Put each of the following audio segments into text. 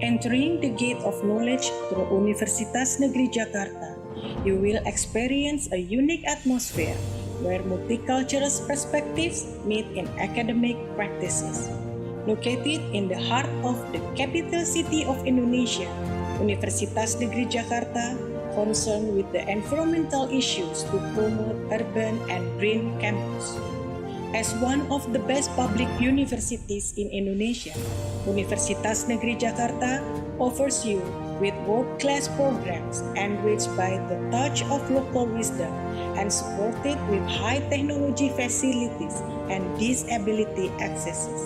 Entering the gate of knowledge through Universitas Negeri Jakarta, you will experience a unique atmosphere where multicultural perspectives meet in academic practices. Located in the heart of the capital city of Indonesia, Universitas Negeri Jakarta concerned with the environmental issues to promote urban and green campus. As one of the best public universities in Indonesia, Universitas Negeri Jakarta offers you with world-class programs enriched by the touch of local wisdom and supported with high technology facilities and disability accesses.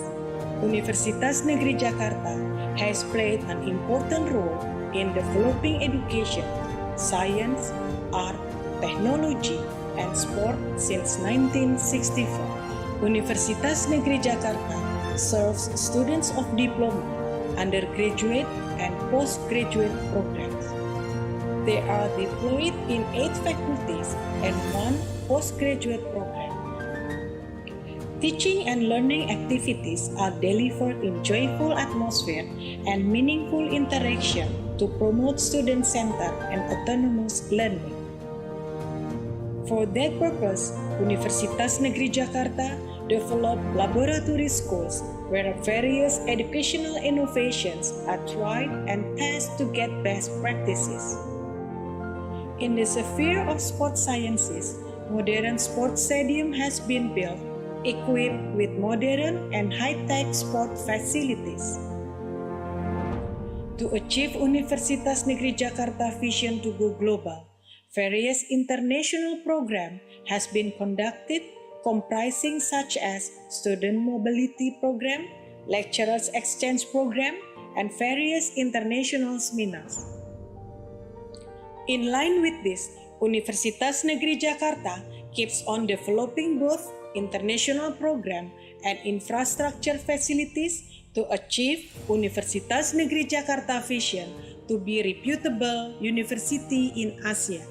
Universitas Negeri Jakarta has played an important role in developing education, science, art, technology, and sport since 1964. Universitas Negeri Jakarta serves students of diploma, undergraduate, and postgraduate programs. They are deployed in 8 faculties and 1 postgraduate program. Teaching and learning activities are delivered in joyful atmosphere and meaningful interaction to promote student-centered and autonomous learning. For that purpose, Universitas Negeri Jakarta developed laboratory schools where various educational innovations are tried and tested to get best practices. In the sphere of sports sciences, modern sports stadium has been built, equipped with modern and high-tech sport facilities. To achieve Universitas Negeri Jakarta vision to go global, various international programs has been conducted comprising such as student mobility program, lecturers exchange program, and various international seminars. In line with this, Universitas Negeri Jakarta keeps on developing both international program and infrastructure facilities to achieve Universitas Negeri Jakarta vision to be reputable university in Asia.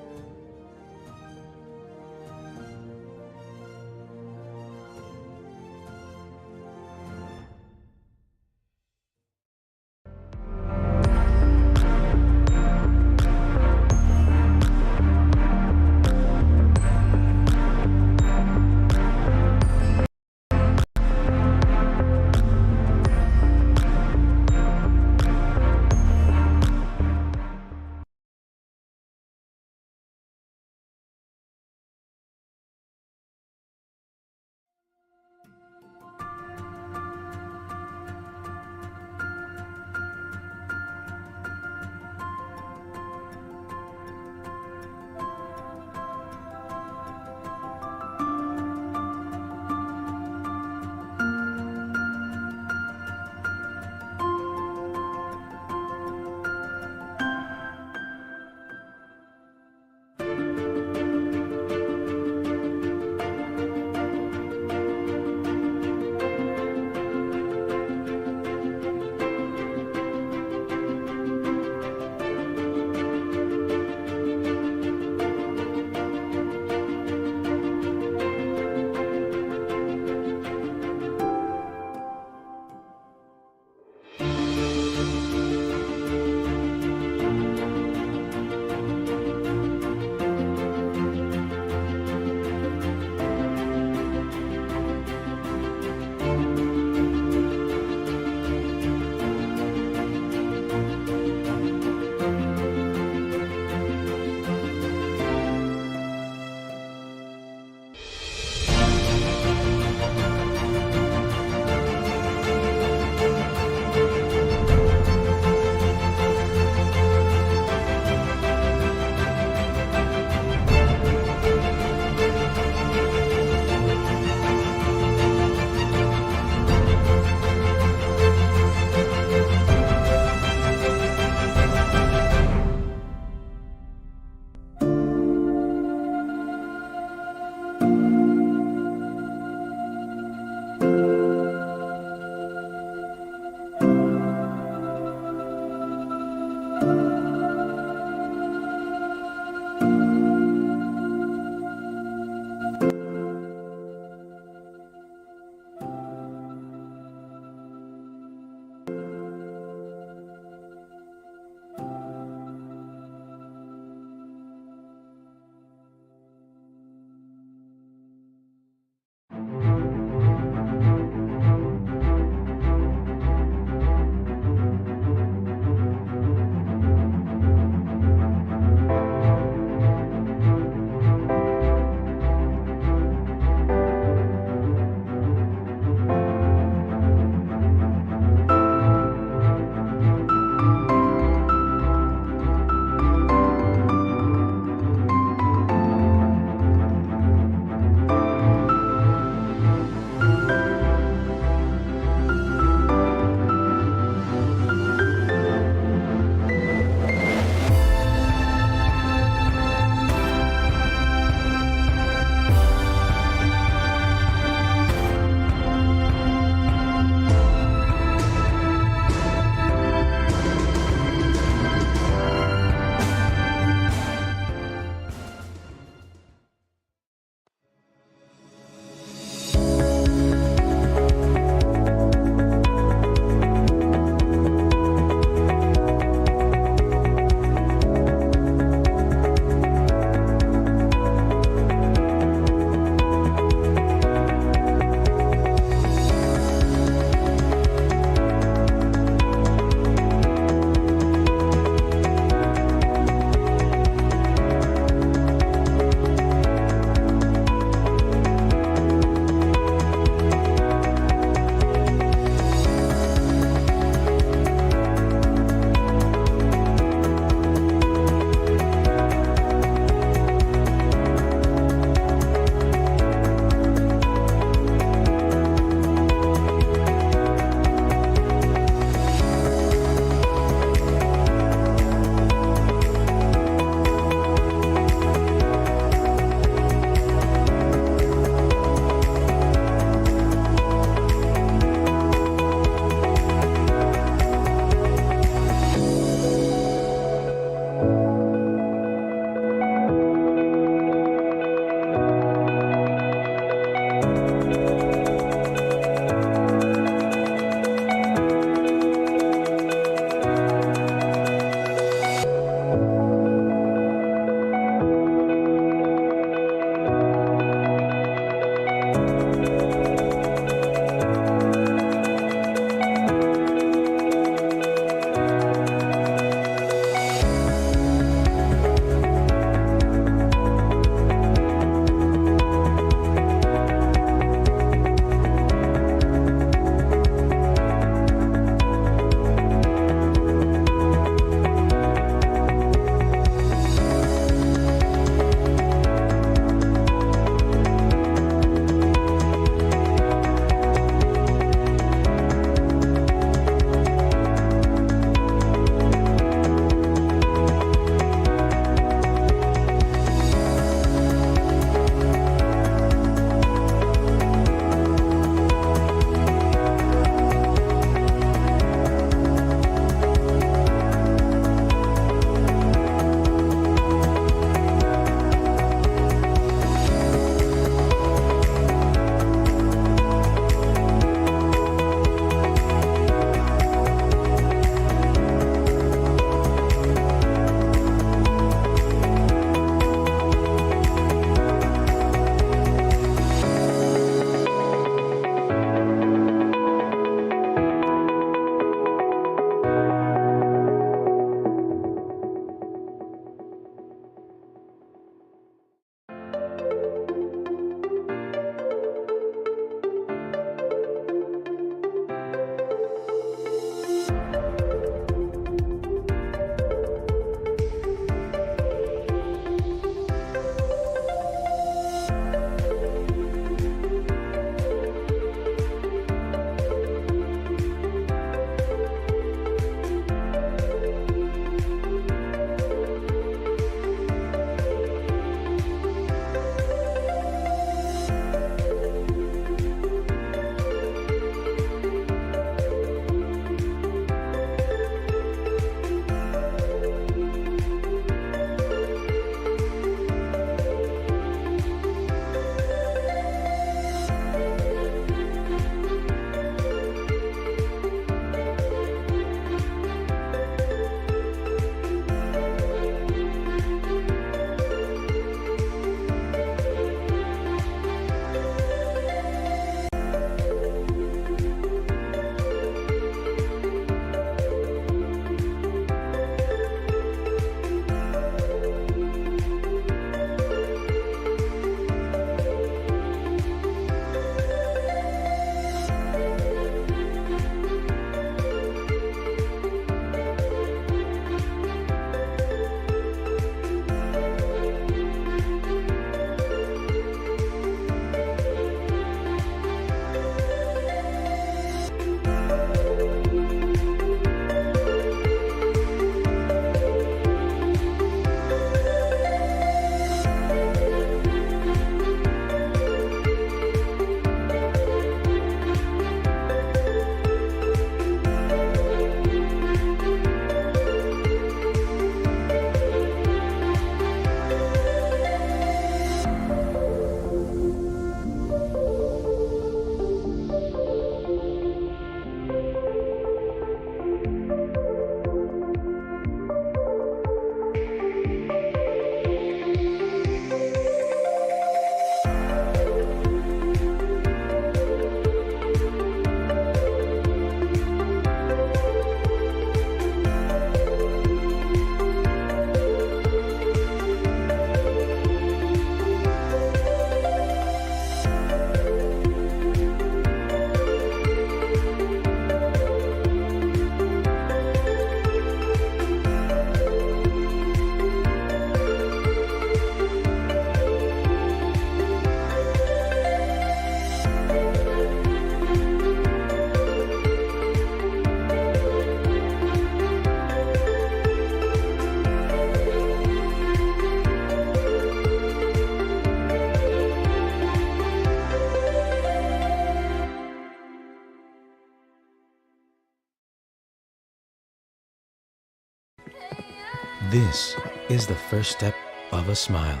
This is the first step of a smile.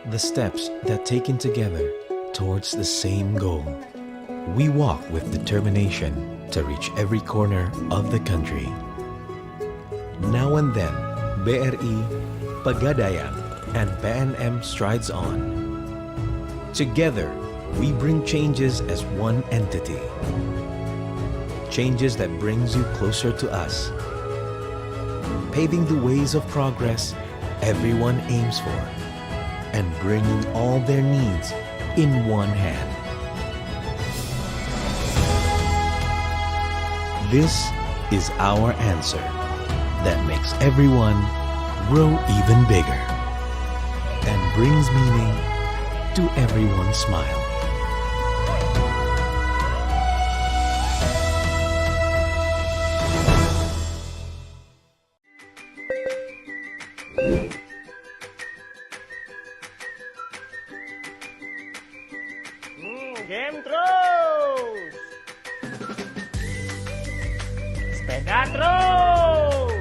The steps that taken together towards the same goal. We walk with determination to reach every corner of the country. Now and then, BRI, Pegadaian, and PNM strides on. Together, we bring changes as one entity. Changes that brings you closer to us. Paving the ways of progress everyone aims for, and bringing all their needs in one hand. This is our answer that makes everyone grow even bigger and brings meaning to everyone's smile. Game terus, sepeda terus,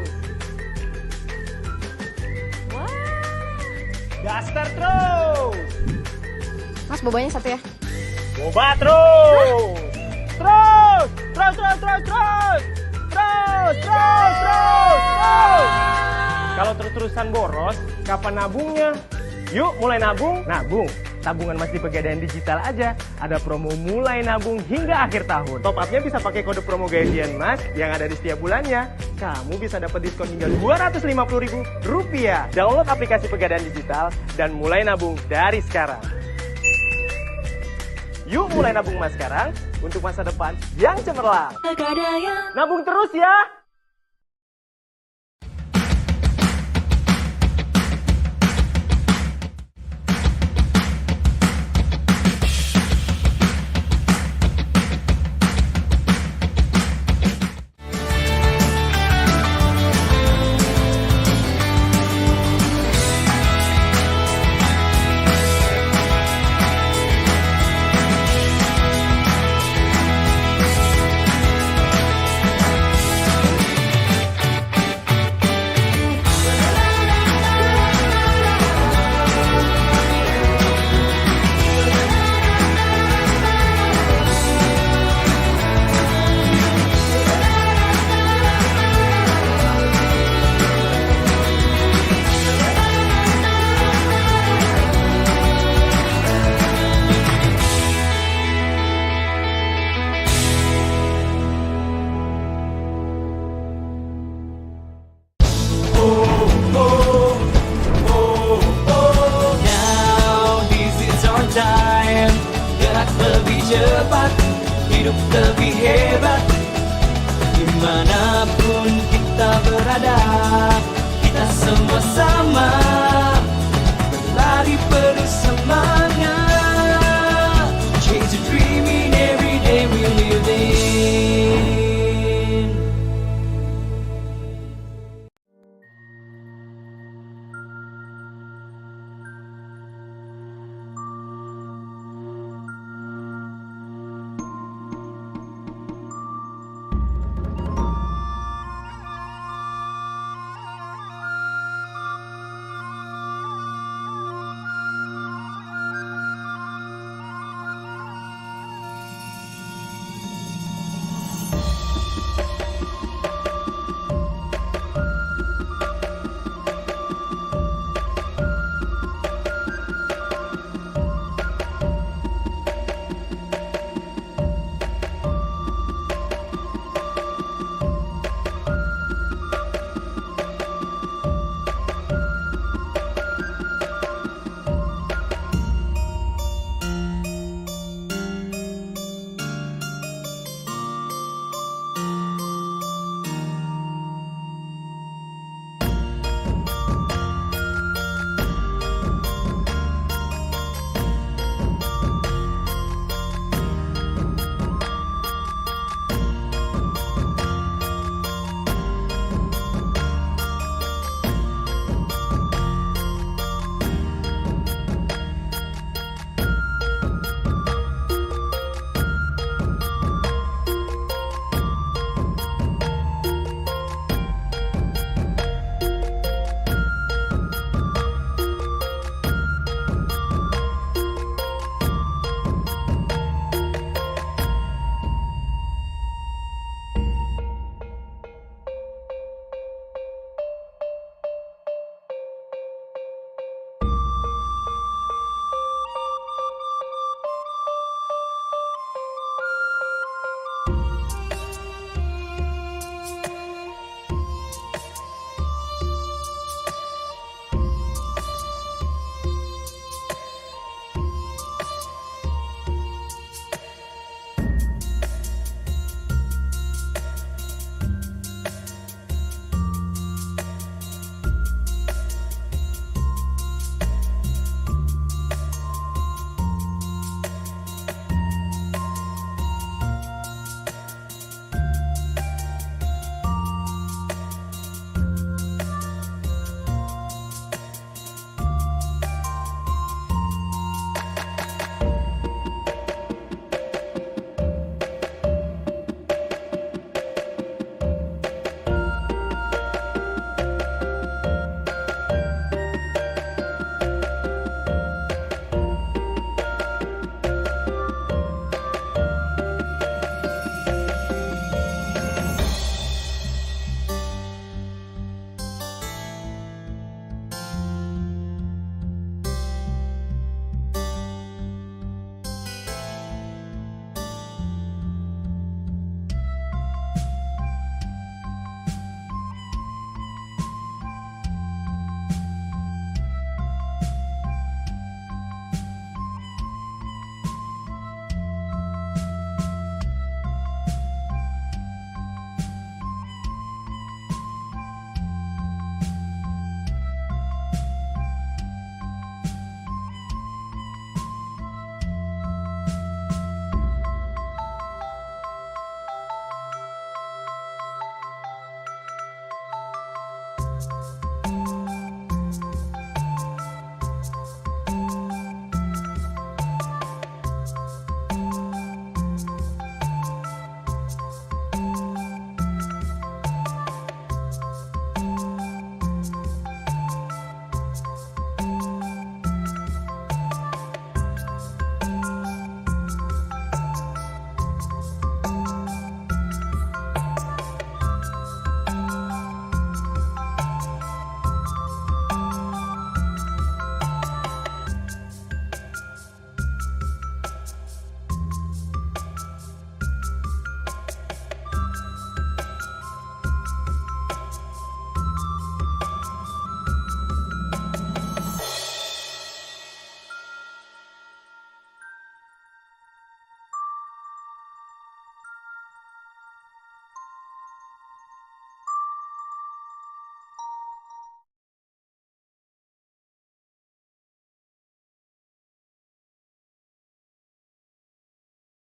Wah, daster terus, Mas bobanya satu ya. boba terus, terus. Kalau terus-terusan boros, kapan nabungnya? Yuk mulai nabung. Tabungan Mas di Pegadaian Digital aja. Ada promo mulai nabung hingga akhir tahun. Top up-nya bisa pakai kode promo gajian Mas yang ada di setiap bulannya. Kamu bisa dapat diskon hingga Rp250.000. Download aplikasi Pegadaian Digital dan mulai nabung dari sekarang. Yuk mulai nabung Mas sekarang untuk masa depan yang cemerlang. Nabung terus ya. cepat, hidup lebih hebat. Dimanapun kita berada, kita semua sama, berlari penuh semangat. Chase a dream in every day we live in.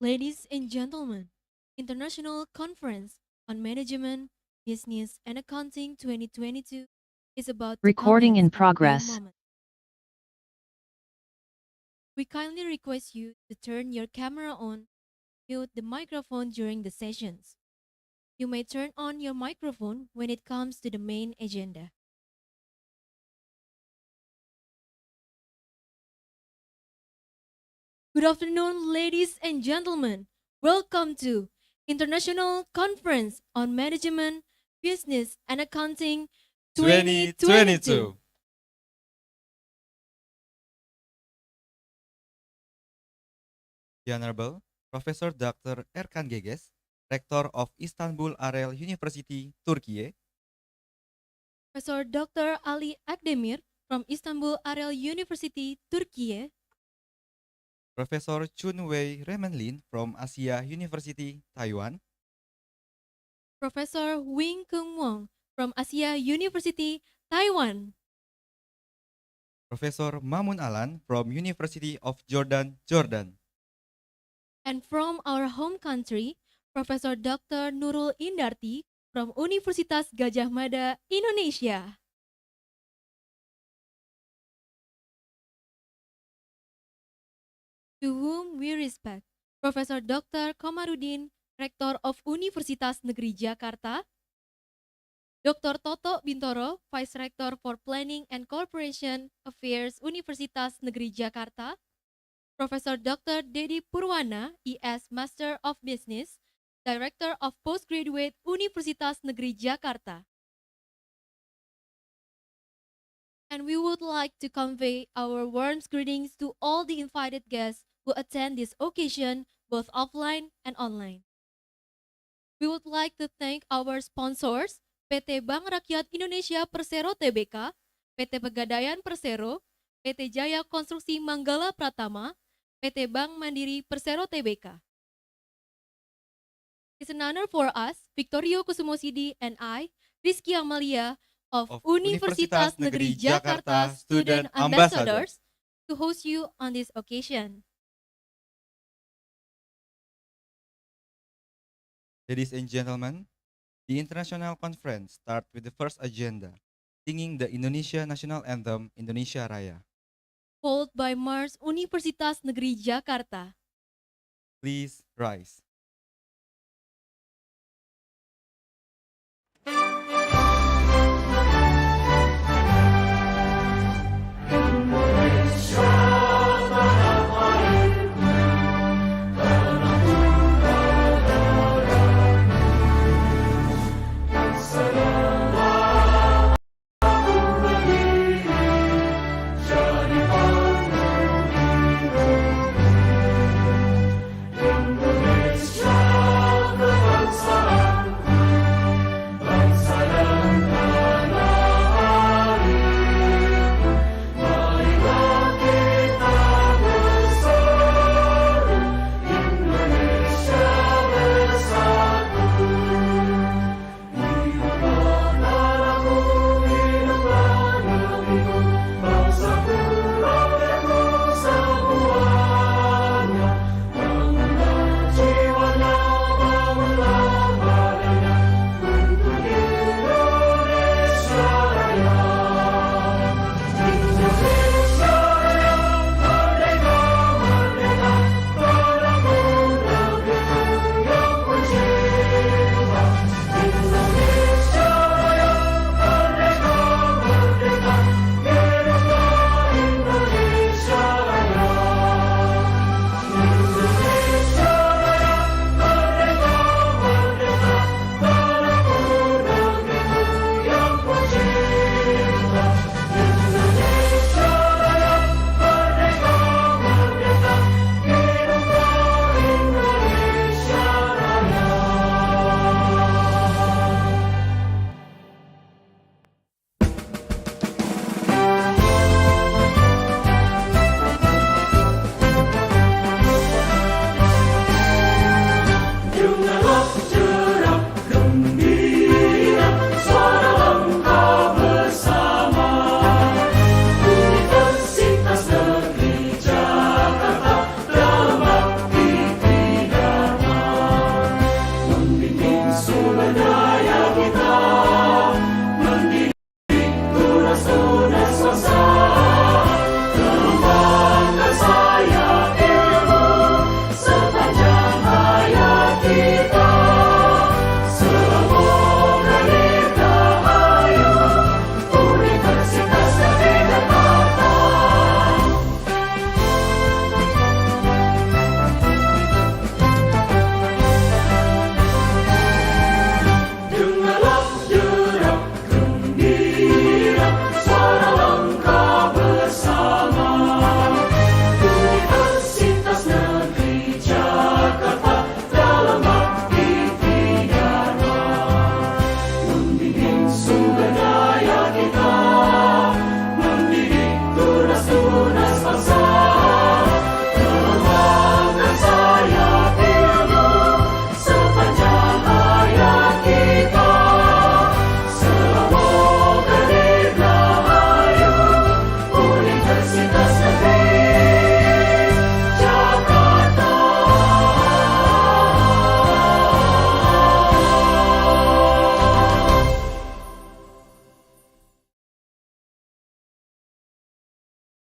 Ladies and gentlemen, International Conference on Management, Business and Accounting 2022 is about to Recording in commence in a few progress. moments. We kindly request you to turn your camera on, mute the microphone during the sessions. You may turn on your microphone when it comes to the main agenda. Good afternoon, ladies and gentlemen. Welcome to International Conference on Management, Business and Accounting 2022. The Honorable Professor Dr. Erkan Geges, Rector of Istanbul Arel University, Turkiye, Professor Dr. Ali Akdemir from Istanbul Arel University, Turkiye, Professor Chun Wei Remenlin from Asia University, Taiwan, Professor Wing Kung Wong from Asia University, Taiwan, Professor Mamun Alan from University of Jordan, Jordan, and from our home country, Professor Dr. Nurul Indarti from Universitas Gajah Mada, Indonesia. To whom we respect Professor Dr. Komarudin, Rektor of Universitas Negeri Jakarta, Dr. Toto Bintoro, Vice Rector for Planning and Corporation Affairs Universitas Negeri Jakarta, Professor Dr. Dedi Purwana, ES Master of Business, Director of Postgraduate Universitas Negeri Jakarta. And we would like to convey our warm greetings to all the invited guests who attend this occasion both offline and online. We would like to thank our sponsors, PT Bank Rakyat Indonesia Persero Tbk, PT Pegadaian Persero, PT Jaya Konstruksi Manggala Pratama, PT Bank Mandiri Persero Tbk. It's an honor for us, Victorio Kusumosidi and I, Rizky Amalia of Universitas Negeri Jakarta Student Ambassadors, to host you on this occasion. Ladies and gentlemen, the International Conference starts with the first agenda, singing the Indonesia National Anthem, Indonesia Raya. Followed by Mars Universitas Negeri Jakarta. Please rise. Indonesia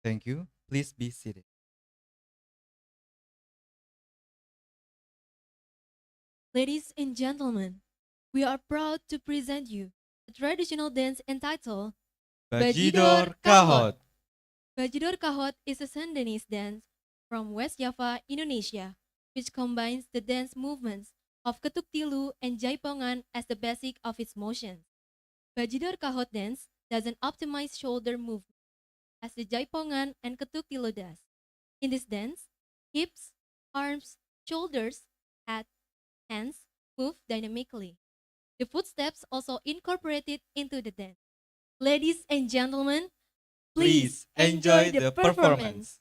Thank you. Please be seated. Ladies and gentlemen, we are proud to present you a traditional dance entitled Bajidor Kahot. Bajidor Kahot is a Sundanese dance from West Java, Indonesia, which combines the dance movements of Ketuk Tilu and Jaipongan as the basic of its motions. Bajidor Kahot dance doesn't optimize shoulder movement as the Jaipongan and Ketuk Tilu does. In this dance, hips, arms, shoulders, head, hands move dynamically. The footsteps also incorporated into the dance. Ladies and gentlemen, please enjoy the performance.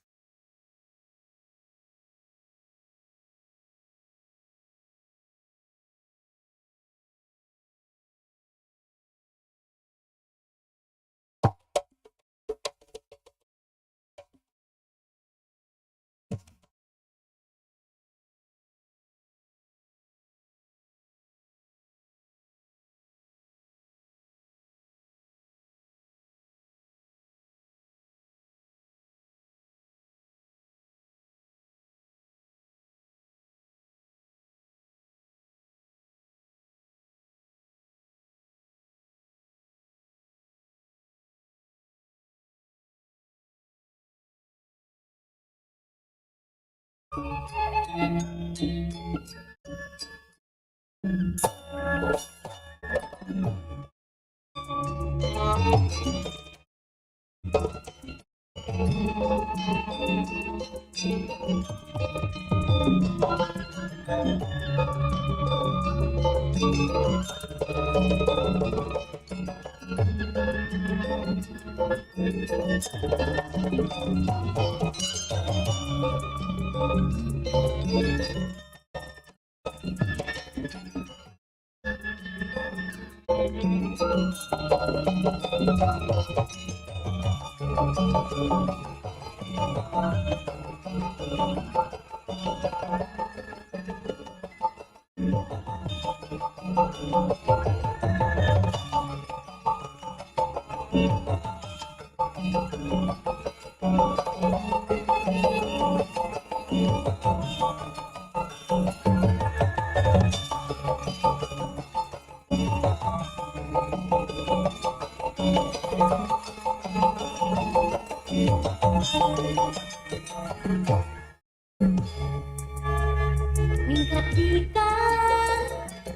Mengabdikan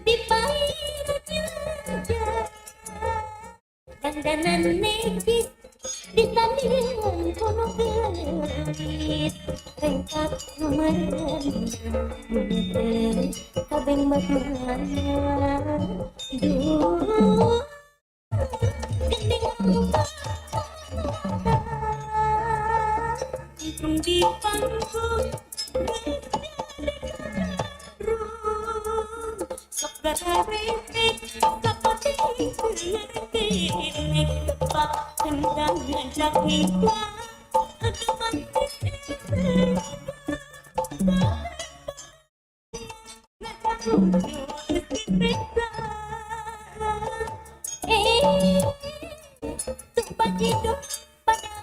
di pahit wajah dandanan negeri di tandingan kono gelis rengkap merenang kabeng makmana duh gending di panggung sok garepek kapati ngerti tepak tendang ngajak hikmah aduh mati ngajak lucu istimewa tumpah hidup pada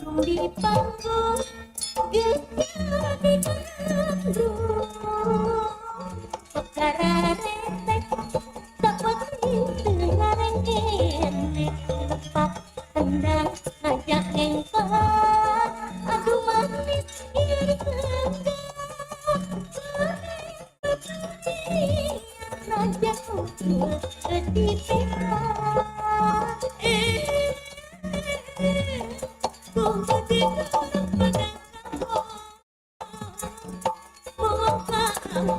di panggung perkara retek dapat dengar kene tepak tendang ngajak engkau aduh manis iri ngajak lucu di pesta Di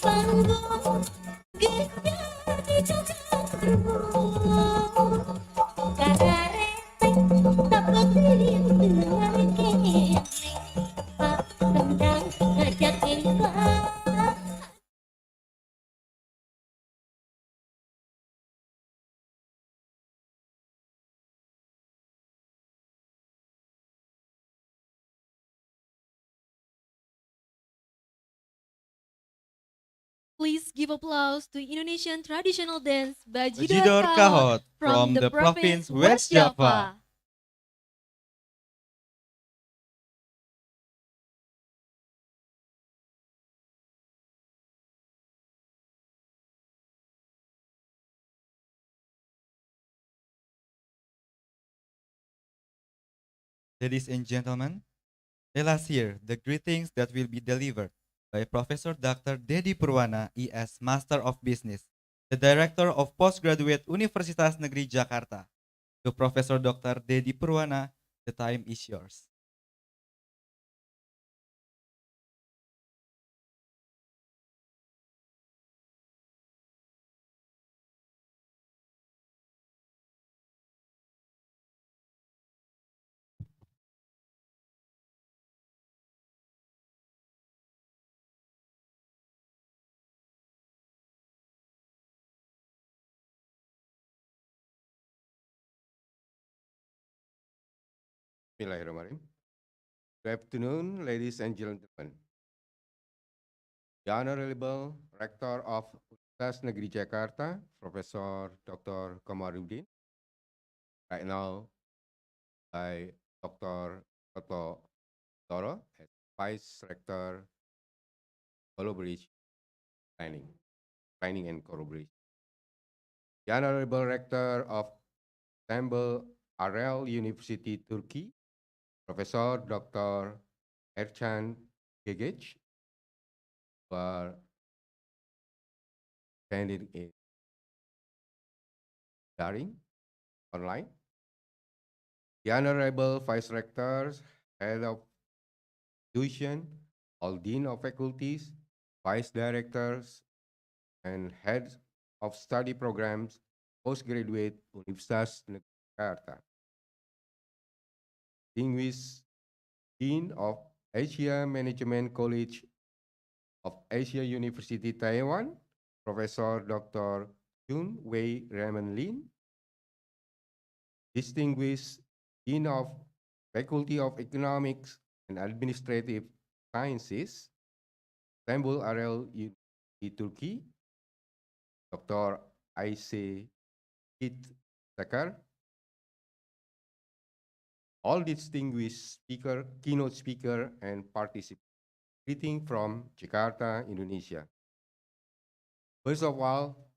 panggung gitar di Please give applause to Indonesian traditional dance Bajidor Bajidor Kahot Kahot from the province West Java. Java. Ladies and gentlemen, let us hear the greetings that will be delivered by Professor Dr. Dedi Purwana, ES Master of Business, the Director of Postgraduate Universitas Negeri Jakarta. To Professor Dr. Dedi Purwana, the time is yours. Bismillahirrahmanirrahim. Good afternoon, ladies and gentlemen. The Honorable Rector of Universitas Negeri Jakarta, Professor Dr. Kamarudin, right now by Dr. Toto Toro as Vice Rector Collaboration Planning and Collaboration. The Honorable Rector of Istanbul Arel University, Turkey, Professor Dr. Ercan Gegec, who are attending in daring online. The Honorable Vice Rectors, Head of Tuition, all Dean of Faculties, Vice Directors, and Heads of Study Programs, Postgraduate Universitas Negeri Jakarta. Distinguished Dean of Asia Management College of Asia University Taiwan, Professor Dr. Chun Wei Raymond Lin. Distinguished Dean of Faculty of Economics and Administrative Sciences, Istanbul Arel University, Turkey, Dr. IC-MBA, all distinguished speaker, keynote speaker, and participants. Greeting from Jakarta, Indonesia. First of all,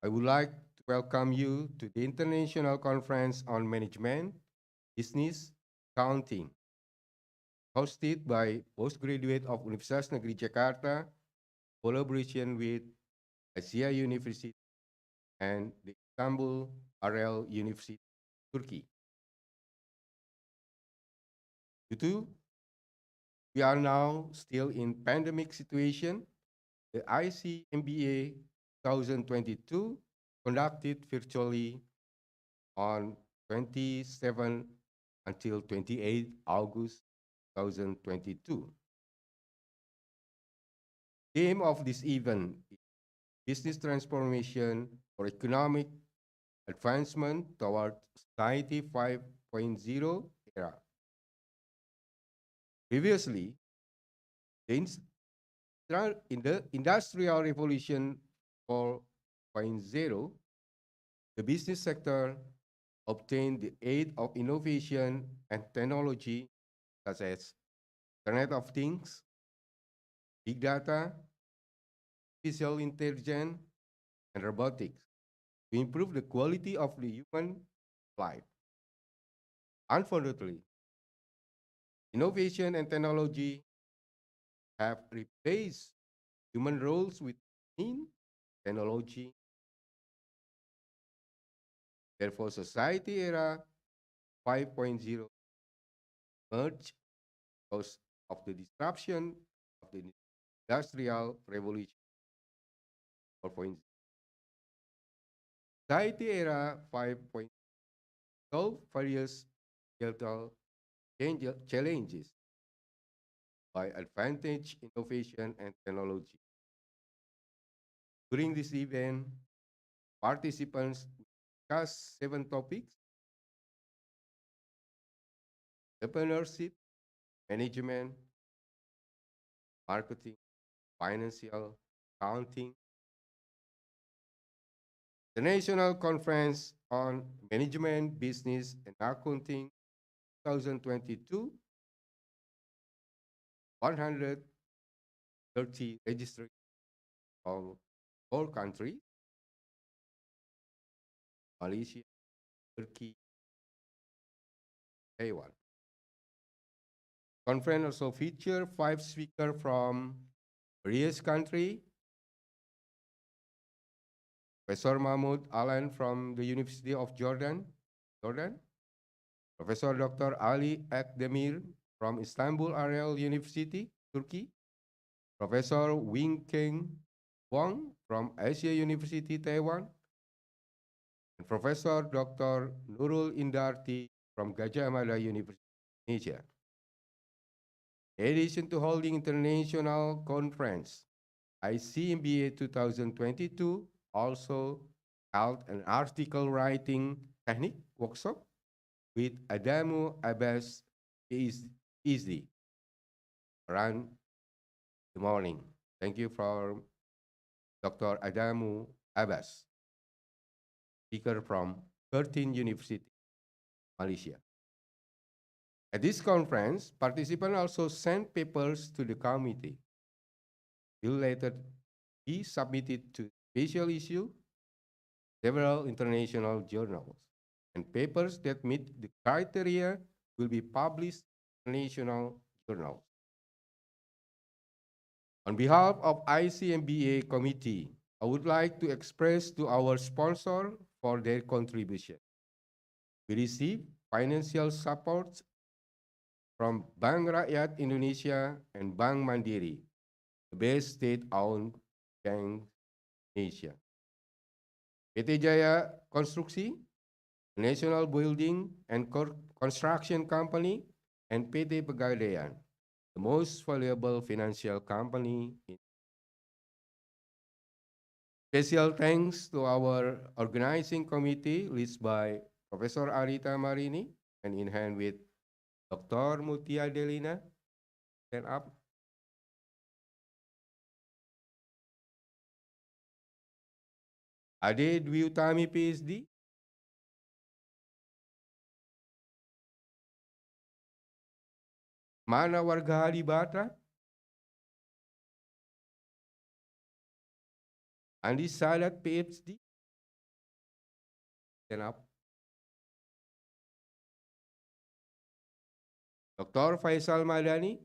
I would like to welcome you to the International Conference on Management, Business, Accounting, hosted by Postgraduate of Universitas Negeri Jakarta, collaboration with Asia University and the Istanbul Arel University, Turkey. Due to we are now still in pandemic situation, the IC-MBA 2022, conducted virtually on 27 until 28 August 2022. Theme of this event is business transformation for economic advancement toward Society 5.0 era. Previously, in the Industrial Revolution 4.0, the business sector obtained the aid of innovation and technology such as Internet of Things, big data, artificial intelligence, and robotics to improve the quality of the human life. Unfortunately, innovation and technology have replaced human roles with machine technology. Therefore, society era 5.0 emerged because of the disruption of the industrial revolution 4.0. Society era 5.0 solved various societal challenges by advantage innovation and technology. During this event, participants discuss 7 topics: entrepreneurship, management, marketing, financial, accounting. The National Conference on Management, Business, and Accounting 2022, 130 registered from 4 countries: Malaysia, Turkey, Taiwan. Conference also featured 5 speakers from various countries: Professor Mahmoud Alan from the University of Jordan, Professor Dr. Ali Akdemir from Istanbul Arel University, Turkey, Professor Wing Keng Wang from Asia University, Taiwan, and Professor Dr. Nurul Indarti from Gajah Mada University, Indonesia. In addition to holding international conference, IC-MBA 2022 also held an article writing technique workshop with Adamu Abbas PhD around the morning. Thank you for Dr. Adamu Abbas, speaker from 13 University, Malaysia. At this conference, participants also sent papers to the committee. Will later be submitted to special issue, several international journals, and papers that meet the criteria will be published in international journals. On behalf of IC-MBA committee, I would like to express to our sponsor for their contribution. We receive financial support from Bank Rakyat Indonesia and Bank Mandiri, the best state-owned bank in Asia. PT Jaya Konstruksi, National Building and Construction Company, and PT Pegadaian, the most valuable financial company in. Special thanks to our organizing committee led by Professor Arita Marini and in hand with Dr. Mutia Delina. Stand up. Ade Dwi Utami PhD. Mana Wargahali Batra. Andi Sadat PhD. Stand up. Dr. Faisal Madani.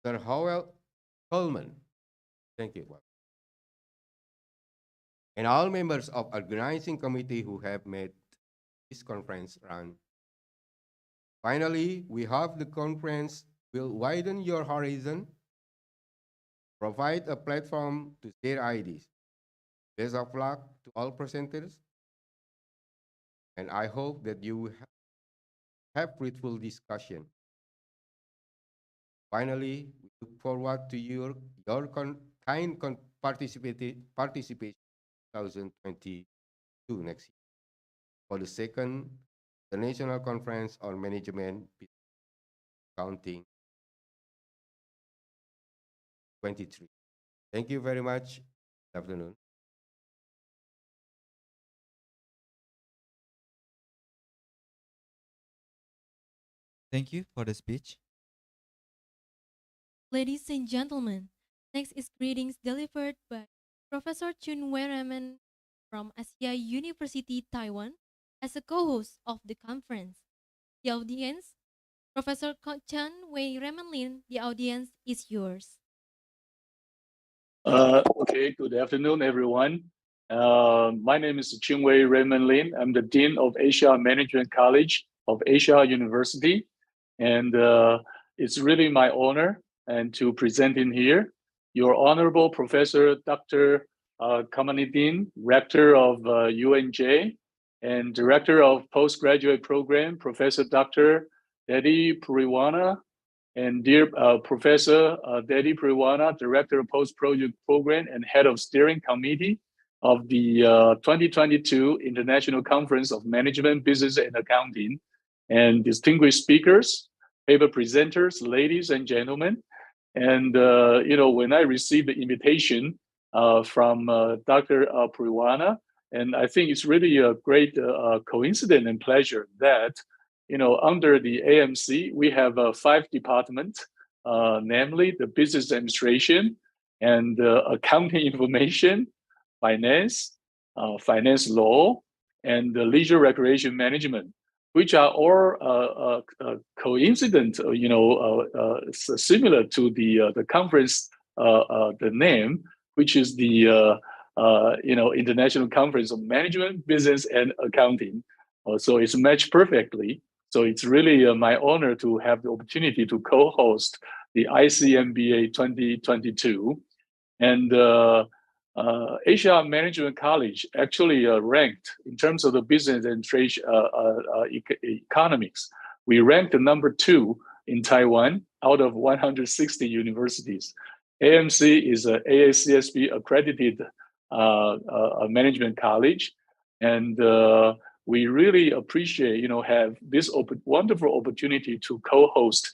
Dr. Howell Coleman. Thank you. And all members of organizing committee who have made this conference run. Finally, we hope the conference will widen your horizon provide a platform to share ideas. Best of luck to all presenters, and I hope that you will have fruitful discussion. Finally, we look forward to your participation 2022 next year for the second the National Conference on Management Accounting 23. Thank you very much. Good afternoon. Thank you for the speech. Ladies and gentlemen, next is greetings delivered by Professor Chun Wei Raman from Asia University, Taiwan, as a co-host of the conference. The audience, Professor Chun Wei Raman Lin, the audience is yours. Okay, good afternoon, everyone. My name is Chingwei Raymond Lin. I'm the Dean of Asia Management College of Asia University. And it's really my honor and to present in here. Your Honorable Professor Dr. Kamaluddin, Rector of UNJ and Director of Postgraduate Program, Professor Dr. Dedi Puriwana, and dear Professor Dedi Puriwana, Director of Post-Project Program and Head of Steering Committee of the 2022 International Conference of Management, Business, and Accounting, and distinguished speakers, paper presenters, ladies and gentlemen. And, when I received the invitation from Dr. Puriwana, and I think it's really a great coincidence and pleasure that under the AMC, we have 5 departments, namely the business administration and accounting information, finance, finance law, and the leisure recreation management, which are all coincident, similar to the conference, the name, which is the International Conference of Management, Business, and Accounting. So it's matched perfectly. So it's really my honor to have the opportunity to co-host the IC-MBA 2022. And Asia Management College actually ranked in terms of the business and trade economics. We ranked number 2 in Taiwan out of 160 universities. AMC is a AACSB accredited management college, and we really appreciate, have this wonderful opportunity to co-host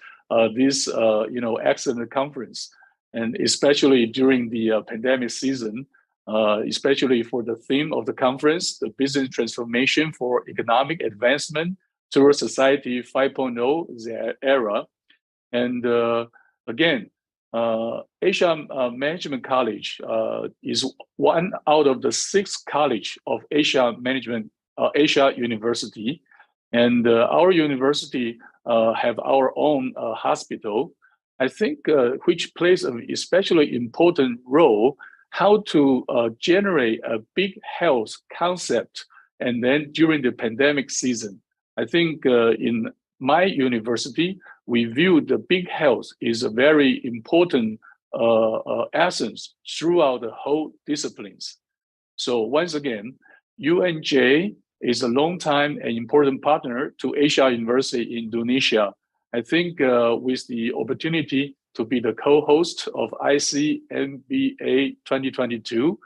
this, excellent conference, and especially during the pandemic season, especially for the theme of the conference, the business transformation for economic advancement towards society 5.0 era. And again, Asia Management College is one out of the 6 college of Asia Management Asia University, and our university have our own hospital, I think, which plays an especially important role how to generate a big health concept, and then during the pandemic season. I think in my university, we view the big health is a very important essence throughout the whole disciplines. So once again, UNJ is a long-time and important partner to Asia University in Indonesia. I think with the opportunity to be the co-host of IC-MBA 2022,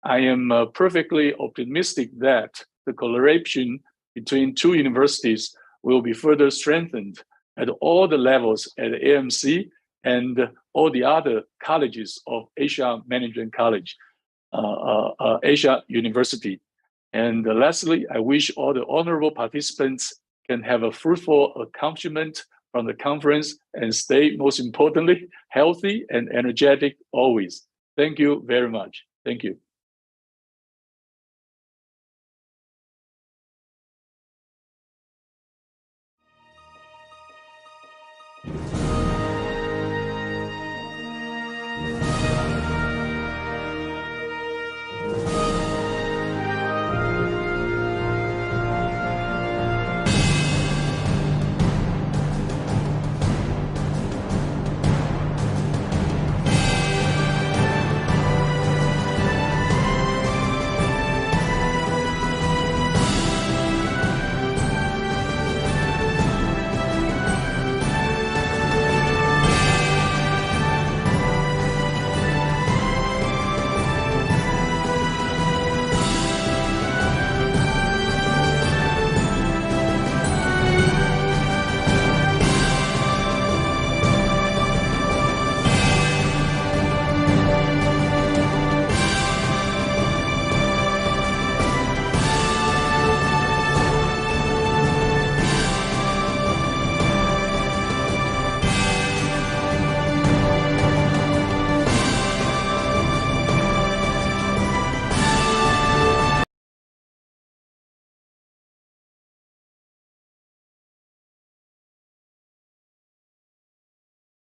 I am perfectly optimistic that the collaboration between 2 universities will be further strengthened at all the levels at AMC and all the other colleges of Asia Management College, Asia University. And lastly, I wish all the honorable participants can have a fruitful accomplishment from the conference and stay, most importantly, healthy and energetic always. Thank you very much. Thank you.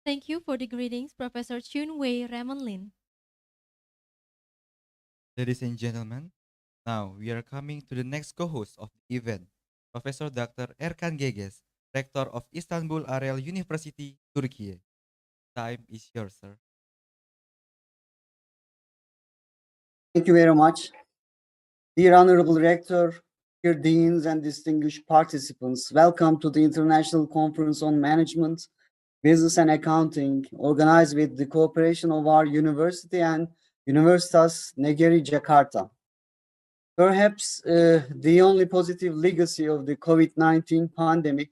Thank you for the greetings, Professor Chun-Wei Raymond. Ladies and gentlemen, now we are coming to the next co-host of the event, Professor Dr. Erkan Geges, Rector of Istanbul Arel University, Turkiye. Time is yours, sir. Thank you very much. Dear Honorable Rector, dear Deans and distinguished participants, welcome to the International Conference on Management, Business and Accounting, organized with the cooperation of our university and Universitas Negeri, Jakarta. Perhaps the only positive legacy of the COVID-19 pandemic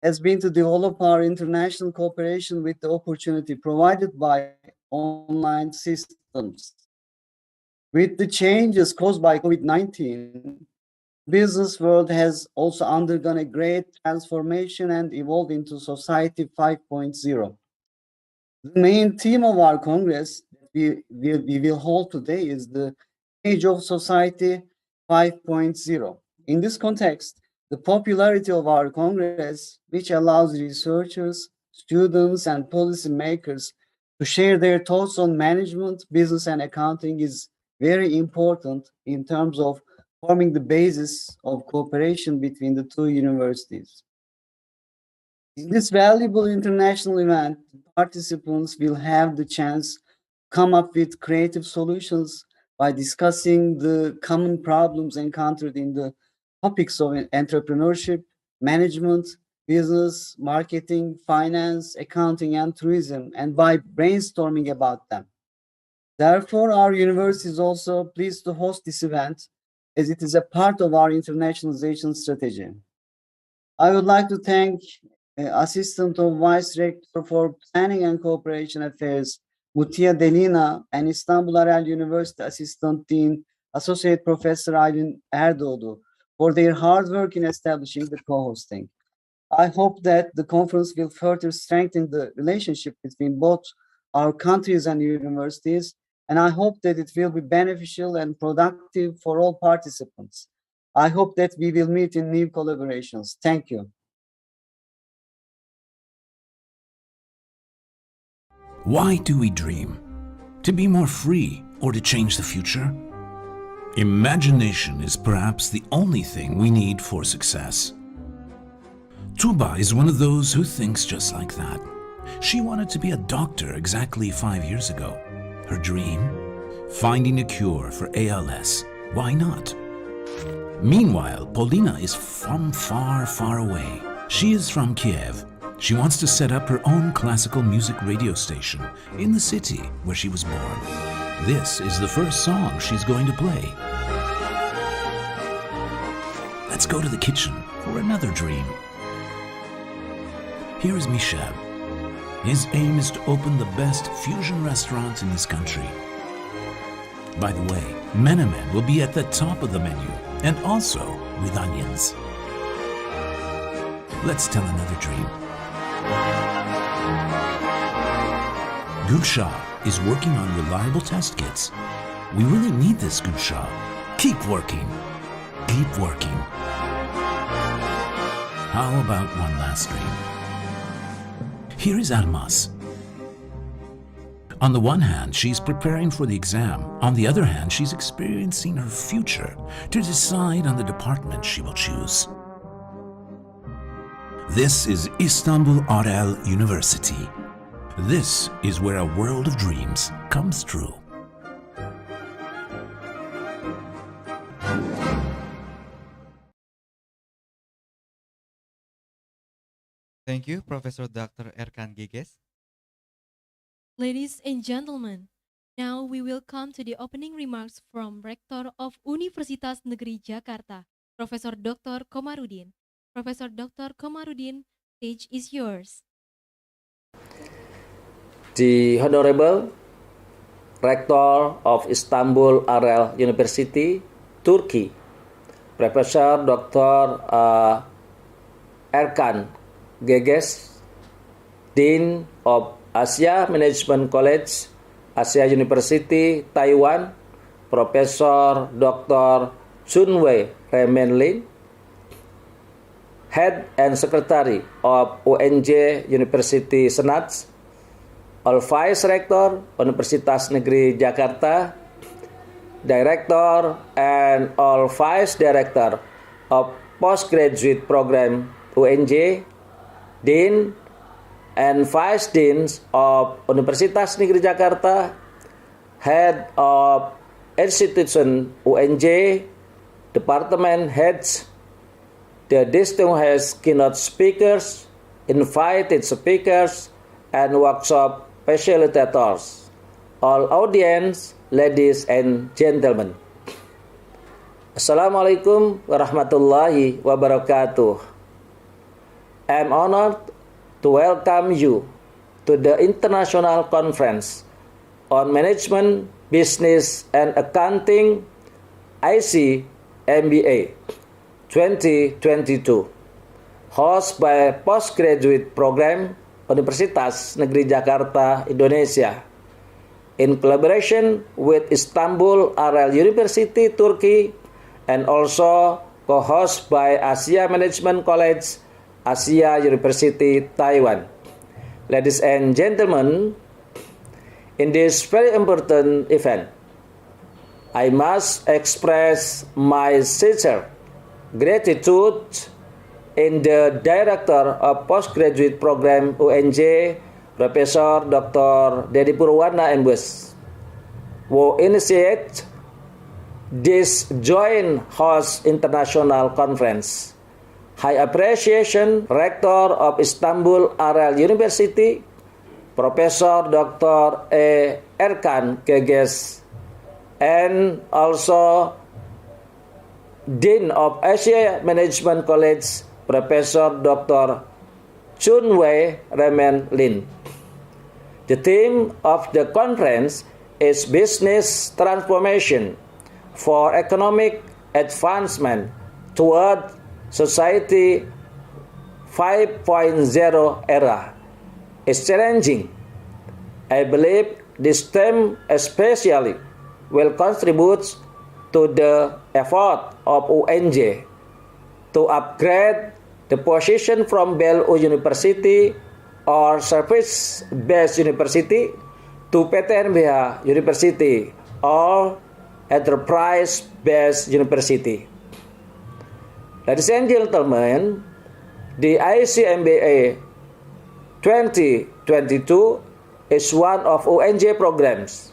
has been to develop our international cooperation with the opportunity provided by online systems. With the changes caused by COVID-19, business world has also undergone a great transformation and evolved into Society 5.0. The main theme of our Congress we will hold today is the age of Society 5.0. In this context, the popularity of our Congress, which allows researchers, students, and policymakers to share their thoughts on management, business, and accounting is very important in terms of forming the basis of cooperation between the two universities. In this valuable international event, participants will have the chance to come up with creative solutions by discussing the common problems encountered in the topics of entrepreneurship, management, business, marketing, finance, accounting, and tourism, and by brainstorming about them. Therefore, our university is also pleased to host this event as it is a part of our internationalization strategy. I would like to thank Assistant of Vice Rector for Planning and Cooperation Affairs, Mutia Delina, and Istanbul Arel University Assistant Dean, Associate Professor Aylin Erdoğdu, for their hard work in establishing the co-hosting. I hope that the conference will further strengthen the relationship between both our countries and universities, and I hope that it will be beneficial and productive for all participants. I hope that we will meet in new collaborations. Thank you. Why do we dream? To be more free or to change the future? Imagination is perhaps the only thing we need for success. Tuba is one of those who thinks just like that. She wanted to be a doctor exactly 5 years ago. Her dream? Finding a cure for ALS. Why not? Meanwhile, Polina is from far, far away. She is from Kiev. She wants to set up her own classical music radio station in the city where she was born. This is the first song she's going to play. Let's go to the kitchen for another dream. Here is Michel. His aim is to open the best fusion restaurant in this country. By the way, menemen will be at the top of the menu, and also with onions. Let's tell another dream. Gülşah is working on reliable test kits. We really need this, Gülşah. Keep working. Keep working. How about one last dream? Here is Almas. On the one hand, she's preparing for the exam. On the other hand, she's experiencing her future to decide on the department she will choose. This is Istanbul Arel University. This is where a world of dreams comes true. Thank you, Professor Dr. Erkan Geges. Ladies and gentlemen, now we will come to the opening remarks from Rector of Universitas Negeri Jakarta, Professor Dr. Komarudin. Professor Dr. Komarudin, stage is yours. The Honorable Rector of Istanbul Arel University, Turkey, Professor Dr. Erkan Geges, Dean of Asia Management College, Asia University, Taiwan, Professor Dr. Chun-Wei Raymond, Head and Secretary of UNJ University Senat, all Vice Rector Universitas Negeri Jakarta, Director and all Vice Director of Postgraduate Program UNJ, Dean and Vice Deans of Universitas Negeri Jakarta, Head of Institution UNJ, Department Heads, the distinguished keynote speakers, invited speakers, and workshop facilitators, all audience, ladies and gentlemen. Assalamualaikum warahmatullahi wabarakatuh. I am honored to welcome you to the International Conference on Management, Business and Accounting IC-MBA 2022, hosted by Postgraduate Program Universitas Negeri Jakarta, Indonesia, in collaboration with Istanbul Arel University, Turkey, and also co-hosted by Asia Management College, Asia University, Taiwan. Ladies and gentlemen, in this very important event, I must express my sincere gratitude in the Director of Postgraduate Program UNJ, Professor Dr. Dedi Purwana MBus, who initiate this joint host international conference. High appreciation Rector of Istanbul Arel University, Professor Dr. E. Erkan Geges, and also Dean of Asia Management College, Professor Dr. Chunwei Remen Lin. The theme of the conference is Business Transformation for Economic Advancement toward Society 5.0 era. Is challenging. I believe this theme especially will contribute to the effort of UNJ to upgrade the position from BELU University or service-based university to PTNBH University or enterprise-based university. Ladies and gentlemen, the IC-MBA 2022 is one of UNJ programs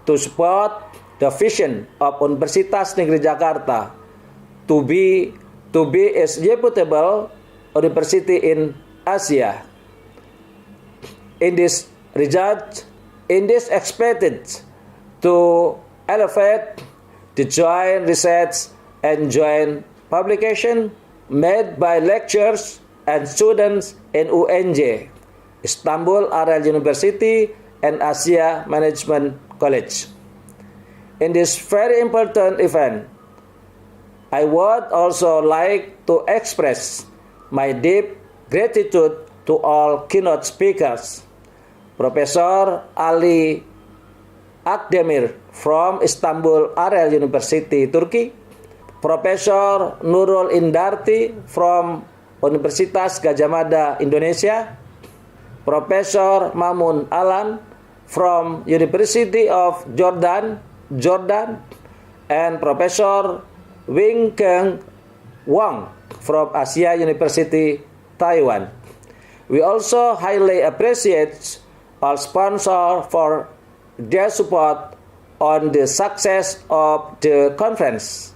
to support the vision of Universitas Negeri Jakarta to be a reputable university in Asia. In this result, it is expected to elevate the joint research and joint publication made by lecturers and students in UNJ, Istanbul Arel University, and Asia Management College. In this very important event, I would also like to express my deep gratitude to all keynote speakers, Professor Ali Akdemir from Istanbul Arel University, Turkey, Professor Nurul Indarti from Universitas Gadjah Mada, Indonesia, Professor Mamun Alan from University of Jordan, and Professor Wing Keng Wang from Asia University, Taiwan. We also highly appreciate all sponsors for their support on the success of the conference.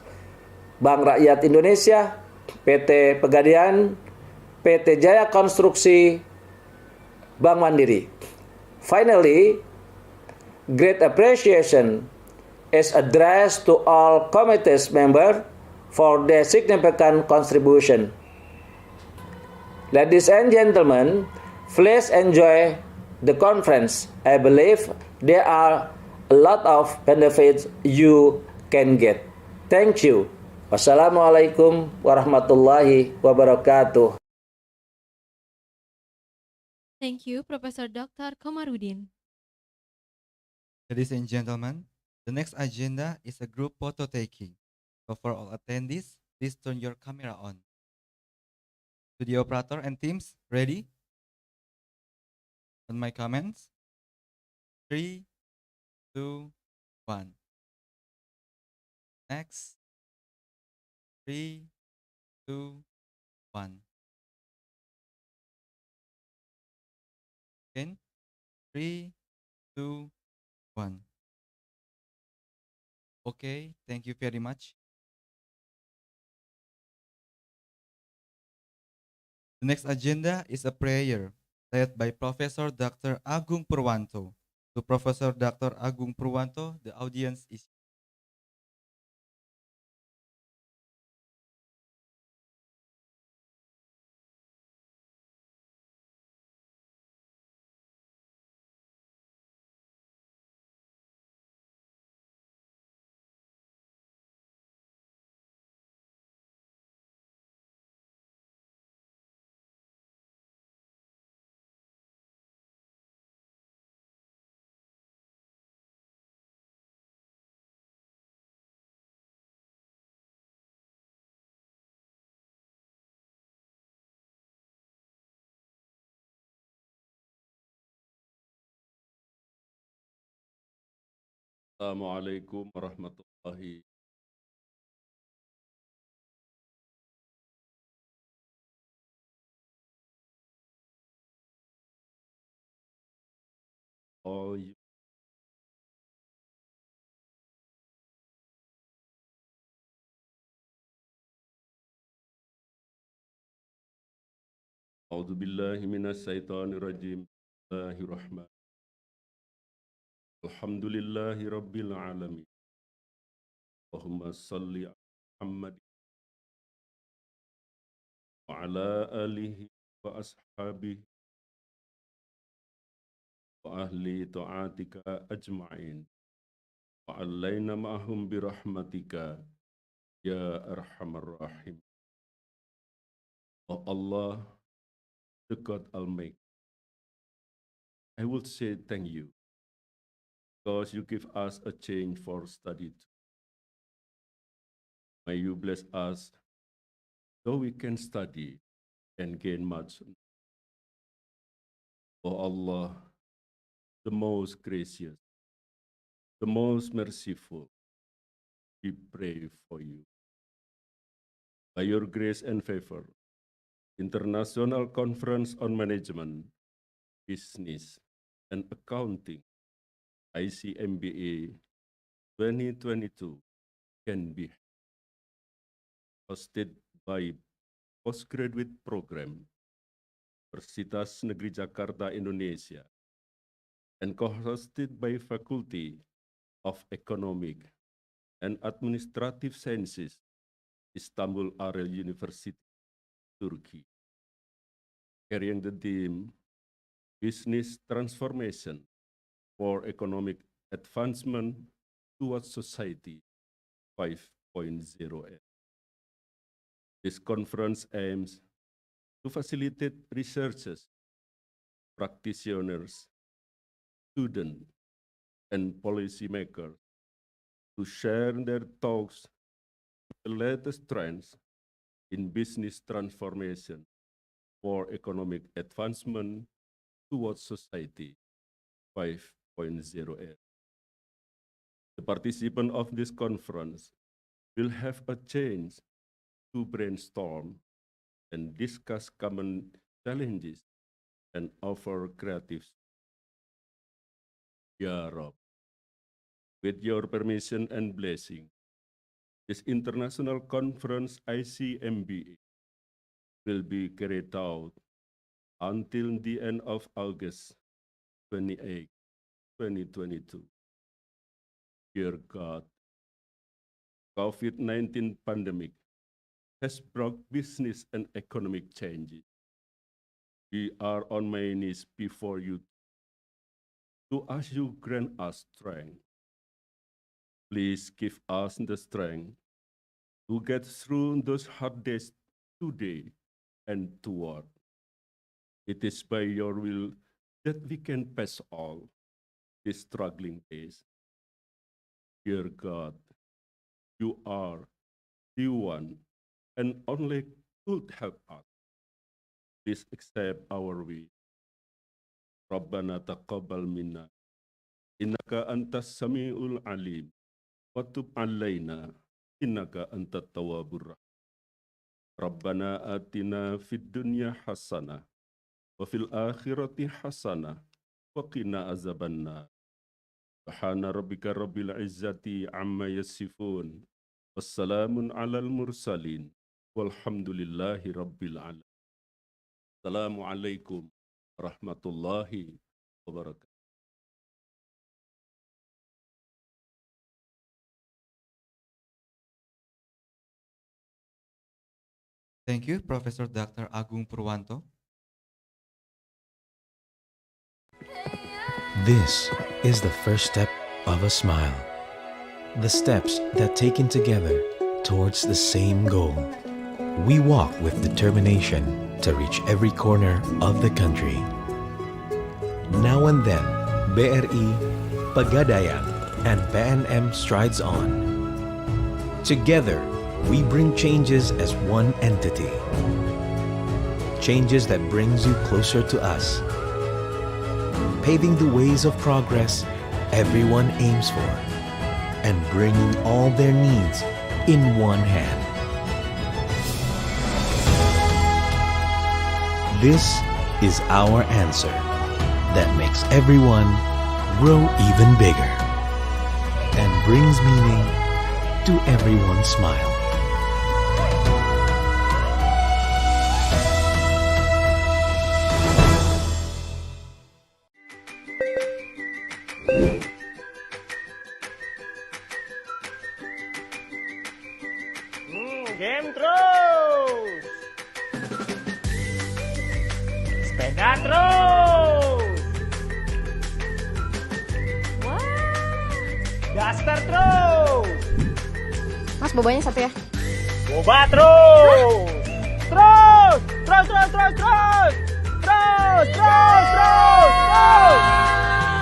Bank Rakyat Indonesia, PT Pegadaian, PT Jaya Konstruksi, Bank Mandiri. Finally, great appreciation is addressed to all committees members for their significant contribution. Ladies and gentlemen, please enjoy the conference. I believe there are a lot of benefits you can get. Thank you. Wassalamualaikum warahmatullahi wabarakatuh. Thank you, Professor Dr. Komarudin. Ladies and gentlemen, the next agenda is a group photo taking. So for all attendees, please turn your camera on. To the operator and teams, ready? On my comments. 3, 2, 1. Next. 3, 2, 1. Again. 3, 2, 1. Okay, thank you very much. The next agenda is a prayer led by Professor Dr. Agung Purwanto. To Professor Dr. Agung Purwanto, the audience is Assalamualaikum warahmatullahi all you. A'udzu billahi minasyaitonir rajim. Bismillahirrahmanirrahim. Alhamdulillahi rabbil alamin. Allahumma salli ala Muhammad wa ala alihi wa ashabihi wa ahli ta'atika ajma'in. Wa alaina ma'hum birahmatika ya arhamar rahim. Oh Allah, the God Almighty, I will say thank you because you give us a change for study. May you bless us so we can study and gain much. Oh Allah, the most gracious, the most merciful, we pray for you. By your grace and favor, International Conference on Management, Business and Accounting, IC-MBA 2022 can be hosted by Postgraduate Program, Universitas Negeri Jakarta, Indonesia, and co-hosted by Faculty of Economic and Administrative Sciences, Istanbul Arel University, Turkey, carrying the theme Business Transformation for Economic Advancement towards Society 5.0. This conference aims to facilitate researchers, practitioners, students, and policymakers to share their thoughts on the latest trends in business transformation for economic advancement towards Society 5.0. The participants of this conference will have a chance to brainstorm and discuss common challenges and offer creative. Ya Rob, with your permission and blessing, this international conference IC-MBA will be carried out until the end of August 28, 2022. Dear God, COVID-19 pandemic has brought business and economic changes. We are on my knees before you to ask you grant us strength. Please give us the strength to get through those hard days today and toward. It is by your will that we can pass all these struggling days. Dear God, you are the one and only could help us. Please accept our wish. Rabbana taqabbal minna Innaka antas samiul alim. Wa tub alaina. Innaka antat tawwabur rahim. Rabbana atina fid dunya hasanah wa fil akhirati hasanah wa qina azabannar. Subhana rabbika rabbil izzati amma yasifun. Wassalamun alal mursalin. Walhamdulillahi rabbil alamin. Assalamualaikum warahmatullahi wabarakatuh. Thank you, Professor Dr. Agung Purwanto. This is the first step of a smile. The steps that taken together towards the same goal. We walk with determination to reach every corner of the country. Now and then, BRI, Pegadaian, and PNM strides on. Together, we bring changes as one entity. Changes that brings you closer to us. Paving the ways of progress everyone aims for. And bringing all their needs in one hand. This is our answer that makes everyone grow even bigger and brings meaning to everyone's smile. Game terus. Sepeda terus. Daster terus. Mas, bobanya satu ya. Boba terus. Terus. Terus, terus, terus, terus. Terus, terus, terus, terus.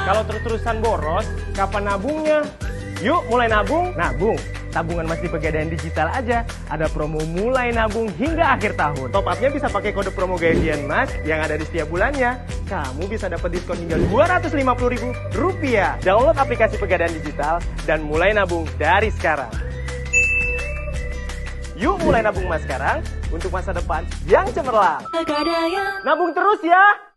Kalau terus-terusan boros, kapan nabungnya? Yuk mulai nabung, nabung. Tabungan Mas di Pegadaian Digital aja. Ada promo mulai nabung hingga akhir tahun. Top up-nya bisa pakai kode promo gajian Mas yang ada di setiap bulannya. Kamu bisa dapat diskon hingga Rp250.000. Download aplikasi Pegadaian Digital dan mulai nabung dari sekarang. Yuk mulai nabung Mas sekarang untuk masa depan yang cemerlang. Pegadaian. Nabung terus ya.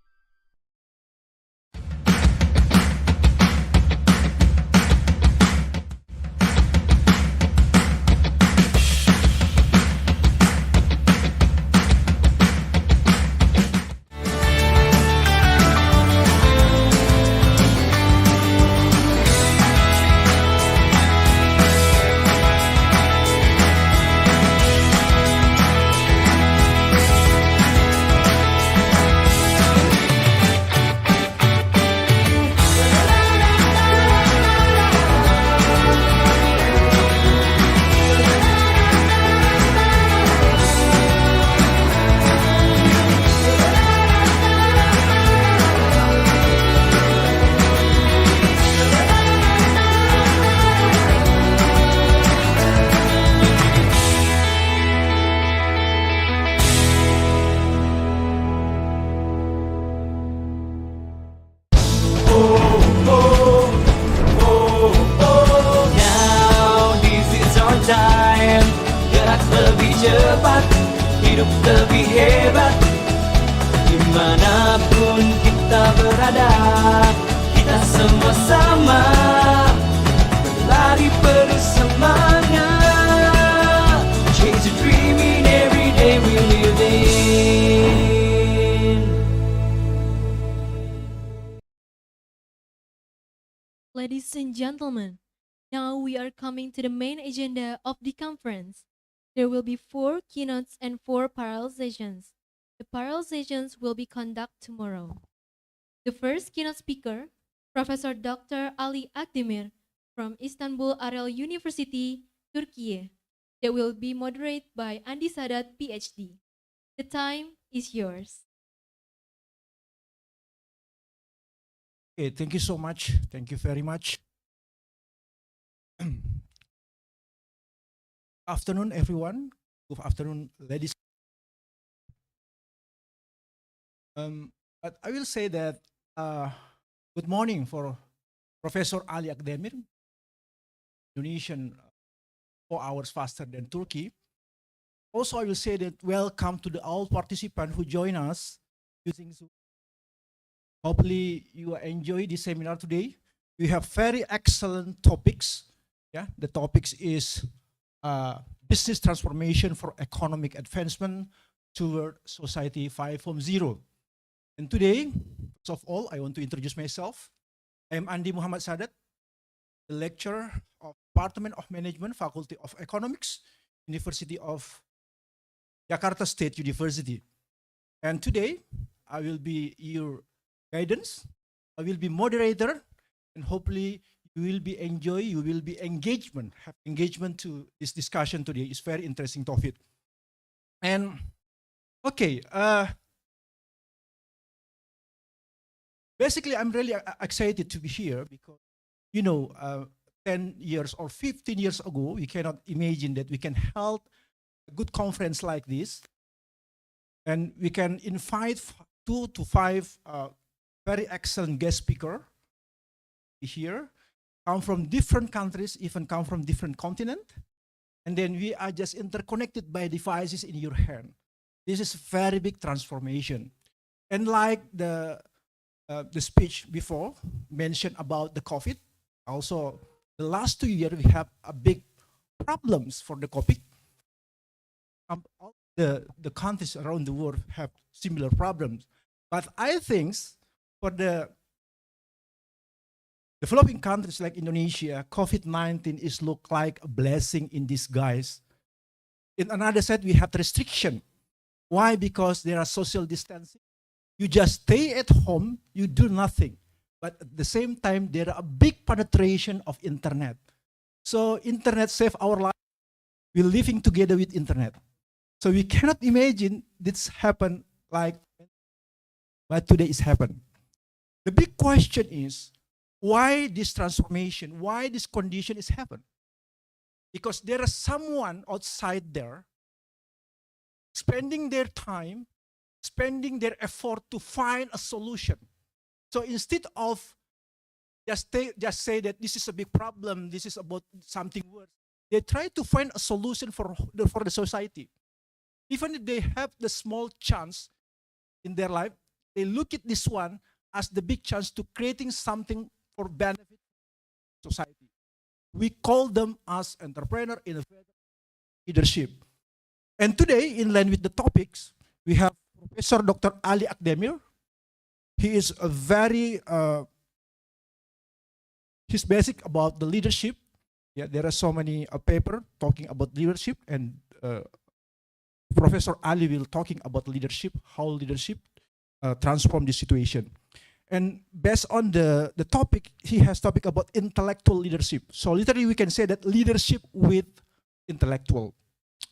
cepat, hidup lebih hebat. Dimanapun kita berada, kita semua sama, berlari penuh semangat. Chase a dream in every day we live in. Ladies and gentlemen, now we are coming to the main agenda of the conference. There will be 4 keynotes and 4 parallel sessions. The parallel sessions will be conducted tomorrow. The first keynote speaker, Professor Dr. Ali Akdemir from Istanbul Arel University, Turkiye. That will be moderated by Andi Sadat, PhD. The time is yours. Okay, thank you so much. Thank you very much. Afternoon, everyone. Good afternoon, ladies. But I will say that good morning from Professor Ali Akdemir, Indonesian 4 hours faster than Turkey. Also, I will say that welcome to the all participants who join us using Zoom. Hopefully you enjoy this seminar today. We have very excellent topics. Yeah, the topics is business transformation for economic advancement toward society 5.0. And today, first of all, I want to introduce myself. I am Andi Muhammad Sadat, the lecturer of Department of Management, Faculty of Economics, University of Jakarta State University. And today, I will be your guidance. I will be moderator, and hopefully you will be have engagement to this discussion today. It's very interesting topic. And okay, basically I'm really excited to be here because, 10 years or 15 years ago, we cannot imagine that we can hold a good conference like this. And we can invite 2 to 5 very excellent guest speakers here, come from different countries, even come from different continents. And then we are just interconnected by devices in your hand. This is very big transformation. And like the speech before mentioned about the COVID, also the last 2 years we have a big problems for the COVID. All the countries around the world have similar problems. But I think for the developing countries like Indonesia, COVID-19 is look like a blessing in disguise. In another side, we have restriction. Why? Because there are social distancing. You just stay at home, you do nothing. But at the same time, there are a big penetration of internet. So internet saved our life. We're living together with internet. So we cannot imagine this happen like, but today it's happened. The big question is, why this transformation, why this condition is happening? Because there is someone outside there spending their time, spending their effort to find a solution. So instead of just say that this is a big problem, this is about something worse, they try to find a solution for the society. Even if they have the small chance in their life, they look at this one as the big chance to creating something for benefit of society. We call them as entrepreneur, innovator, leadership. And today, in line with the topics, we have Professor Dr. Ali Akdemir. He is a very, he's basic about the leadership. Yeah, there are so many paper talking about leadership, and Professor Ali will talking about leadership, how leadership transform the situation. And based on the topic, he has topic about intellectual leadership. So literally we can say that leadership with intellectual.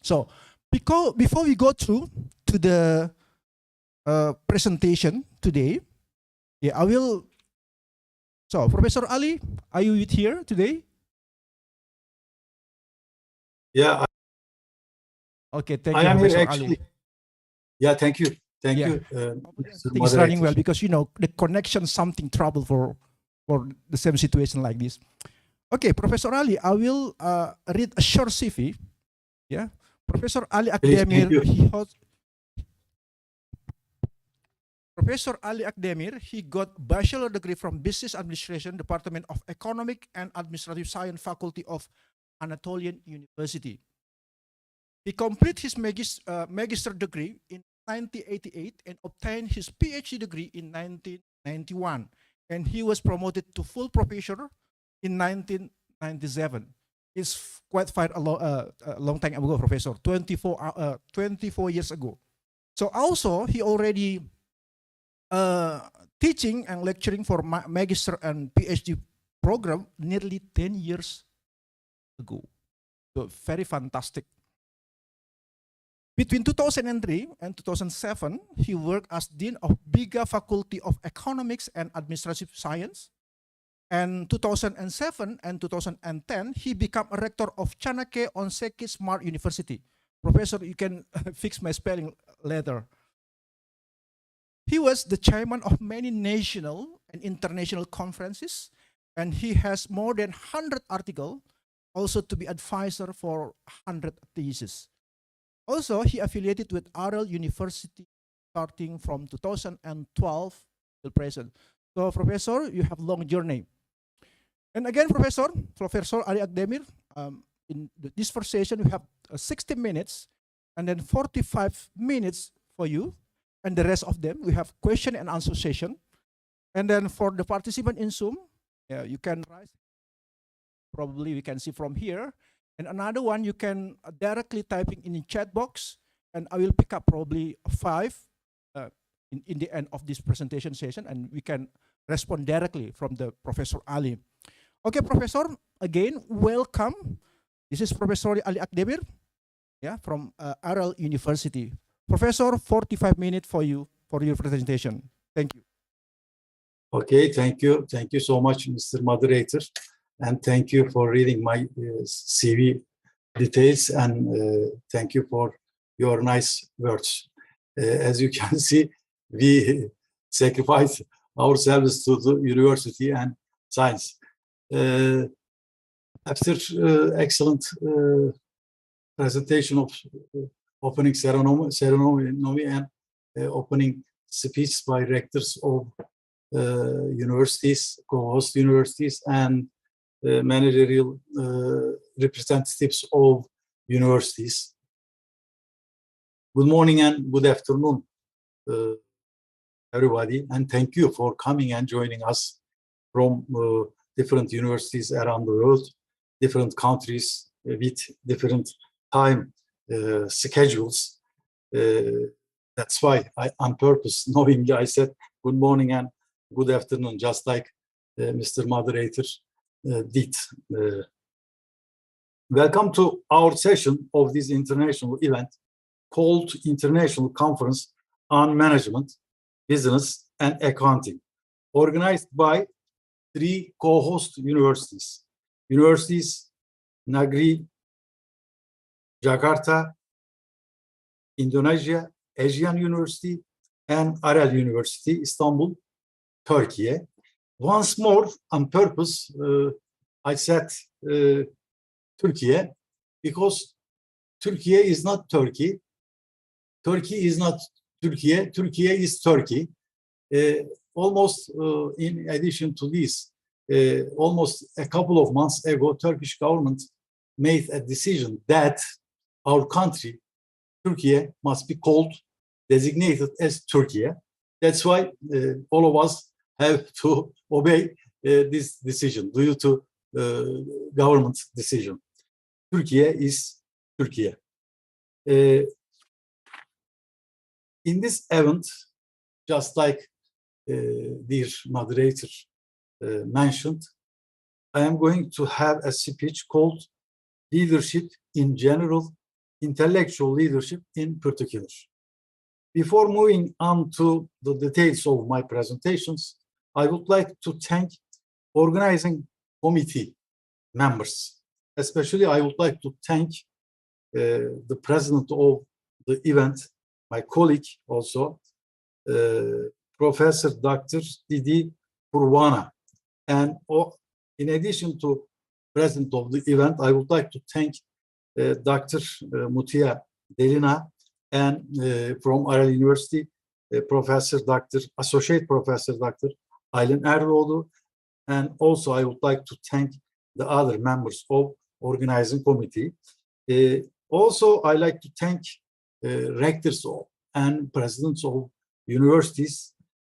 So before we go through to the presentation today, yeah, I will. So Professor Ali, are you here today? Yeah. Okay, thank I you, am here Professor actually. Ali. Yeah, thank you. Thank Yeah. you. Things running well because the connection something trouble for the same situation like this. Okay, Professor Ali, I will read a short CV. Yeah, Professor Ali Please, thank Akdemir. you. Professor Ali Akdemir, he got bachelor degree from Business Administration, Department of Economic and Administrative Science, Faculty of Anatolian University. He completed his magister degree in 1988 and obtained his PhD degree in 1991. And he was promoted to full professor in 1997. It's quite a long time ago, Professor, 24 years ago. So also, he already teaching and lecturing for magister and PhD program nearly 10 years ago. So very fantastic. Between 2003 and 2007, he worked as Dean of Biga Faculty of Economics and Administrative Science. And 2007 and 2010, he became a rector of Chanakya Onseki Smart University. Professor, you can fix my spelling later. He was the chairman of many national and international conferences and he has more than 100 articles, also to be advisor for 100 theses. Also, he affiliated with Arel University starting from 2012 till present. So, Professor, you have long journey. And again, Professor Ali Akdemir, in this first session, we have 60 minutes and then 45 minutes for you. And the rest of them, we have question and answer session. And then for the participant in Zoom, you can rise. Probably we can see from here. And another one, you can directly typing in the chat box, and I will pick up probably 5 in the end of this presentation session, and we can respond directly from the Professor Ali. Okay, Professor, again, welcome. This is Professor Ali Akdemir, from Arel University. Professor, 45 minutes for you for your presentation. Thank you. Okay, thank you. Thank you so much, Mr. Moderator. And thank you for reading my CV details, and thank you for your nice words. As you can see, we sacrifice ourselves to the university and science. After excellent presentation of opening ceremony and opening speech by rectors of universities, co-host universities, and managerial representatives of universities. Good morning and good afternoon, everybody, and thank you for coming and joining us from different universities around the world, different countries with different time schedules. That's why on purpose, knowing I said good morning and good afternoon, just like Mr. Moderator did. Welcome to our session of this international event called International Conference on Management, Business and Accounting, organized by 3 co-host universities. Universities Negeri, Jakarta, Indonesia, Asian University, and Arel University, Istanbul, Turkiye. Once more, on purpose, I said Turkiye, because Turkiye is not Turkey. Turkey is not Turkiye. Turkiye is Turkey. Almost in addition to this, almost a couple of months ago, Turkish government made a decision that our country, Turkiye, must be called, designated as Turkiye. That's why all of us have to obey this decision due to government decision. Turkiye is Turkiye. In this event, just like dear moderator mentioned, I am going to have a speech called Leadership in General, Intellectual Leadership in Particular. Before moving on to the details of my presentations, I would like to thank organizing committee members. Especially, I would like to thank the president of the event, my colleague also, Professor Dr. Didi Purwana. And in addition to president of the event, I would like to thank Dr. Mutia Delina and from Arel University, Associate Professor Dr. Aylin Erdoğlu. And also I would like to thank the other members of organizing committee. Also, I like to thank rectors and presidents of universities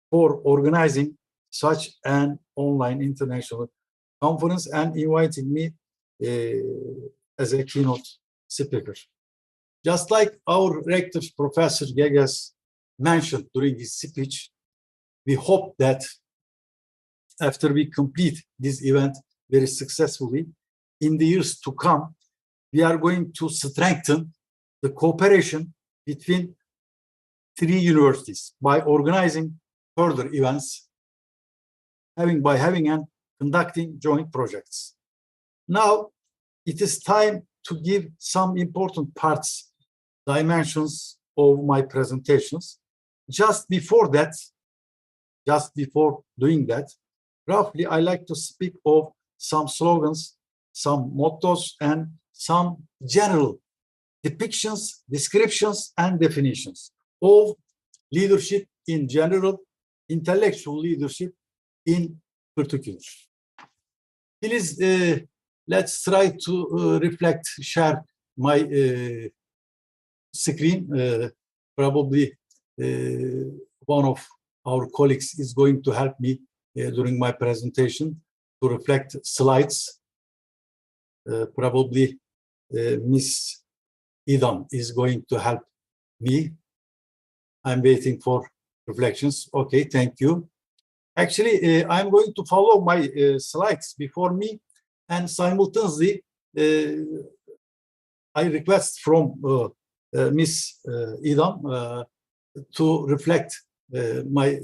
for organizing such an online international conference and inviting me as a keynote speaker. Just like our rector, Professor Geges, mentioned during his speech, we hope that after we complete this event very successfully, in the years to come, we are going to strengthen the cooperation between 3 universities by organizing further events, by having and conducting joint projects. Now, it is time to give some important parts, dimensions of my presentations. Just before doing that, roughly, I like to speak of some slogans, some mottos, and some general depictions, descriptions, and definitions of leadership in general, intellectual leadership in particular. Please, let's try to reflect, share my screen. Probably one of our colleagues is going to help me during my presentation to reflect slides. Probably Miss Idam is going to help me. I'm waiting for reflections. Okay, thank you. Actually, I'm going to follow my slides before me, and simultaneously, I request from Miss Idam to reflect my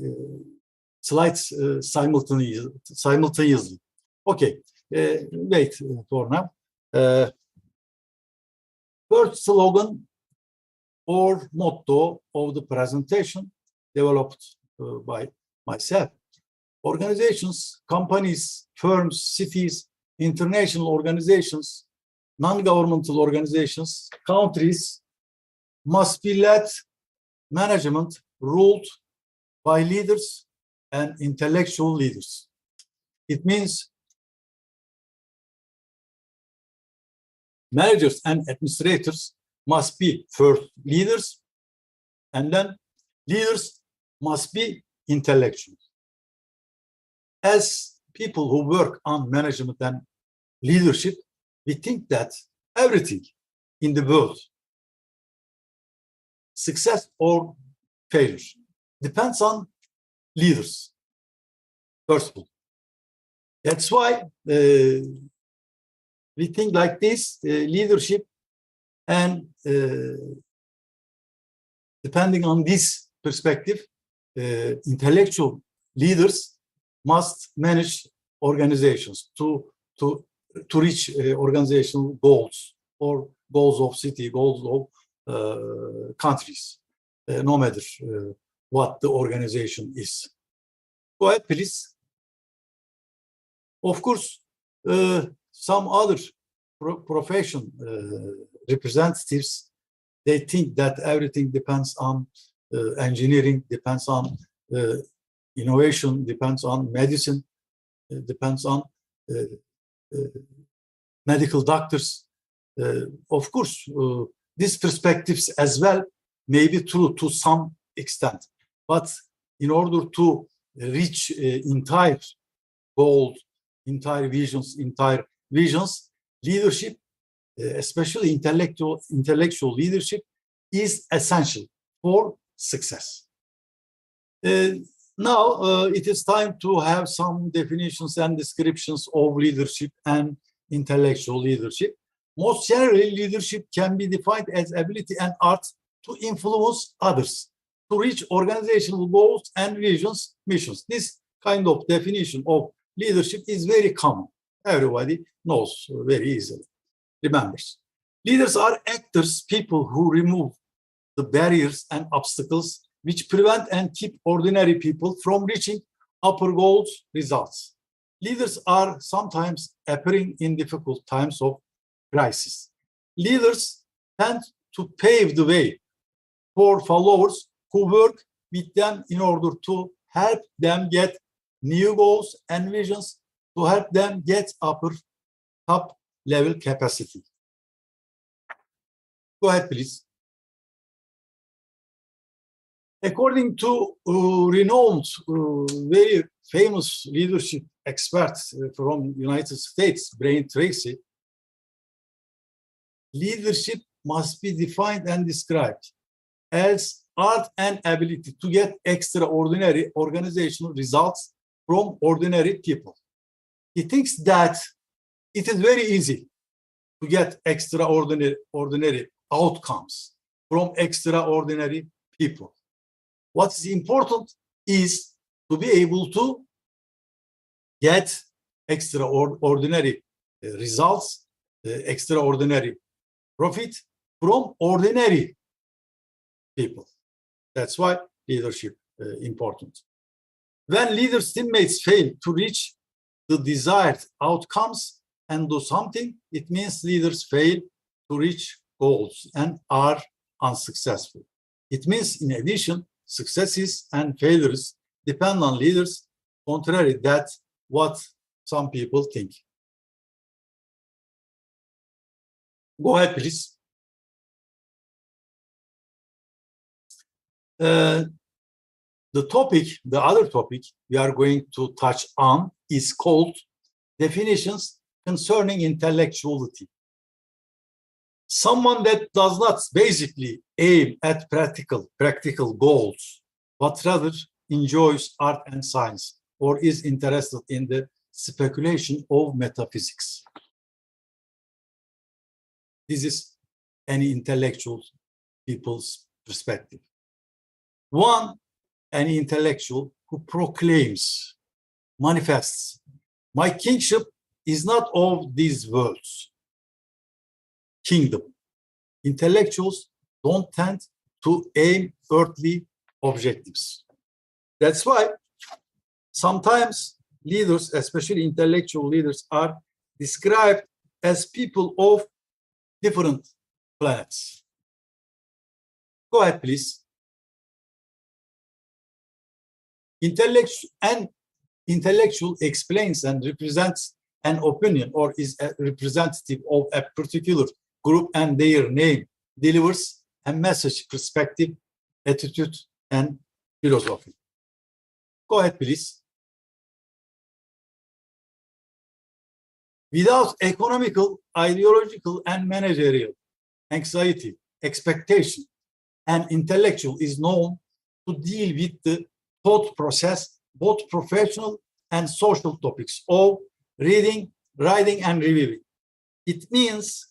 slides simultaneously. Okay, wait for now. First slogan or motto of the presentation developed by myself. Organizations, companies, firms, cities, international organizations, non-governmental organizations, countries must be led, management ruled by leaders and intellectual leaders. It means managers and administrators must be first leaders, and then leaders must be intellectuals. As people who work on management and leadership, we think that everything in the world, success or failure, depends on leaders, first of all. That's why we think like this, leadership, and depending on this perspective, intellectual leaders must manage organizations to reach organizational goals or goals of city, goals of countries, no matter what the organization is. Go ahead, please. Of course, some other profession representatives, they think that everything depends on engineering, depends on innovation, depends on medicine, depends on medical doctors. Of course, these perspectives as well may be true to some extent, but in order to reach entire goals, entire visions, leadership, especially intellectual leadership, is essential for success. Now, it is time to have some definitions and descriptions of leadership and intellectual leadership. Most generally, leadership can be defined as ability and art to influence others, to reach organizational goals and visions, missions. This kind of definition of leadership is very common. Everybody knows very easily, remembers. Leaders are actors, people who remove the barriers and obstacles which prevent and keep ordinary people from reaching upper goals, results. Leaders are sometimes appearing in difficult times of crisis. Leaders tend to pave the way for followers who work with them in order to help them get new goals and visions, to help them get upper top level capacity. Go ahead, please. According to renowned, very famous leadership experts from United States, Brian Tracy, leadership must be defined and described as art and ability to get extraordinary organizational results from ordinary people. He thinks that it is very easy to get extraordinary outcomes from extraordinary people. What is important is to be able to get extraordinary results, extraordinary profit from ordinary people. That's why leadership important. When leaders' teammates fail to reach the desired outcomes and do something, it means leaders fail to reach goals and are unsuccessful. It means, in addition, successes and failures depend on leaders, contrary that what some people think. Go ahead, please. The other topic we are going to touch on is called definitions concerning intellectuality. Someone that does not basically aim at practical goals, but rather enjoys art and science or is interested in the speculation of metaphysics. This is any intellectual people's perspective. One, any intellectual who proclaims, manifests, my kingship is not of these worlds. Kingdom. Intellectuals don't tend to aim earthly objectives. That's why sometimes leaders, especially intellectual leaders, are described as people of different planets. Go ahead, please. Intellectual explains and represents an opinion or is a representative of a particular group, and their name delivers a message, perspective, attitude, and philosophy. Go ahead, please. Without economical, ideological, and managerial anxiety, expectation, an intellectual is known to deal with the thought process, both professional and social topics of reading, writing, and reviewing. It means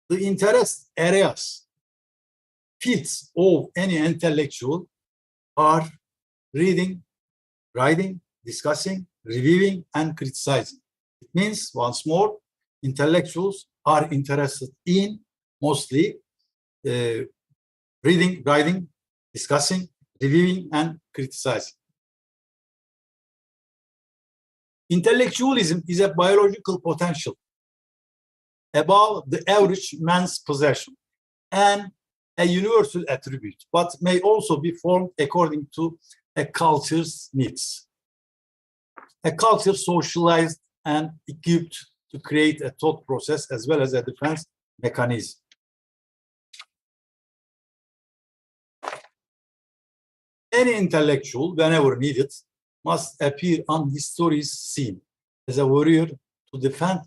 the interest areas, fields of any intellectual are reading, writing, discussing, reviewing, and criticizing. It means, once more, intellectuals are interested in mostly reading, writing, discussing, reviewing, and criticizing. Intellectualism is a biological potential above the average man's possession and a universal attribute, but may also be formed according to a culture's needs. A culture socialized and equipped to create a thought process as well as a defense mechanism. Any intellectual, whenever needed, must appear on history's scene as a warrior to defend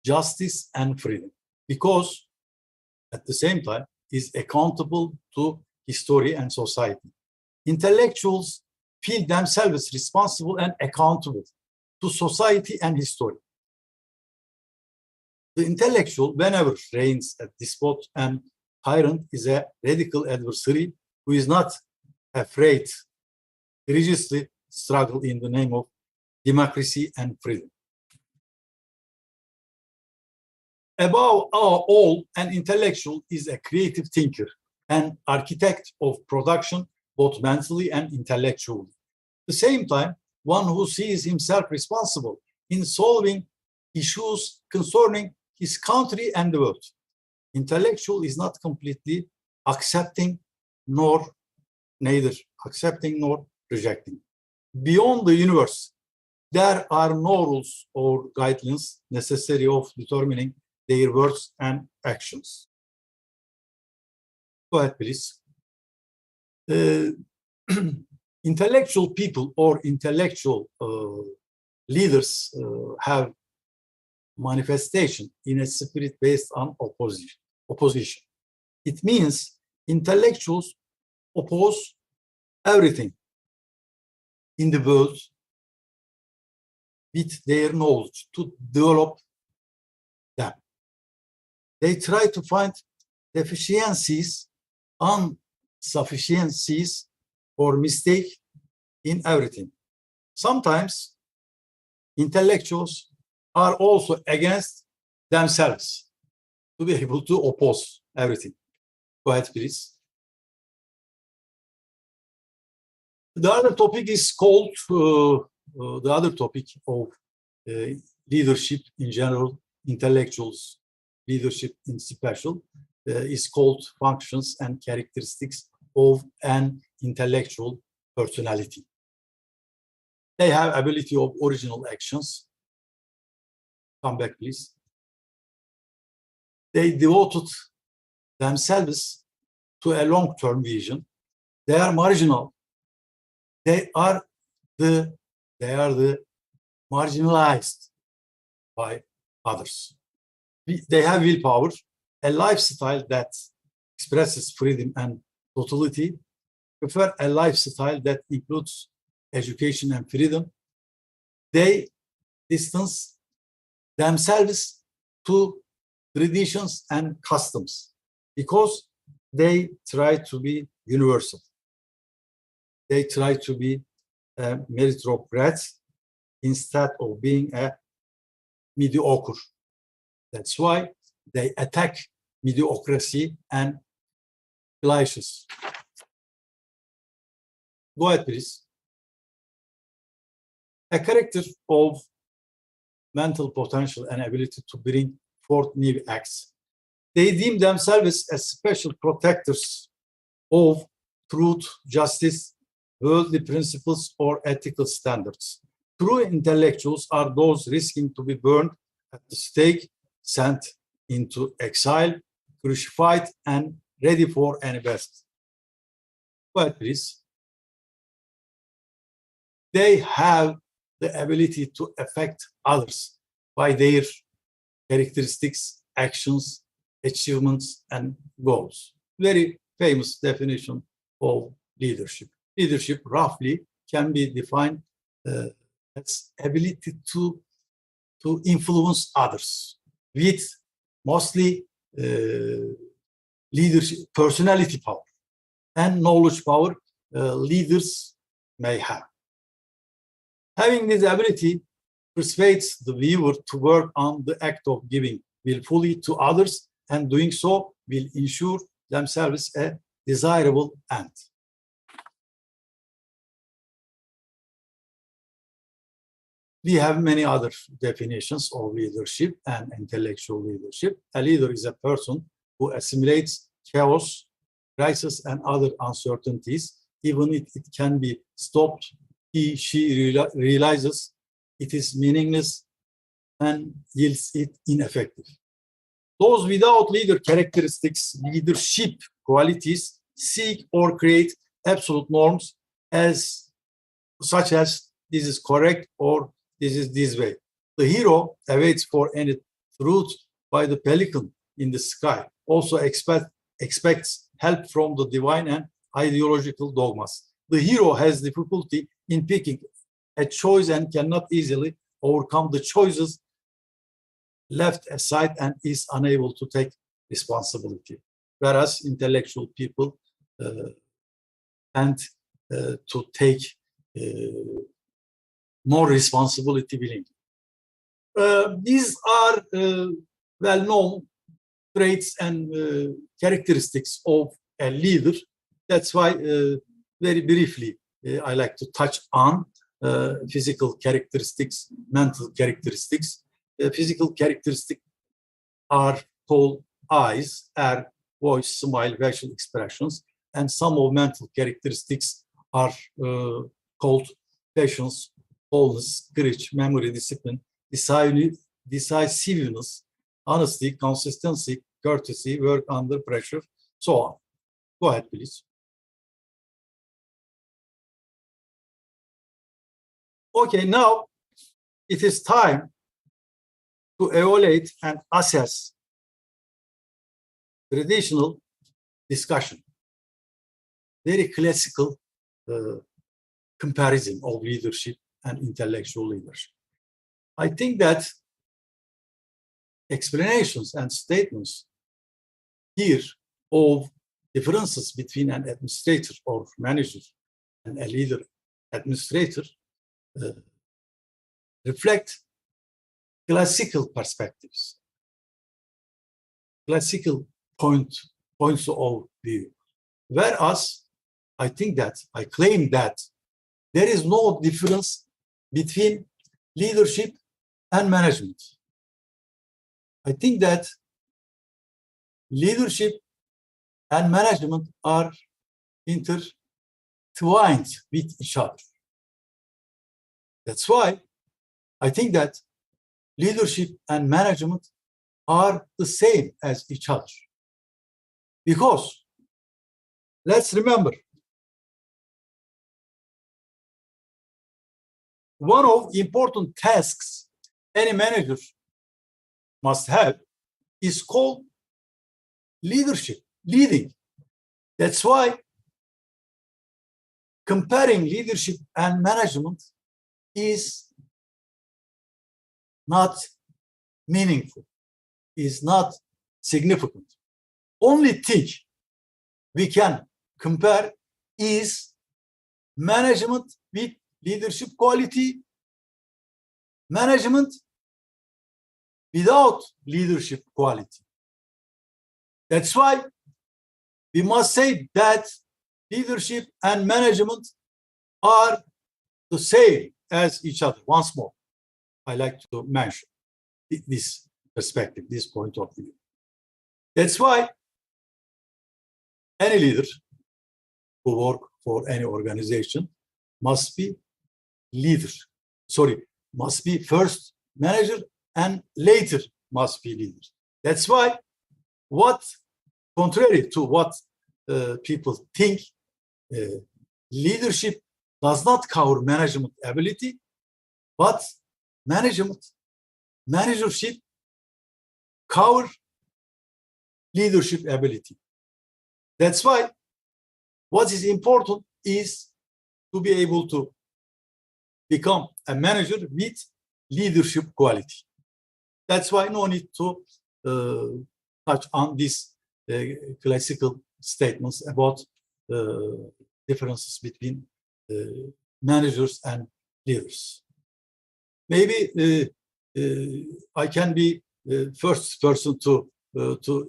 justice and freedom, because at the same time is accountable to history and society. Intellectuals feel themselves responsible and accountable to society and history. The intellectual, whenever reigns a despot and tyrant, is a radical adversary who is not afraid to religiously struggle in the name of democracy and freedom. Above all, an intellectual is a creative thinker, an architect of production, both mentally and intellectually. At the same time, one who sees himself responsible in solving issues concerning his country and the world. Intellectual is not completely accepting, neither accepting nor rejecting. Beyond the universe, there are no rules or guidelines necessary of determining their words and actions. Go ahead, please. Intellectual people or intellectual leaders have manifestation in a spirit based on opposition. It means intellectuals oppose everything in the world with their knowledge to develop them. They try to find deficiencies, insufficiencies, or mistake in everything. Sometimes intellectuals are also against themselves to be able to oppose everything. Go ahead, please. The other topic is called, the other topic of leadership in general, intellectuals, leadership in special, is called functions and characteristics of an intellectual personality. They have ability of original actions. Come back, please. They devoted themselves to a long-term vision. They are marginal. They are the marginalized by others. They have willpower, a lifestyle that expresses freedom and totality, prefer a lifestyle that includes education and freedom. They distance themselves to traditions and customs because they try to be universal. They try to be a meritocrat instead of being a mediocre. That's why they attack mediocrity and cliches. Go ahead, please. A character of mental potential and ability to bring forth new acts. They deem themselves as special protectors of truth, justice, worldly principles, or ethical standards. True intellectuals are those risking to be burned at the stake, sent into exile, crucified, and ready for any best. Go ahead, please. They have the ability to affect others by their characteristics, actions, achievements, and goals. Very famous definition of leadership. Leadership roughly can be defined as ability to influence others with mostly leadership, personality power, and knowledge power leaders may have. Having this ability persuades the viewer to work on the act of giving willfully to others, and doing so will ensure themselves a desirable end. We have many other definitions of leadership and intellectual leadership. A leader is a person who assimilates chaos, crisis, and other uncertainties. Even if it can be stopped, she realizes it is meaningless and yields it ineffective. Those without leader characteristics, leadership qualities, seek or create absolute norms such as this is correct or this is this way. The hero awaits for any truth by the pelican in the sky, also expects help from the divine and ideological dogmas. The hero has difficulty in picking a choice and cannot easily overcome the choices left aside and is unable to take responsibility. Whereas intellectual people tend to take more responsibility willingly. These are well-known traits and characteristics of a leader. That's why, very briefly, I like to touch on physical characteristics, mental characteristics. Physical characteristics are called eyes, air, voice, smile, facial expressions, and some of mental characteristics are called patience, boldness, courage, memory, discipline, decisiveness, honesty, consistency, courtesy, work under pressure, so on. Go ahead, please. Okay, now it is time to evaluate and assess traditional discussion, very classical comparison of leadership and intellectual leadership. I think that explanations and statements here of differences between an administrator or manager and a leader administrator reflect classical perspectives, classical points of view. Whereas I claim that there is no difference between leadership and management. I think that leadership and management are intertwined with each other. That's why I think that leadership and management are the same as each other. Because let's remember, one of the important tasks any manager must have is called leadership, leading. That's why comparing leadership and management is not meaningful, is not significant. Only thing we can compare is management with leadership quality, management without leadership quality. That's why we must say that leadership and management are the same as each other. Once more, I like to mention this perspective, this point of view. That's why any leader who work for any organization must be must be first manager and later must be leader. That's why contrary to what people think, leadership does not cover management ability, but managership cover leadership ability. That's why what is important is to be able to become a manager with leadership quality. That's why no need to touch on these classical statements about differences between managers and leaders. Maybe I can be the first person to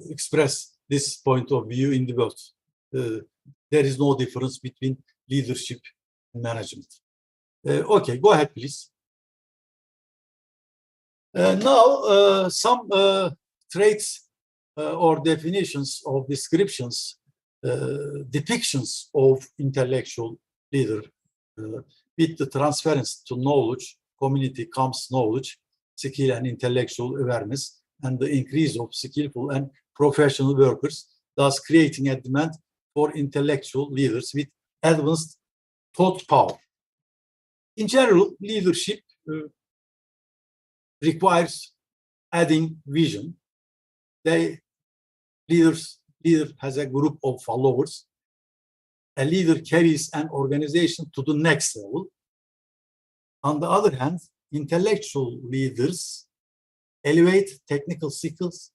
express this point of view in the world. There is no difference between leadership and management. Okay, go ahead, please. Now, some traits or definitions of descriptions, depictions of intellectual leader. With the transference to knowledge, community comes knowledge, skill and intellectual awareness, and the increase of skillful and professional workers, thus creating a demand for intellectual leaders with advanced thought power. In general, leadership requires adding vision. Leader has a group of followers. A leader carries an organization to the next level. On the other hand, intellectual leaders elevate technical skills.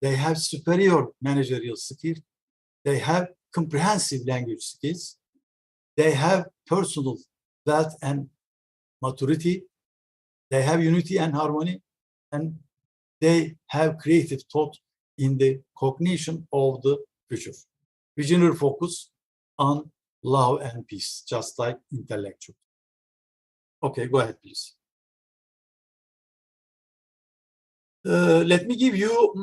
They have superior managerial skills. They have comprehensive language skills. They have personal wealth and maturity. They have unity and harmony. And they have creative thought in the cognition of the future. Visionary focus on love and peace, just like intellectual. Okay, go ahead, please. Let me give you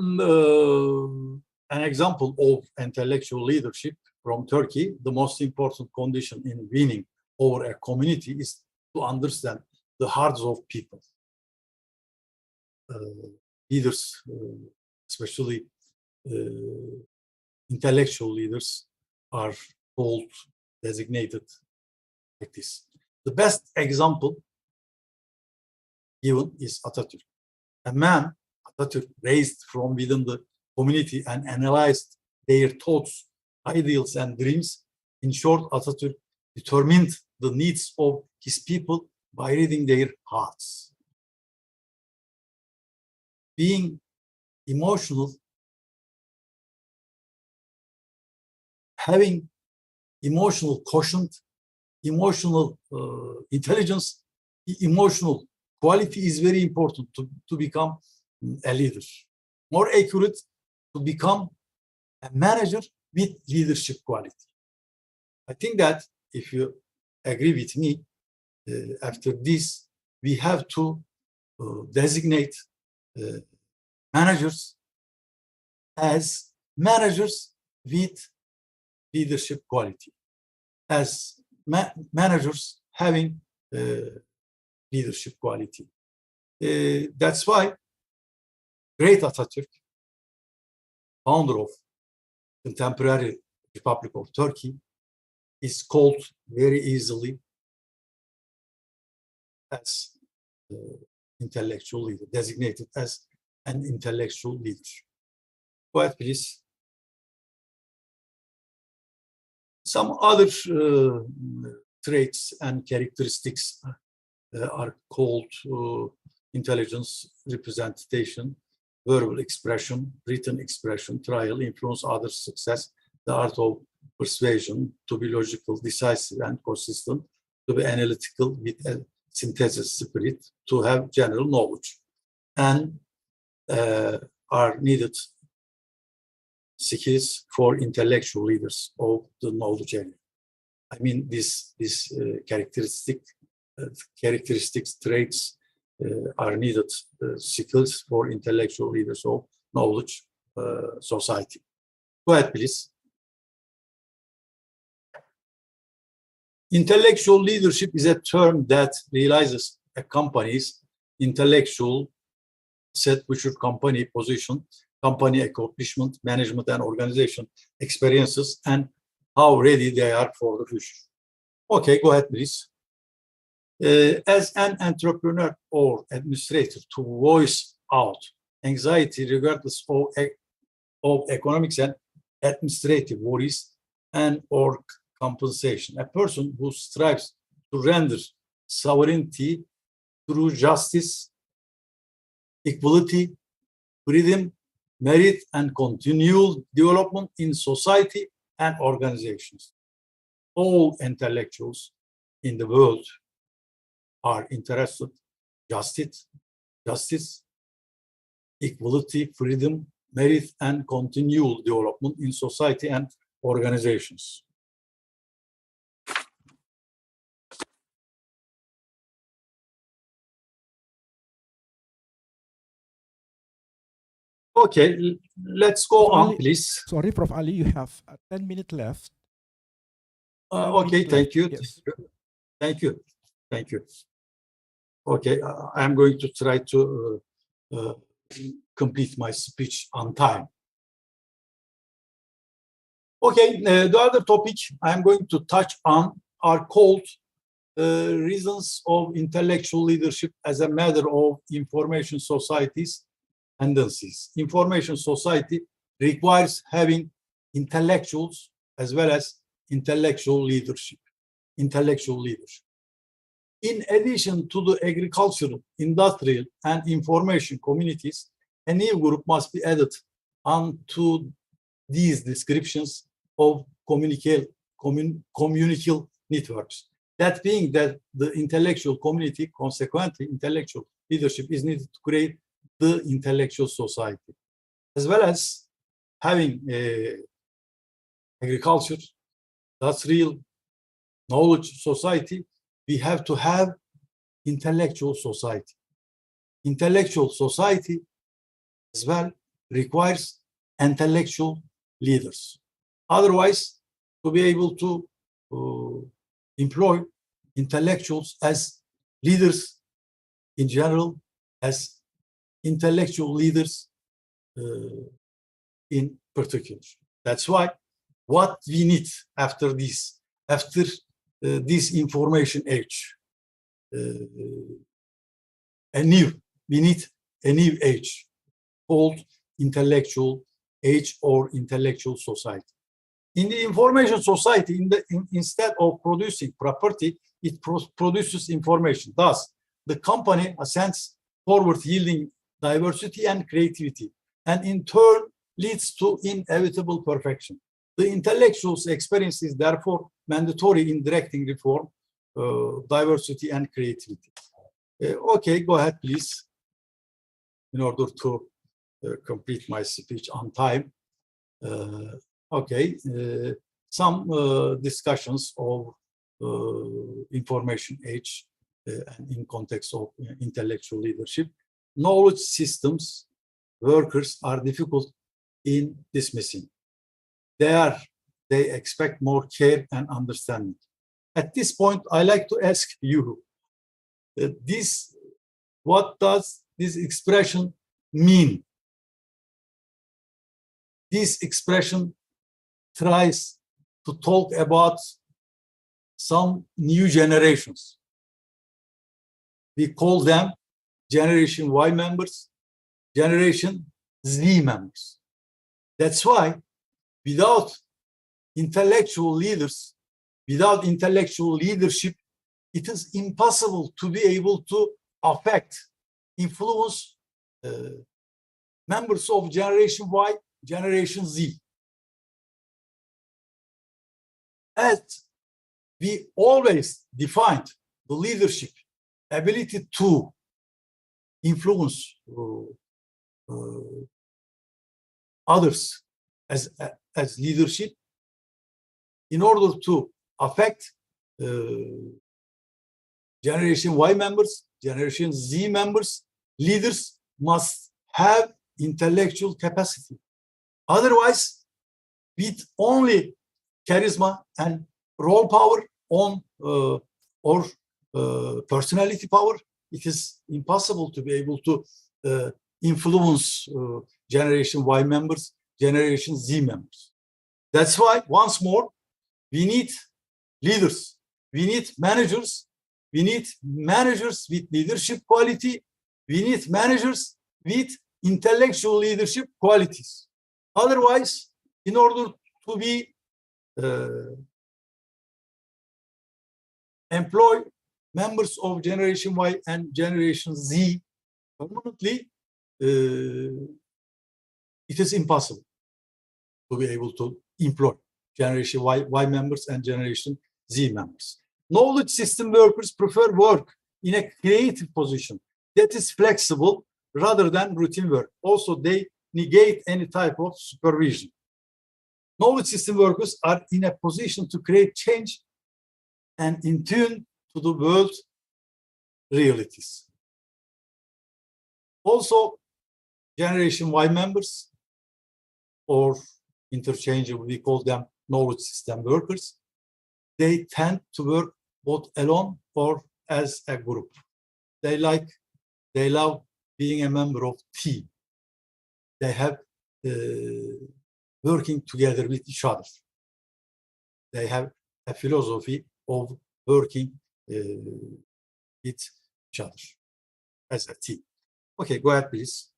an example of intellectual leadership from Turkey. The most important condition in winning over a community is to understand the hearts of people. Leaders, especially intellectual leaders, are called, designated like this. The best example given is Atatürk. A man, Atatürk, raised from within the community and analyzed their thoughts, ideals, and dreams. In short, Atatürk determined the needs of his people by reading their hearts. Being emotional, having emotional quotient, emotional intelligence, emotional quality is very important to become a leader. More accurate, to become a manager with leadership quality. I think that if you agree with me, after this, we have to designate managers as managers with leadership quality, as managers having leadership quality. That's why great Atatürk, founder of contemporary Republic of Turkey, is called very easily as intellectual leader, designated as an intellectual leader. Go ahead, please. Some other traits and characteristics are called intelligence, representation, verbal expression, written expression, trial, influence others' success, the art of persuasion, to be logical, decisive, and consistent, to be analytical with a synthesis spirit, to have general knowledge, and are needed skills for intellectual leaders of the knowledge area. I mean, these characteristics, traits are needed skills for intellectual leaders of knowledge society. Go ahead, please. Intellectual leadership is a term that realizes a company's intellectual set, which is company position, company accomplishment, management and organization experiences, and how ready they are for the future. Okay, go ahead, please. As an entrepreneur or administrator, to voice out anxiety regardless of economics and administrative worries and or compensation. A person who strives to render sovereignty through justice, equality, freedom, merit, and continual development in society and organizations. All intellectuals in the world are interested in justice, equality, freedom, merit, and continual development in society and organizations. Okay, let's go on, please. Sorry, Prof. Ali, you have 10 minutes left. Okay, thank you. Yes. Thank you. Thank you. Okay, I'm going to try to complete my speech on time. Okay, the other topic I'm going to touch on are called reasons of intellectual leadership as a matter of information societies tendencies. Information society requires having intellectuals as well as intellectual leadership. In addition to the agricultural, industrial, and information communities, a new group must be added onto these descriptions of communal networks. That being that the intellectual community, consequently, intellectual leadership is needed to create the intellectual society, as well as having agriculture, that's real knowledge society. We have to have intellectual society. Intellectual society as well requires intellectual leaders. Otherwise, to be able to employ intellectuals as leaders in general, as intellectual leaders in particular. That's why what we need after this information age, we need a new age called intellectual age or intellectual society. In the information society, instead of producing property, it produces information. Thus, the company ascends forward-yielding diversity and creativity, and in turn leads to inevitable perfection. The intellectual's experience is therefore mandatory in directing reform, diversity, and creativity. Okay, go ahead, please, in order to complete my speech on time. Okay, some discussions of information age and in context of intellectual leadership, knowledge systems workers are difficult in dismissing. They expect more care and understanding. At this point, I like to ask you, what does this expression mean? This expression tries to talk about some new generations. We call them Generation Y members, Generation Z members. That's why without intellectual leaders, without intellectual leadership, it is impossible to be able to affect, influence members of Generation Y, Generation Z. As we always defined the leadership ability to influence others as leadership, in order to affect Generation Y members, Generation Z members, leaders must have intellectual capacity. Otherwise, with only charisma and role power or personality power, it is impossible to be able to influence Generation Y members, Generation Z members. That's why, once more, we need leaders, we need managers, we need managers with leadership quality, we need managers with intellectual leadership qualities. Otherwise, in order to be employ members of Generation Y and Generation Z permanently, it is impossible to be able to employ Generation Y members and Generation Z members. Knowledge system workers prefer work in a creative position that is flexible rather than routine work. Also, they negate any type of supervision. Knowledge system workers are in a position to create change and in tune to the world realities. Also, Generation Y members, or interchangeably we call them knowledge system workers, they tend to work both alone or as a group. They love being a member of team. They have working together with each other. They have a philosophy of working with each other as a team. Okay, go ahead, please.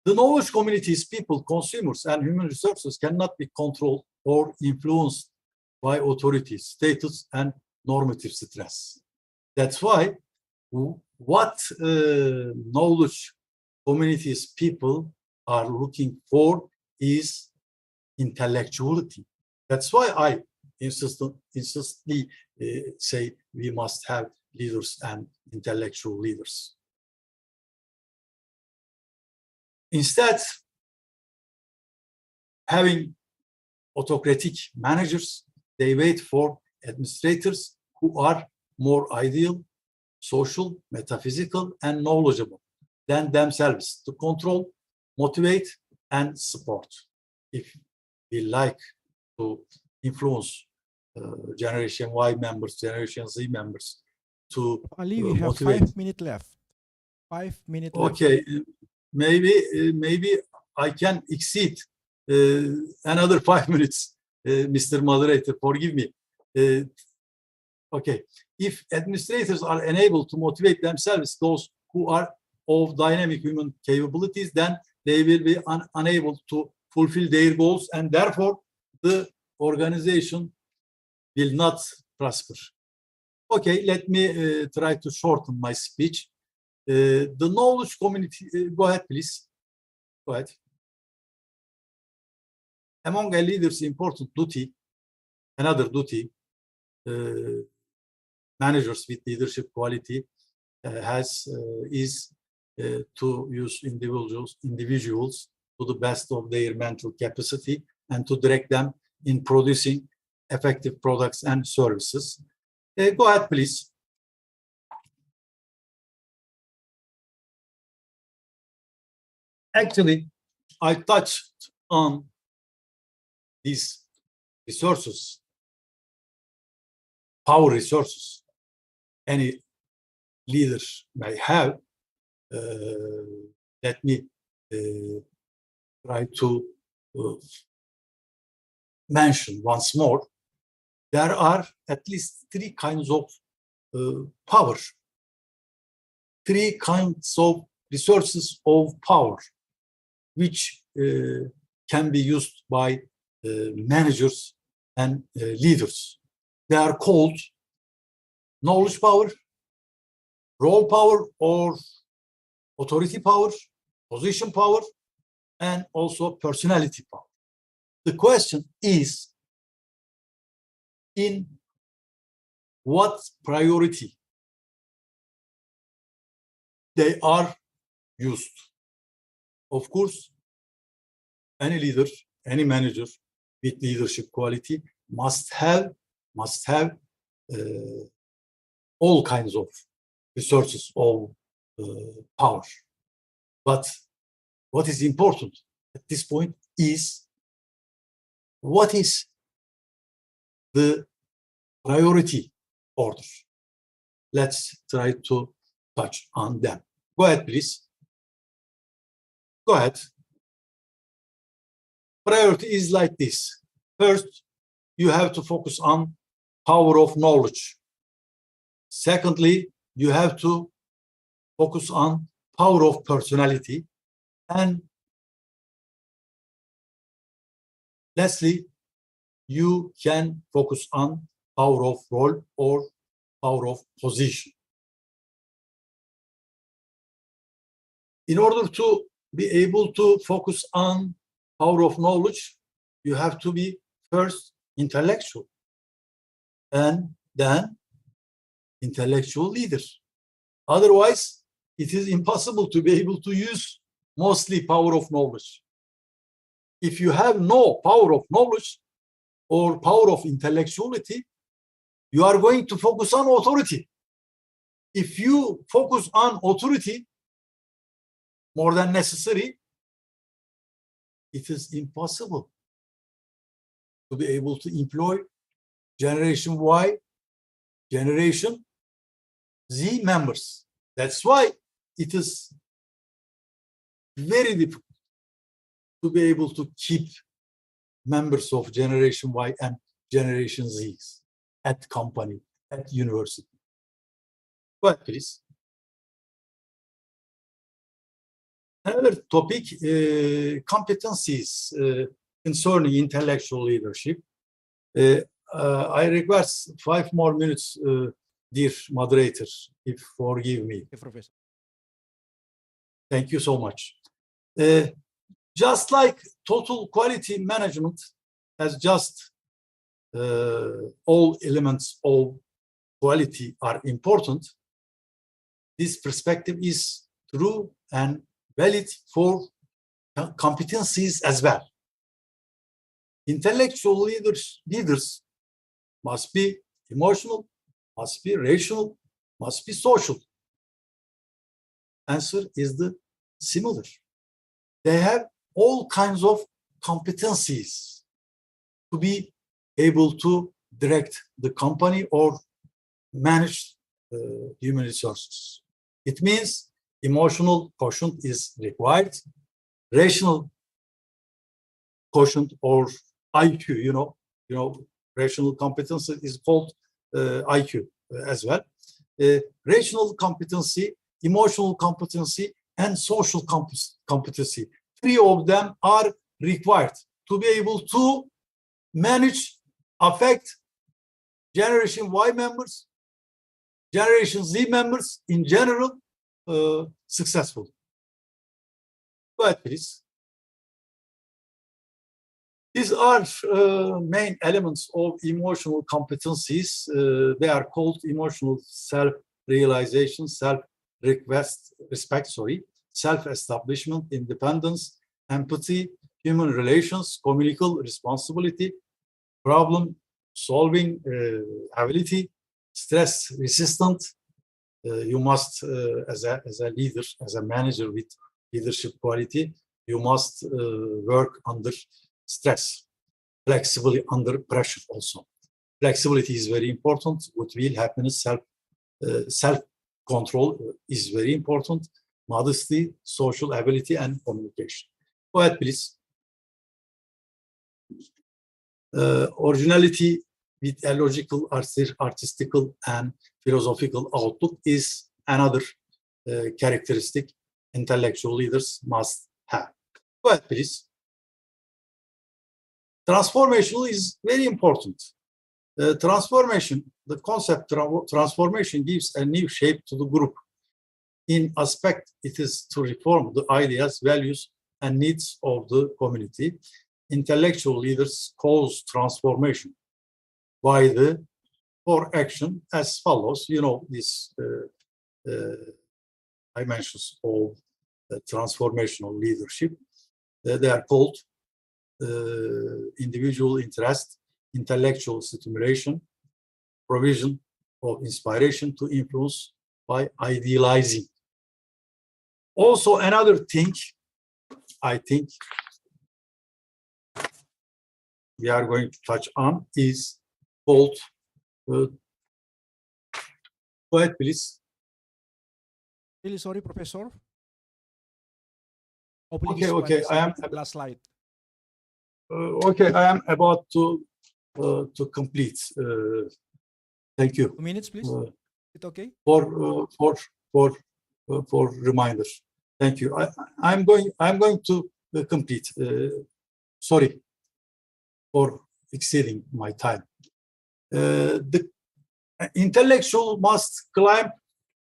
The knowledge communities, people, consumers, and human resources cannot be controlled or influenced by authorities, status, and normative stress. That's why what knowledge communities, people are looking for is intellectuality. That's why I insistently say we must have leaders and intellectual leaders. Instead, having autocratic managers, they wait for administrators who are more ideal, social, metaphysical, and knowledgeable than themselves to control, motivate, and support. If we like to influence Generation Y members, Generation Z members to Ali, we have motivate. 5 minutes left. 5 minutes left. Okay, maybe I can exceed another 5 minutes, Mr. Moderator, forgive me. Okay, if administrators are unable to motivate themselves, those who are of dynamic human capabilities, then they will be unable to fulfill their goals, and therefore the organization will not prosper. Okay, let me try to shorten my speech. The knowledge community, go ahead, please. Go ahead. Among a leader's important duty, another duty, managers with leadership quality is to use individuals to the best of their mental capacity and to direct them in producing effective products and services. Go ahead, please. Actually, I touched on these resources, power resources, any leader may have. Let me try to mention once more. There are at least three kinds of power, three kinds of resources of power, which can be used by managers and leaders. They are called knowledge power, role power or authority power, position power, and also personality power. The question is, in what priority they are used? Of course, any leader, any manager with leadership quality must have all kinds of resources of power. But what is important at this point is, what is the priority order? Let's try to touch on them. Go ahead, please. Go ahead. Priority is like this. First, you have to focus on power of knowledge. Secondly, you have to focus on power of personality. And lastly, you can focus on power of role or power of position. In order to be able to focus on power of knowledge, you have to be first intellectual and then intellectual leader. Otherwise, it is impossible to be able to use mostly power of knowledge. If you have no power of knowledge or power of intellectuality, you are going to focus on authority. If you focus on authority more than necessary, it is impossible to be able to employ Generation Y, Generation Z members. That's why it is very difficult to be able to keep members of Generation Y and Generation Z at company, at university. Go ahead, please. Another topic, competencies concerning intellectual leadership. I request 5 more minutes, dear moderator, if forgive me. Professor. Thank you so much. Just like total quality management has just all elements of quality are important, this perspective is true and valid for competencies as well. Intellectual leaders must be emotional, must be rational, must be social. Answer is the similar. They have all kinds of competencies to be able to direct the company or manage human resources. It means emotional quotient is required, rational quotient or IQ, you know, rational competence is called IQ as well. Rational competency, emotional competency, and social competency. 3 of them are required to be able to manage, affect Generation Y members, Generation Z members in general successfully. Go ahead, please. These are main elements of emotional competencies. They are called emotional self-realization, self-respect, self-establishment, independence, empathy, human relations, communal responsibility, problem-solving ability, stress resistant. You must, as a leader, as a manager with leadership quality, you must work under stress, flexibly under pressure also. Flexibility is very important. Goodwill, happiness, self-control is very important. Modesty, social ability, and communication. Go ahead, please. Originality with a logical, artistical, and philosophical outlook is another characteristic intellectual leaders must have. Go ahead, please. Transformation is very important. Transformation, the concept transformation gives a new shape to the group. In aspect, it is to reform the ideas, values, and needs of the community. Intellectual leaders cause transformation by the for action as follows. You know, this dimensions of transformational leadership. They are called individual interest, intellectual stimulation, provision of inspiration to influence by idealizing. Also, another thing I think we are going to touch on is called, go ahead, please. Really sorry, Professor. Okay, I am last slide. Okay, I am about to complete. Thank you. 2 minutes, please. Is it okay? For reminders. Thank you. I'm going to complete. Sorry for exceeding my time. The intellectual must climb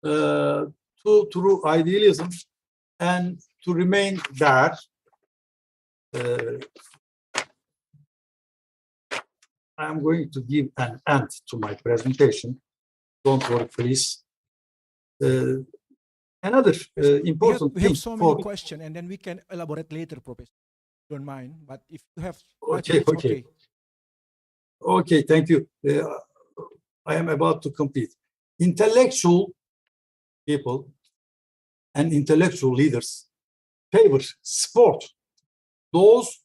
through idealism and to remain there. I'm going to give an end to my presentation. Don't worry, please. Another important we thing. have so many questions, and then we can elaborate later, Professor. Don't mind, but if you have okay. Okay, thank you. I am about to complete. Intellectual people and intellectual leaders favor support those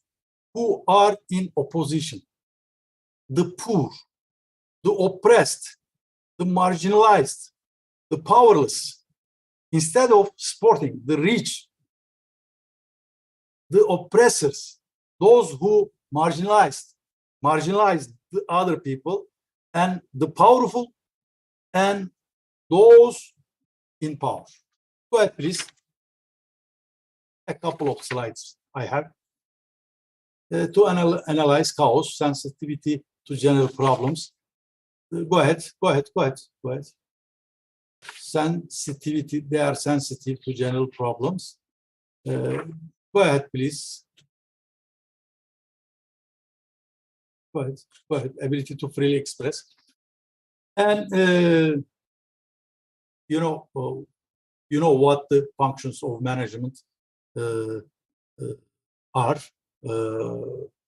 who are in opposition, the poor, the oppressed, the marginalized, the powerless, instead of supporting the rich, the oppressors, those who marginalized the other people, and the powerful, and those in power. Go ahead, please. A couple of slides I have. To analyze chaos, sensitivity to general problems. Go ahead. Sensitivity, they are sensitive to general problems. Go ahead, please. Go ahead. Ability to freely express. And you know what the functions of management are.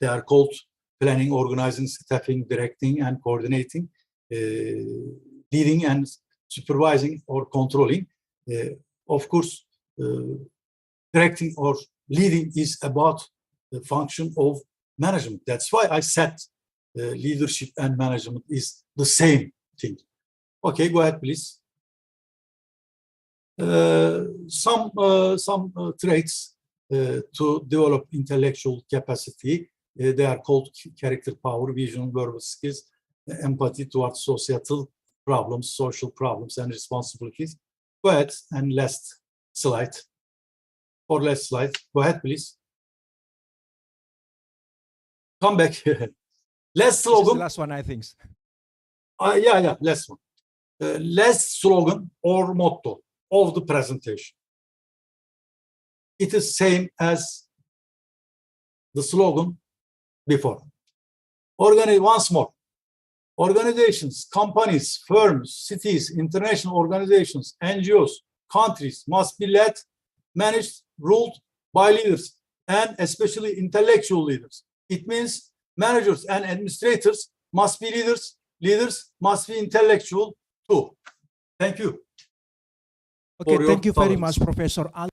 They are called planning, organizing, staffing, directing, and coordinating, leading and supervising or controlling. Of course, directing or leading is about the function of management. That's why I said leadership and management is the same thing. Okay, go ahead, please. Some traits to develop intellectual capacity. They are called character power, vision, verbal skills, empathy towards societal problems, social problems, and responsibilities. Go ahead, and last slide. Or last slide. Go ahead, please. Come back. Last slogan. This is the last one, I think. Yeah, last one. Last slogan or motto of the presentation. It is same as the slogan before. Once more. Organizations, companies, firms, cities, international organizations, NGOs, countries must be led, managed, ruled by leaders, and especially intellectual leaders. It means managers and administrators must be leaders, leaders must be intellectual too. Thank you. Okay, for your thank you very talents. much, Professor Al.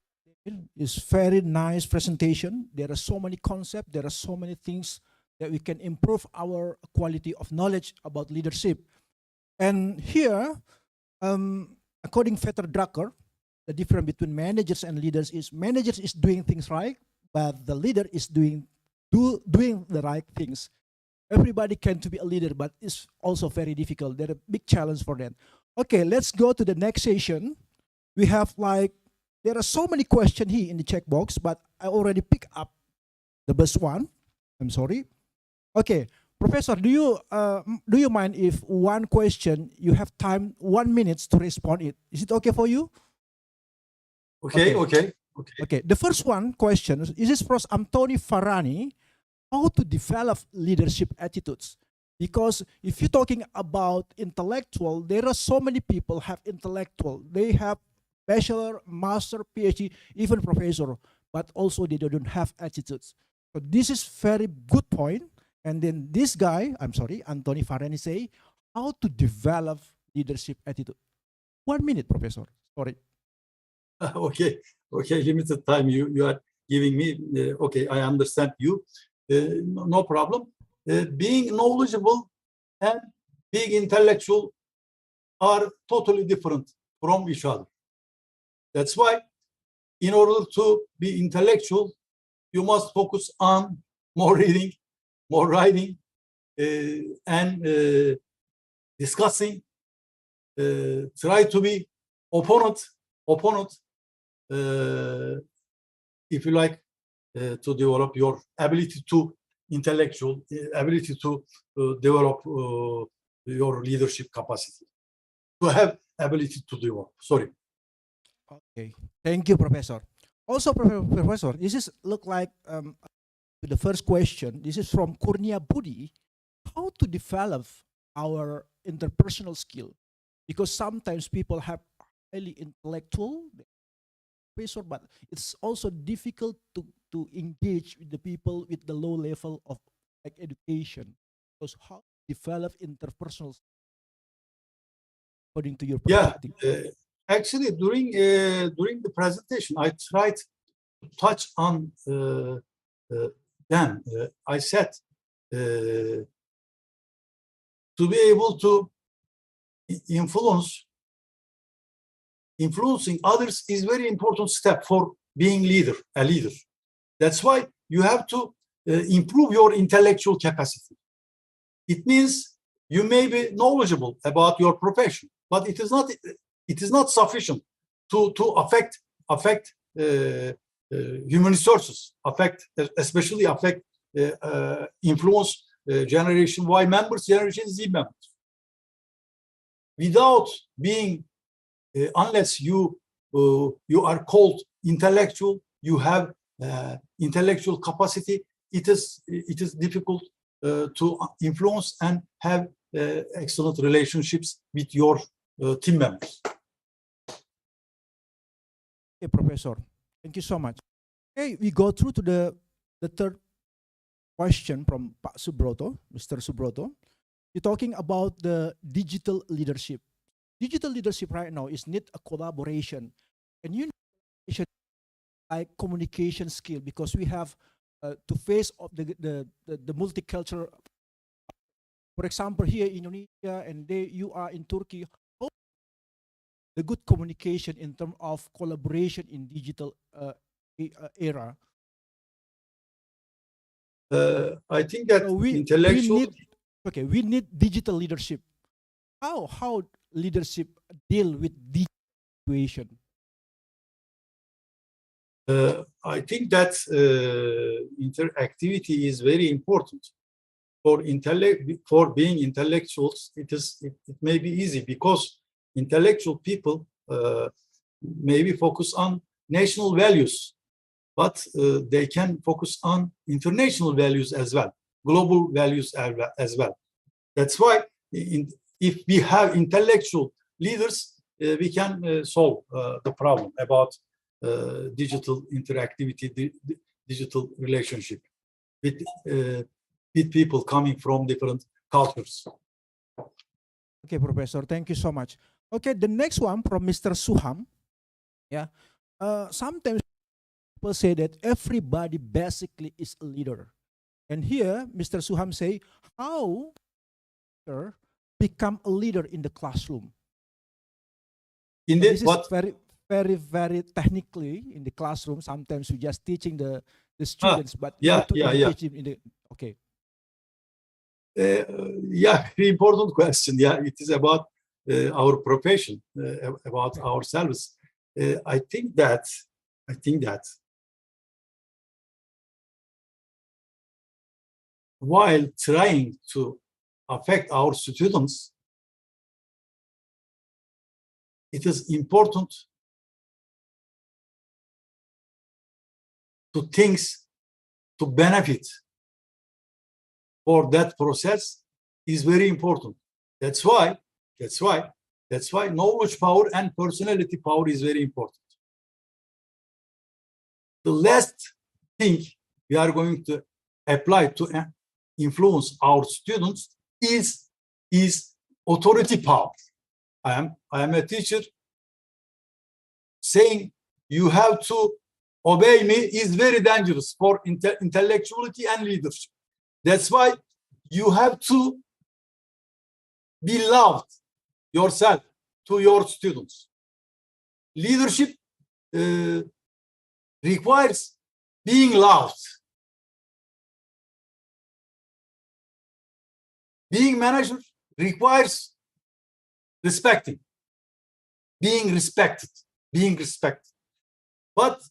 It's very nice presentation. There are so many concepts. There are so many things that we can improve our quality of knowledge about leadership. And here, according to Vetter Drucker, the difference between managers and leaders is managers is doing things right, but the leader is doing the right things. Everybody can to be a leader, but it's also very difficult. There are big challenge for them. Okay, let's go to the next session. We have there are so many questions here in the checkbox, but I already picked up the best one. I'm sorry. Okay, Professor, do you mind if one question you have time 1 minute to respond it? Is it okay for you? Okay. Okay. The first one question is from Antoni Farani. How to develop leadership attitudes? Because if you're talking about intellectual, there are so many people have intellectual. They have bachelor, master, PhD, even professor, but also they don't have attitudes. So this is very good point. And then this guy, I'm sorry, Antoni Farani say, how to develop leadership attitude. 1 minute, Professor. Sorry. Okay, limited time you are giving me. Okay, I understand you. No problem. Being knowledgeable and being intellectual are totally different from each other. That's why, in order to be intellectual, you must focus on more reading, more writing, and discussing. Try to be opponent. If you like, to develop your ability to ability to develop your leadership capacity, to have ability to develop. Sorry. Okay, thank you, Professor. Also, Professor, this is look like the first question. This is from Kurnia Budi. How to develop our interpersonal skill? Because sometimes people have highly intellectual, professor, but it's also difficult to engage with the people with the low level of education. Because how to develop interpersonal skills according to your perspective? Yeah. Actually, during the presentation, I tried to touch on them. I said to be able to influencing others is very important step for being a leader. That's why you have to improve your intellectual capacity. It means you may be knowledgeable about your profession, but it is not sufficient to affect human resources, especially influence Generation Y members, Generation Z members. Without being, unless you are called intellectual, you have intellectual capacity, it is difficult to influence and have excellent relationships with your team members. Okay, Professor. Thank you so much. Okay, we go through to the third question from Pak Subroto, Mr. Subroto. You're talking about the digital leadership. Digital leadership right now is need a collaboration, and you need like communication skill, because we have to face of the multicultural. For example, here in Indonesia and you are in Turkey, how the good communication in terms of collaboration in digital era. I think that intellectual. We need digital leadership. How leadership deal with digital situation? I think that interactivity is very important for being intellectuals. It may be easy because intellectual people maybe focus on national values, but they can focus on international values as well, global values as well. That's why if we have intellectual leaders, we can solve the problem about digital interactivity, digital relationship with people coming from different cultures. Okay, Professor, thank you so much. Okay, the next one from Mr. Suham. Yeah, sometimes people say that everybody basically is a leader, and here Mr. Suham say how to become a leader in the classroom. In So the this is what? very technically in the classroom. Sometimes we just teaching the students, but yeah, how to yeah, yeah. engage in the okay. Yeah, very important question. Yeah, it is about our profession, about ourselves. I think that while trying to affect our students, it is important to things to benefit for that process is very important. That's why knowledge power and personality power is very important. The last thing we are going to apply to influence our students is authority power. I am a teacher. Saying you have to obey me is very dangerous for intellectuality and leadership. That's why you have to be loved yourself to your students. Leadership requires being loved. Being manager requires respecting, being respected. But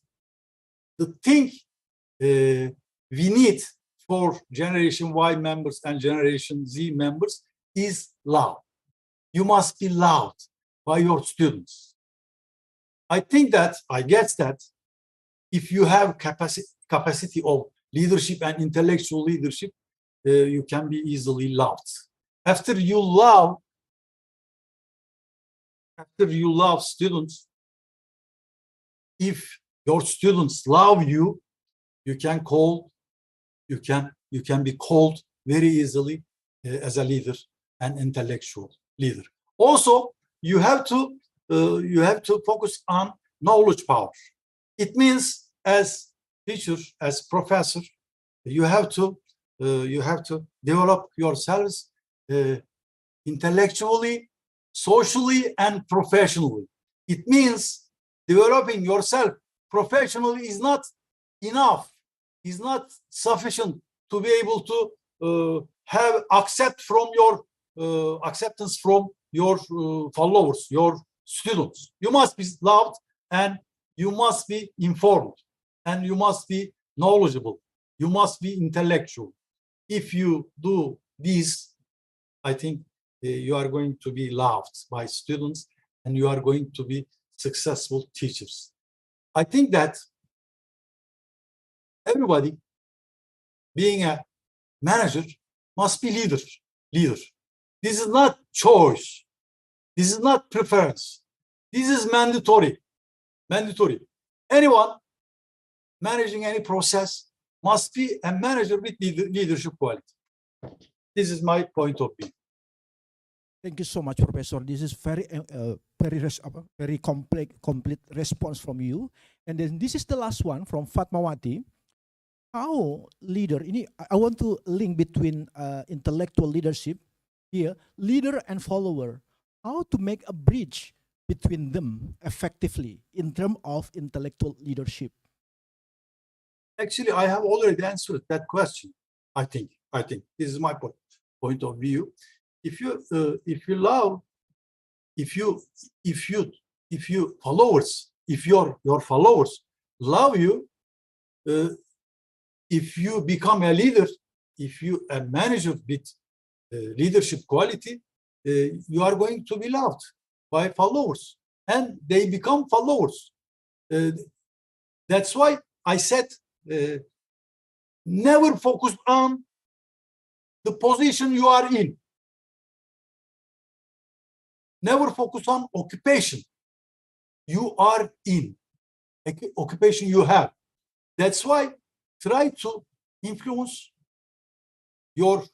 the thing we need for Generation Y members and Generation Z members is love. You must be loved by your students. I guess that if you have capacity of leadership and intellectual leadership, you can be easily loved. After you love students, if your students love you, you can be called very easily as a leader, an intellectual leader. Also, you have to focus on knowledge power. It means as teacher, as professor, you have to develop yourselves intellectually, socially, and professionally. It means developing yourself professionally is not enough, is not sufficient to be able to have acceptance from your followers, your students. You must be loved, and you must be informed, and you must be knowledgeable. You must be intellectual. If you do this, I think you are going to be loved by students, and you are going to be successful teachers. I think that everybody, being a manager, must be leader. This is not choice. This is not preference. This is mandatory. Anyone managing any process must be a manager with leadership quality. This is my point of view. Thank you so much, Professor. This is very complete response from you. And then this is the last one from Fatmawati. How leader? I want to link between intellectual leadership here, leader and follower. How to make a bridge between them effectively in terms of intellectual leadership? Actually, I have already answered that question. I think this is my point of view. If your followers love you, if you become a leader, if you a manager with leadership quality, you are going to be loved by followers, and they become followers. That's why I said never focus on the position you are in. Never focus on occupation you are in, occupation you have. That's why try to influence your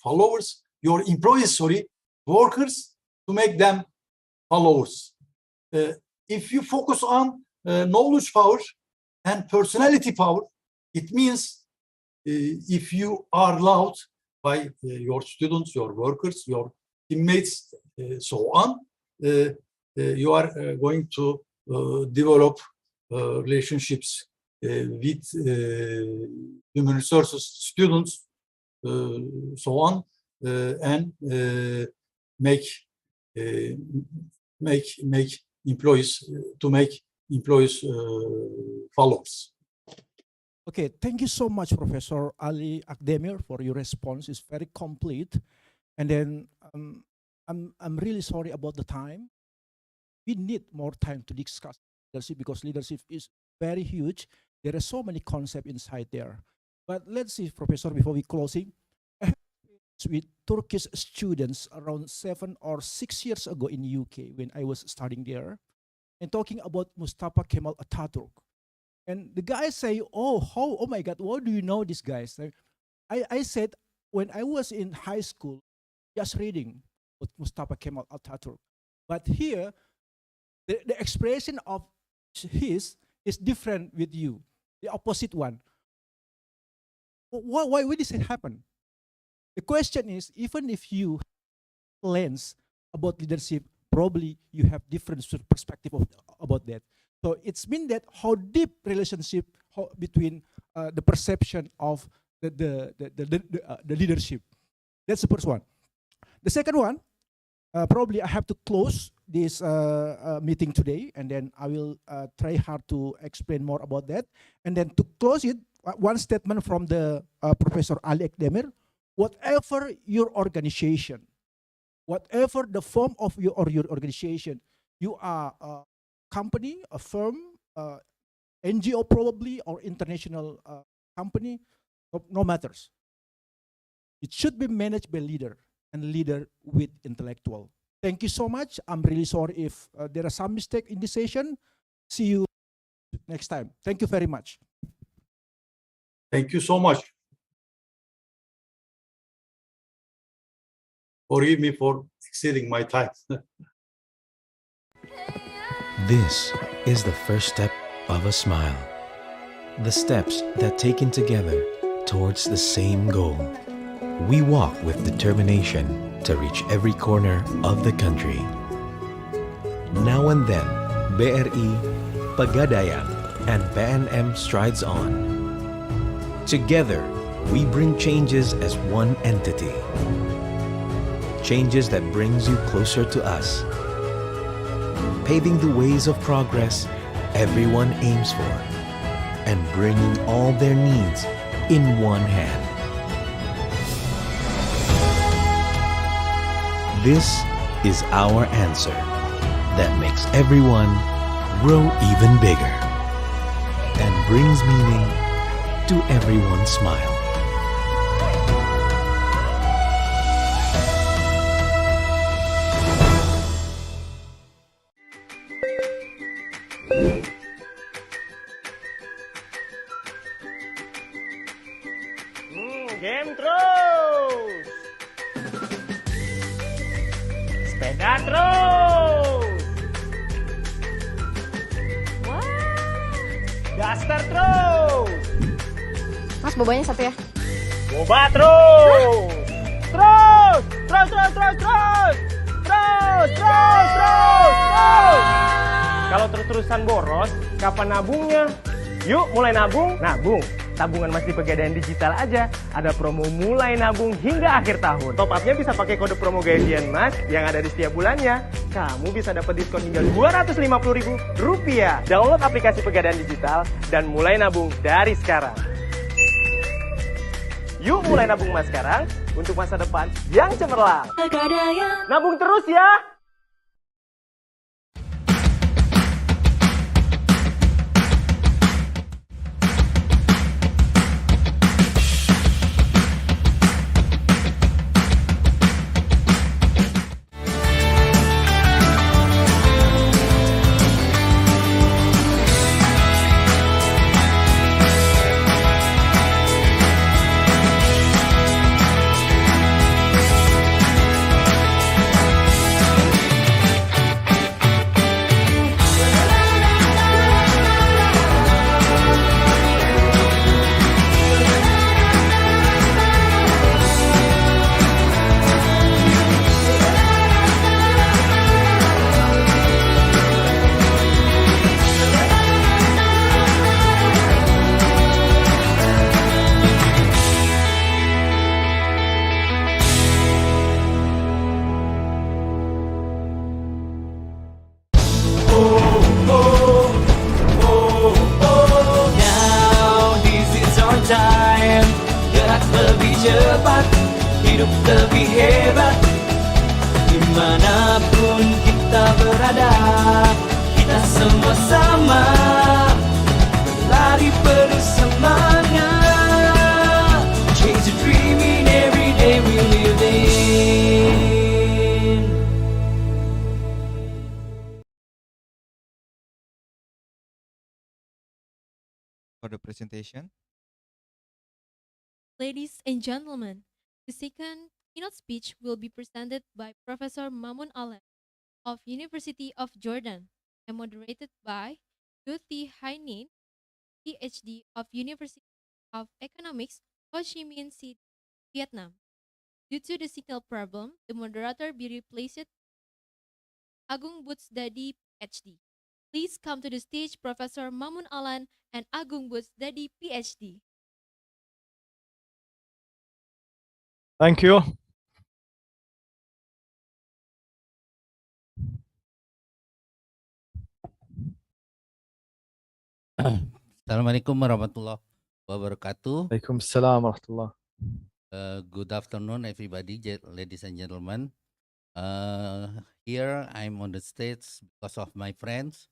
followers your employees, workers, to make them followers. If you focus on knowledge power and personality power, it means if you are loved by your students, your workers, your teammates, so on, you are going to develop relationships with human resources, students, so on, and make employees followers. Okay, thank you so much, Professor Ali Akdemir, for your response. It's very complete. And then I'm really sorry about the time. We need more time to discuss leadership because leadership is very huge. There are so many concepts inside there. But let's see, Professor, before we closing, with Turkish students around 7 or 6 years ago in UK when I was studying there, and talking about Mustafa Kemal Atatürk. And the guys say, oh my God, what do you know these guys? I said, when I was in high school, just reading with Mustafa Kemal Atatürk. But here, the expression of his is different with you, the opposite one. Why did this happen? The question is, even if you lens about leadership, probably you have different perspective about that. So it's mean that how deep relationship between the perception of the leadership. That's the first one. The second one, probably I have to close this meeting today, and then I will try hard to explain more about that. And then to close it, one statement from the Professor Ali Akdemir: whatever your organization, whatever the form of your organization, you are a company, a firm, NGO probably, or international company, no matters. It should be managed by leader and leader with intellectual. Thank you so much. I'm really sorry if there are some mistake in this session. See you next time. Thank you very much. Thank you so much. Forgive me for exceeding my time. This is the first step of a smile. The steps that taken together towards the same goal. We walk with determination to reach every corner of the country. Now and then, BRI, Pegadaian, and PNM strides on. Together, we bring changes as one entity. Changes that brings you closer to us. Paving the ways of progress everyone aims for, and bringing all their needs in one hand. This is our answer that makes everyone grow even bigger and brings meaning to everyone's smile. Game terus. Sepeda terus. Daster terus. Mas, bobanya satu ya. Boba terus. Terus. Terus, terus, terus, terus. Terus, terus, terus, terus. Kalau terus-terusan boros, kapan nabungnya? Yuk mulai nabung, nabung. Tabungan Mas di Pegadaian Digital aja. Ada promo mulai nabung hingga akhir tahun. Top up-nya bisa pakai kode promo gajian Mas yang ada di setiap bulannya. Kamu bisa dapat diskon hingga Rp250.000. Download aplikasi Pegadaian Digital dan mulai nabung dari sekarang. Yuk mulai nabung Mas sekarang untuk masa depan yang cemerlang. Pegadaian. Nabung terus ya. cepat, hidup lebih hebat. Dimanapun kita berada, kita semua sama, lari penuh semangat. Chase a dream in every day we live in. For the presentation, Ladies and gentlemen, the second keynote speech will be presented by Professor Mamun Alem of University of Jordan and moderated by Duthi Hainin, PhD of University of Economics, Ho Chi Minh City, Vietnam. Due to the signal problem, the moderator be replaced Agung Butsdadi, PhD. Please come to the stage, Professor Mamun Alan and Agung Butsdadi, PhD. Thank you. Assalamualaikum warahmatullahi wabarakatuh. Waalaikumsalam warahmatullah. Good afternoon, everybody, ladies and gentlemen. Here I'm on the stage because of my friends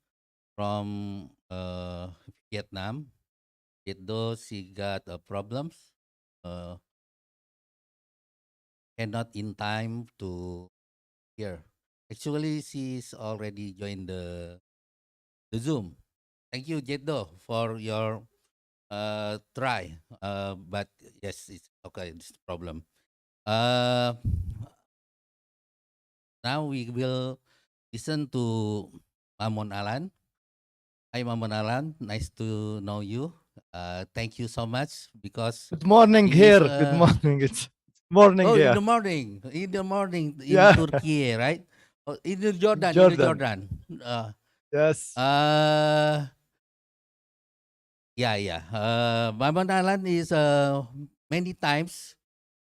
from Vietnam. Though she got problems, cannot in time to here. Actually, she's already joined the Zoom. Thank you, Jeddo, for your try. But yes, it's okay. It's the problem. Now we will listen to Mamon Alan. Hi, Mamon Alan. Nice to know you. Thank you so much because Good morning he here. is, Good morning. It's morning oh, here. in the morning. In the morning in Yeah. Turkiye, right? Oh, in the Jordan. In the Jordan. Jordan. Yes. Yeah. Mamon Alan is many times.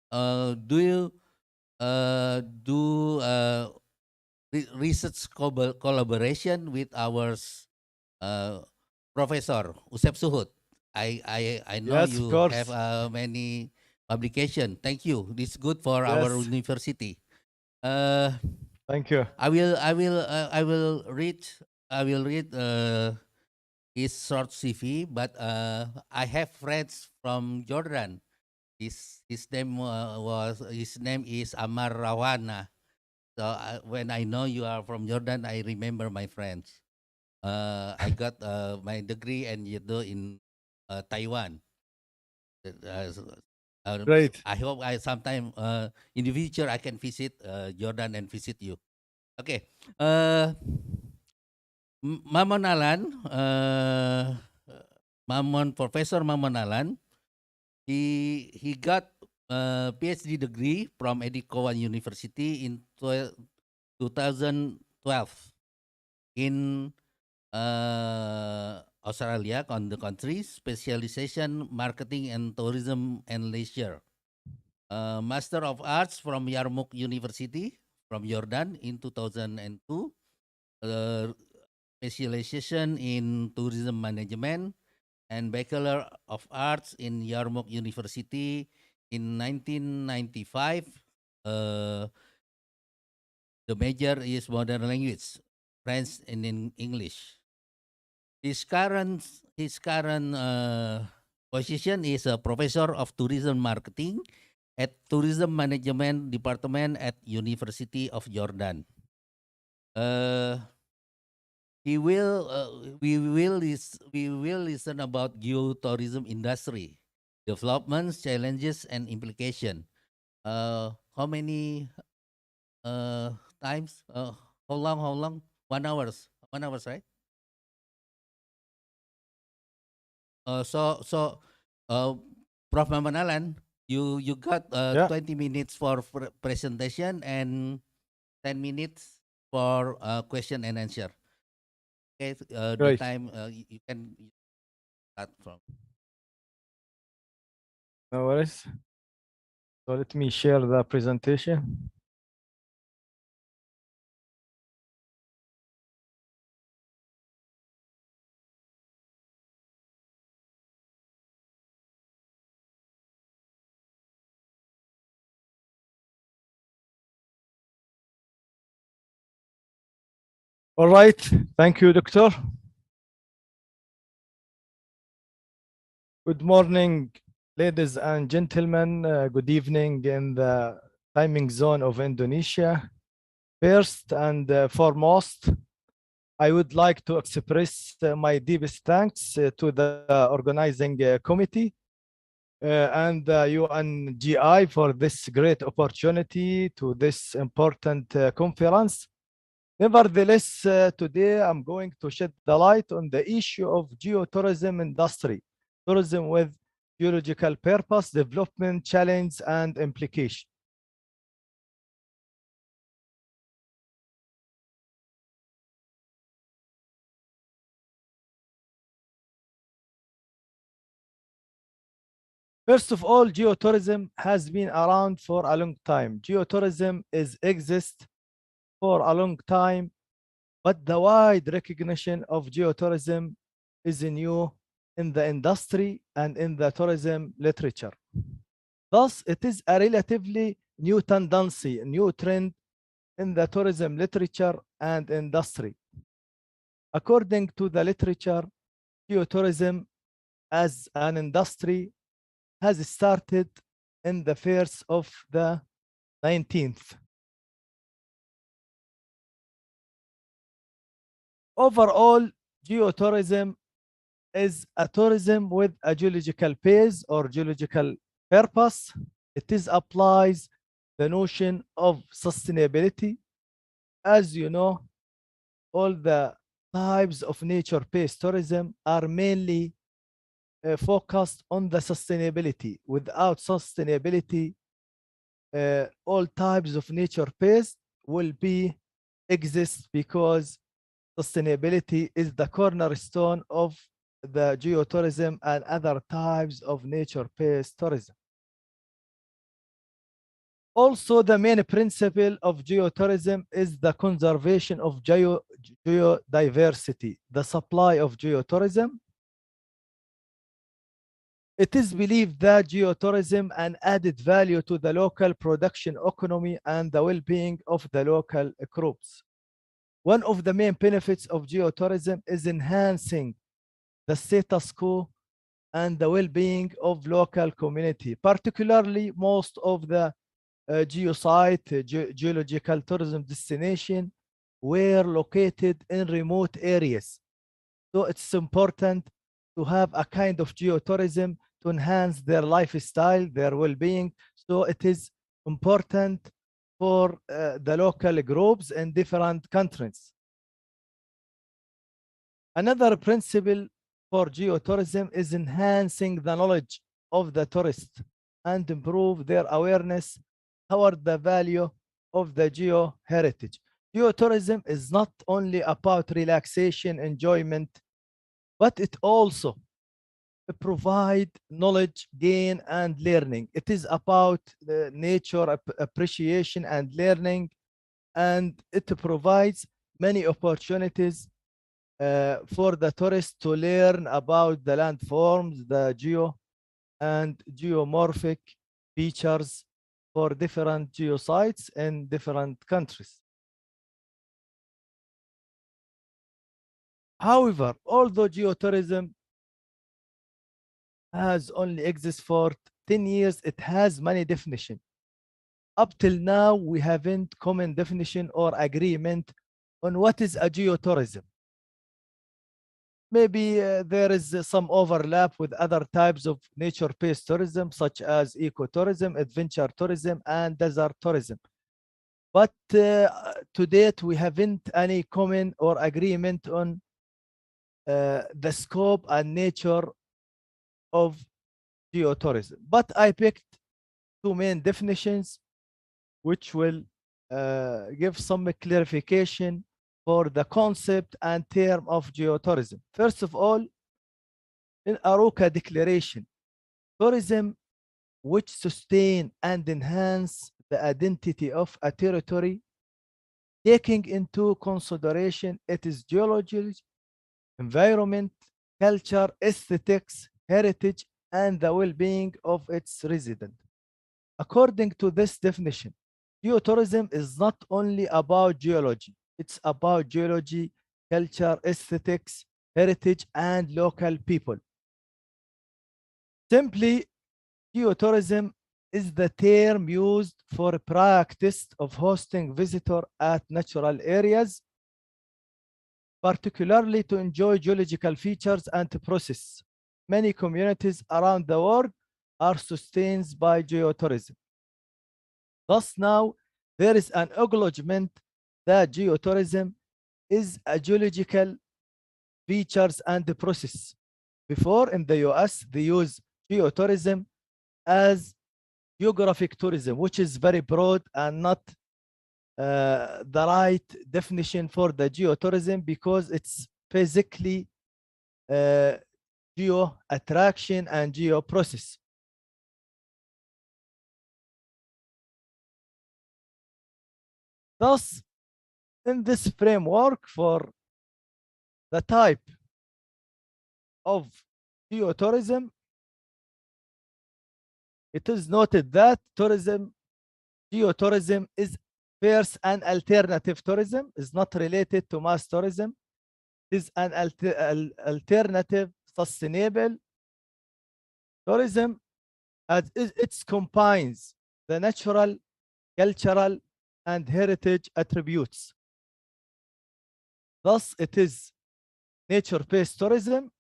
Do you do research collaboration with our Professor Usep Suhut? I know Yes, of you course. have many publication. Thank you. This is good for our Yes. university. Thank you. I will read his short CV, but I have friends from Jordan. His name is Amar Rawana. So when I know you are from Jordan, I remember my friends. I got my degree and in Taiwan. Great. I hope I sometime in the future I can visit Jordan and visit you. Okay. Mamon Alan, Professor Mamon Alan, he got a PhD degree from Edikowan University in 2012 in Australia, on the country, specialization marketing and tourism and leisure. Master of Arts from Yarmouk University from Jordan in 2002. Specialization in tourism management and Bachelor of Arts in Yarmouk University in 1995. The major is modern language, French and in English. His current position is a professor of tourism marketing at Tourism Management Department at University of Jordan. We will listen about geotourism industry, developments, challenges, and implication. How many times? How long? 1 hour. 1 hour, right? So, Prof. Mamanalan, you got Yeah. 20 minutes for presentation and 10 minutes for question and answer. Okay, the Great. time you can start from. No worries. So let me share the presentation. All right. Thank you, Doctor. Good morning, ladies and gentlemen. Good evening in the timing zone of Indonesia. First and foremost, I would like to express my deepest thanks to the organizing committee and UNGI for this great opportunity to this important conference. Nevertheless, today I'm going to shed the light on the issue of geotourism industry, tourism with geological purpose, development, challenge, and implication. First of all, geotourism has been around for a long time. Geotourism exists for a long time, but the wide recognition of geotourism is new in the industry and in the tourism literature. Thus, it is a relatively new tendency, a new trend in the tourism literature and industry. According to the literature, geotourism as an industry has started in the first of the 19th. Overall, geotourism is a tourism with a geological base or geological purpose. It applies the notion of sustainability. As you know, all the types of nature-based tourism are mainly focused on the sustainability. Without sustainability, all types of nature-based will be exist because sustainability is the cornerstone of the geotourism and other types of nature-based tourism. Also, the main principle of geotourism is the conservation of geodiversity, the supply of geotourism. It is believed that geotourism an added value to the local production economy and the well-being of the local groups. One of the main benefits of geotourism is enhancing the status quo and the well-being of local community, particularly most of the geological tourism destination were located in remote areas. So it's important to have a kind of geotourism to enhance their lifestyle, their well-being. So it is important for the local groups in different countries. Another principle for geotourism is enhancing the knowledge of the tourist and improve their awareness toward the value of the geo-heritage. Geotourism is not only about relaxation, enjoyment, but it also provide knowledge gain and learning. It is about the nature appreciation and learning, and it provides many opportunities for the tourist to learn about the landforms, the geo and geomorphic features for different geosites in different countries. However, although geotourism has only existed for 10 years, it has many definitions. Up till now, we haven't common definition or agreement on what is a geotourism. Maybe there is some overlap with other types of nature-based tourism, such as ecotourism, adventure tourism, and desert tourism. But to date, we haven't any common or agreement on the scope and nature of geotourism. But I picked two main definitions, which will give some clarification for the concept and term of geotourism. First of all, in Aruca Declaration, tourism which sustain and enhance the identity of a territory, taking into consideration its geology, environment, culture, aesthetics, heritage, and the well-being of its resident. According to this definition, geotourism is not only about geology, It's about geology, culture, aesthetics, heritage, and local people. Simply, geotourism is the term used for a practice of hosting visitors at natural areas, particularly to enjoy geological features and process. Many communities around the world are sustained by geotourism. Thus now, there is an acknowledgement that geotourism is a geological features and the process. Before in the US, they use geotourism as geographic tourism, which is very broad and not the right definition for the geotourism because it's physically geo attraction and geo process. Thus, in this framework for the type of geotourism, it is noted that geotourism is first an alternative tourism, is not related to mass tourism. It is an alternative, sustainable tourism as it combines the natural, cultural, and heritage attributes. Thus, it is nature-based tourism.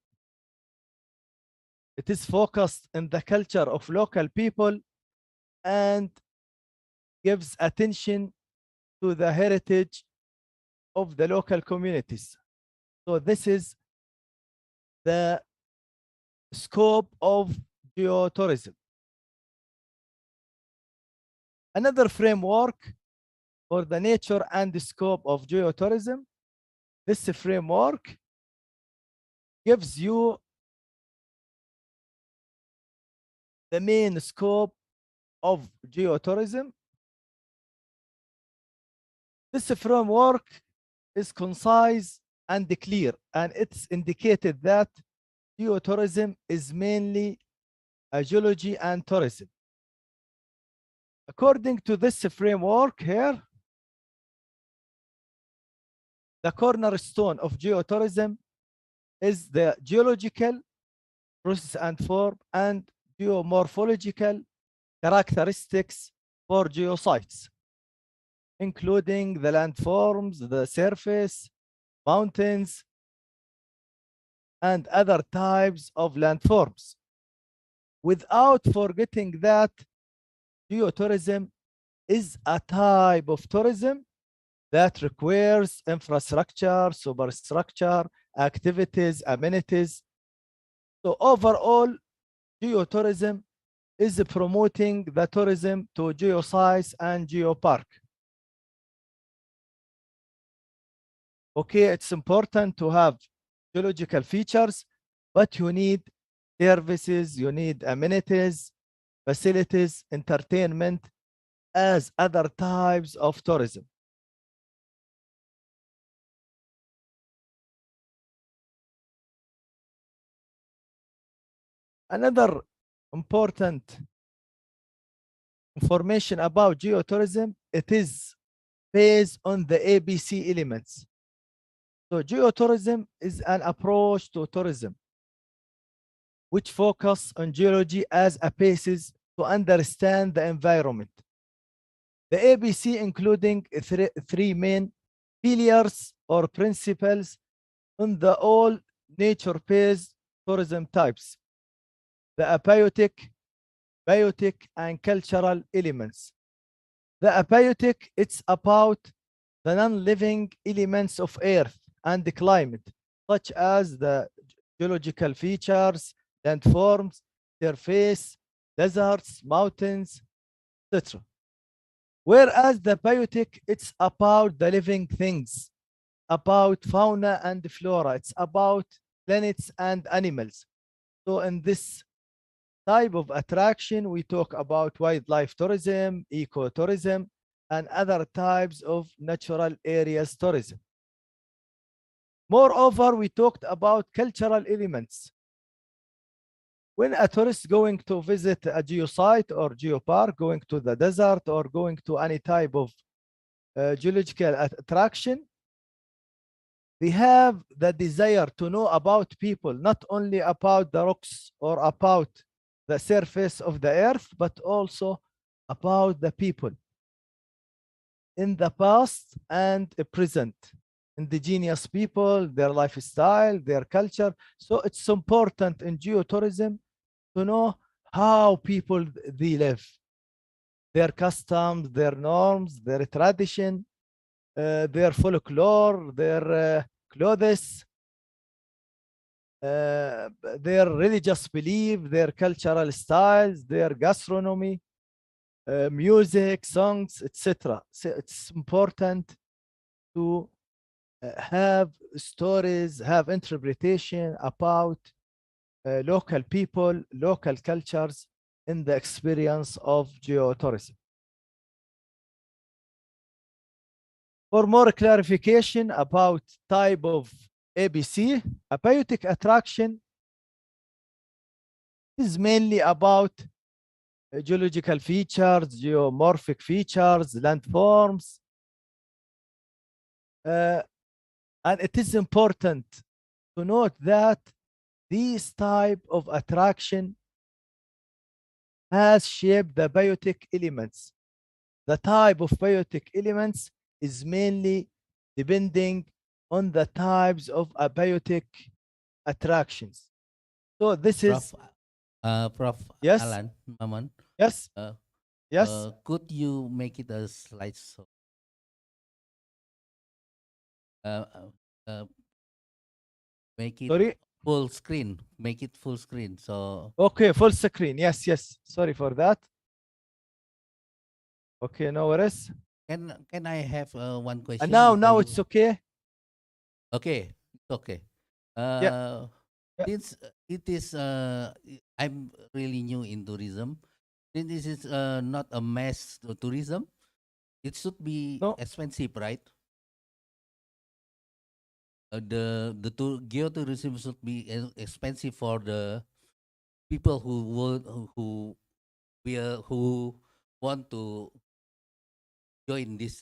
It is focused on the culture of local people and gives attention to the heritage of the local communities. So this is the scope of geotourism. Another framework for the nature and the scope of geotourism, this framework gives you the main scope of geotourism. This framework is concise and clear, and it's indicated that geotourism is mainly a geology and tourism. According to this framework here, the cornerstone of geotourism is the geological process and form and geomorphological characteristics for geosites, including the landforms, the surface, mountains, and other types of landforms, without forgetting that geotourism is a type of tourism that requires infrastructure, superstructure, activities, amenities. So overall, geotourism is promoting the tourism to geosites and geopark. Okay, it's important to have geological features, but you need services, you need amenities, facilities, entertainment as other types of tourism. Another important information about geotourism, it is based on the ABC elements. So geotourism is an approach to tourism which focus on geology as a basis to understand the environment. The ABC including three main pillars or principles on the all nature-based tourism types: the abiotic, biotic, and cultural elements. The abiotic, it's about the non-living elements of Earth and the climate, such as the geological features, landforms, surface, deserts, mountains, etc. Whereas the biotic, it's about the living things, about fauna and flora, it's about planets and animals. So in this type of attraction, we talk about wildlife tourism, ecotourism, and other types of natural areas tourism. Moreover, we talked about cultural elements. When a tourist going to visit a geosite or geopark, going to the desert or going to any type of geological attraction, they have the desire to know about people, not only about the rocks or about the surface of the earth, but also about the people in the past and the present, indigenous people, their lifestyle, their culture. So it's important in geotourism to know how people they live, their customs, their norms, their tradition, their folklore, their clothes, their religious belief, their cultural styles, their gastronomy, music, songs, etc. So it's important to have stories, have interpretation about local people, local cultures in the experience of geotourism. For more clarification about type of ABC, abiotic attraction is mainly about geological features, geomorphic features, landforms. And it is important to note that this type of attraction has shaped the biotic elements. The type of biotic elements is mainly depending on the types of abiotic attractions. So this is Prof. yes, Alan, Maman. yes, yes. Could you make it a slideshow? Make it Sorry? full screen. Make it full screen. So Okay, full screen. Yes, yes. Sorry for that. Okay, no worries. can I have one question? And now before you- it's okay. Okay, it's okay. Yeah. Since it is I'm really new in tourism. Since this is not a mass tourism, it should be expensive, right? The geotourism should be expensive for the people who want to join this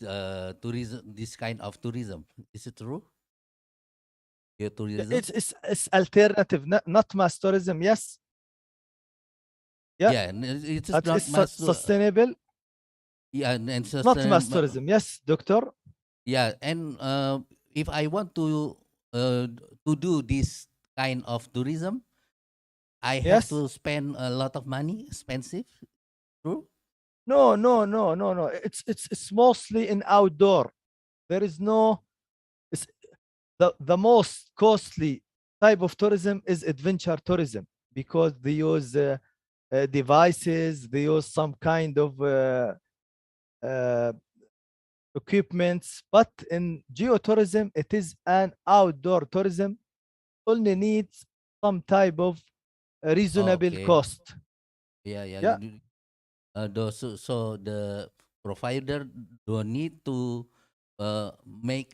tourism, this kind of tourism. Is it true? Geotourism. It's alternative, not mass tourism. Yes. Yeah, it is not mass sustainable. Yeah, and Not mass tourism. Yes, doctor. Yeah, and if I want to do this kind of tourism, I have Yes. to spend a lot of money, expensive. True? No. It's mostly in outdoor. There is no. It's the most costly type of tourism is adventure tourism because they use devices, they use some kind of equipments. But in geotourism, it is an outdoor tourism. Only needs some type of reasonable Okay. cost. Yeah. Yeah. So the provider don't need to make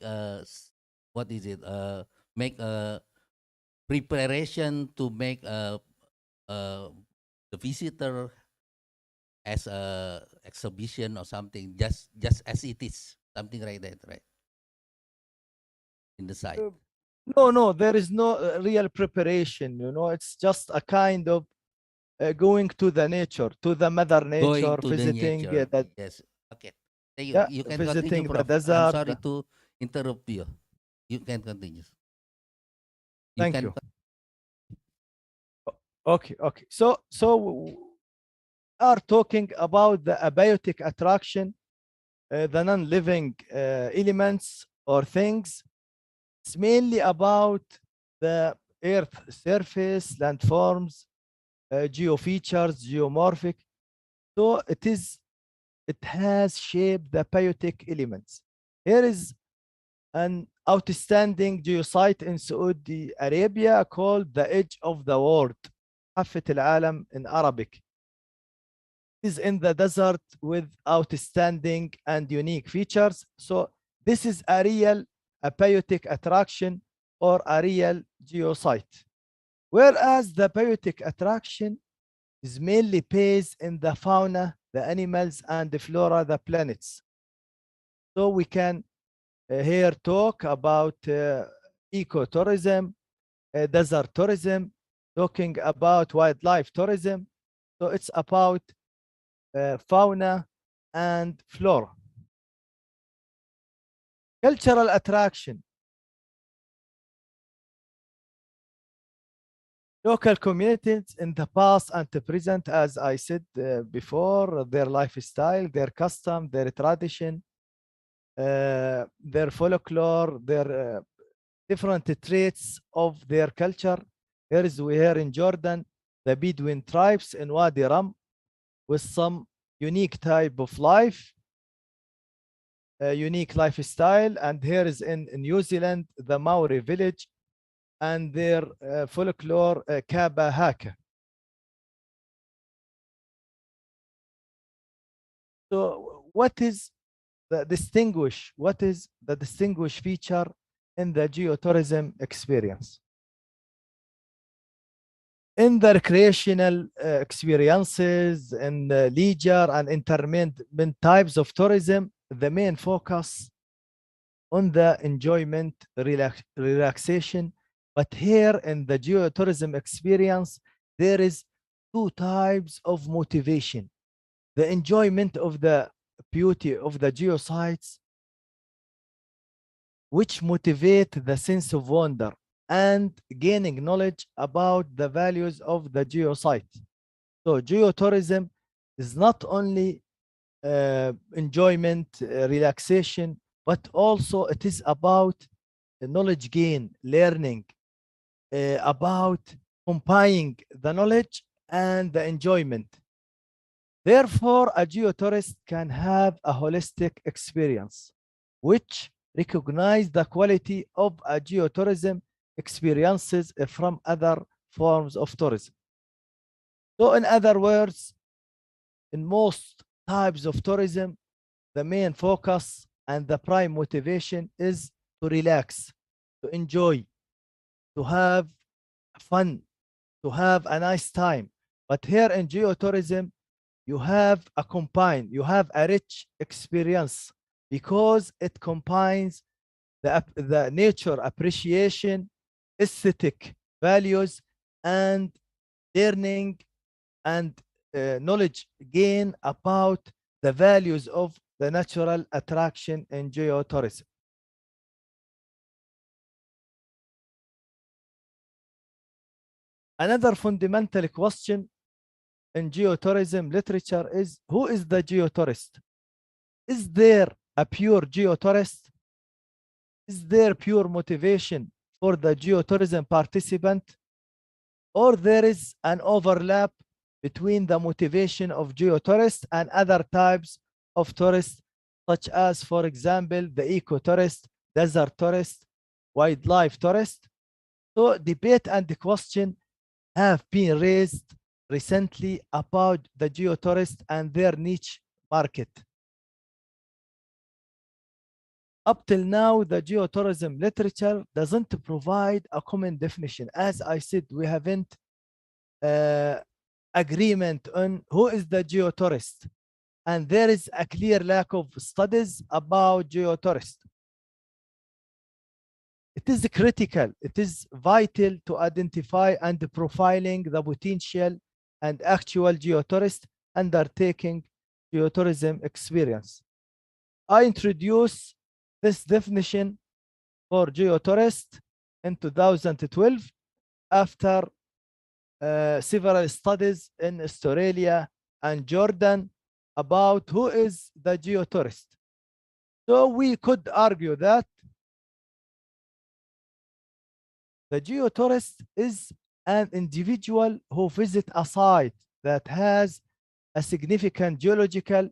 what is it? Make a preparation to make the visitor as a exhibition or something, just as it is, something like that, right? In the site. No, there is no real preparation. It's just a kind of going to the nature, to the mother nature, Going to visiting the nature. that. Yes. Okay. Thank you. Yeah, You can visiting continue, the Prof. I'm desert. sorry to interrupt you. You can continue. Thank you. Okay. So we are talking about the abiotic attraction, the non-living elements or things. It's mainly about the earth surface, landforms, geofeatures, geomorphic. So it has shaped the biotic elements. Here is an outstanding geosite in Saudi Arabia called the Edge of the World, حافة العالم in Arabic. It is in the desert with outstanding and unique features. So this is a real biotic attraction or a real geosite. Whereas the biotic attraction is mainly based in the fauna, the animals, and the flora, the planets. So we can here talk about ecotourism, desert tourism, talking about wildlife tourism. So it's about fauna and flora. Cultural attraction. Local communities in the past and the present, as I said before, their lifestyle, their custom, their tradition, their folklore, their different traits of their culture. Here in Jordan, the Bedouin tribes in Wadi Rum with some unique type of life, unique lifestyle. And here is in New Zealand, the Maori village and their folklore Kaba Haka. So what is the distinguished feature in the geotourism experience? In the recreational experiences, in the leisure and entertainment types of tourism, the main focus on the enjoyment, relaxation. But here in the geotourism experience, there is two types of motivation. The enjoyment of the beauty of the geosites, which motivate the sense of wonder and gaining knowledge about the values of the geosite. So geotourism is not only enjoyment, relaxation, but also it is about knowledge gain, learning, about combining the knowledge and the enjoyment. Therefore, a geotourist can have a holistic experience, which recognize the quality of a geotourism experiences from other forms of tourism. So in other words, in most types of tourism, the main focus and the prime motivation is to relax, to enjoy, to have fun, to have a nice time. But here in geotourism, you have a rich experience because it combines the nature appreciation, aesthetic values, and learning and knowledge gain about the values of the natural attraction in geotourism. Another fundamental question in geotourism literature is, who is the geotourist? Is there a pure geotourist? Is there pure motivation for the geotourism participant? Or there is an overlap between the motivation of geotourists and other types of tourists, such as, for example, the ecotourist, desert tourist, wildlife tourist? So debate and the question have been raised recently about the geotourist and their niche market. Up till now, the geotourism literature doesn't provide a common definition. As I said, we haven't agreement on who is the geotourist, and there is a clear lack of studies about geotourist. It is critical, it is vital to identify and profiling the potential and actual geotourist undertaking geotourism experience. I introduced this definition for geotourist in 2012 after several studies in Australia and Jordan about who is the geotourist. So we could argue that the geotourist is an individual who visits a site that has a significant geological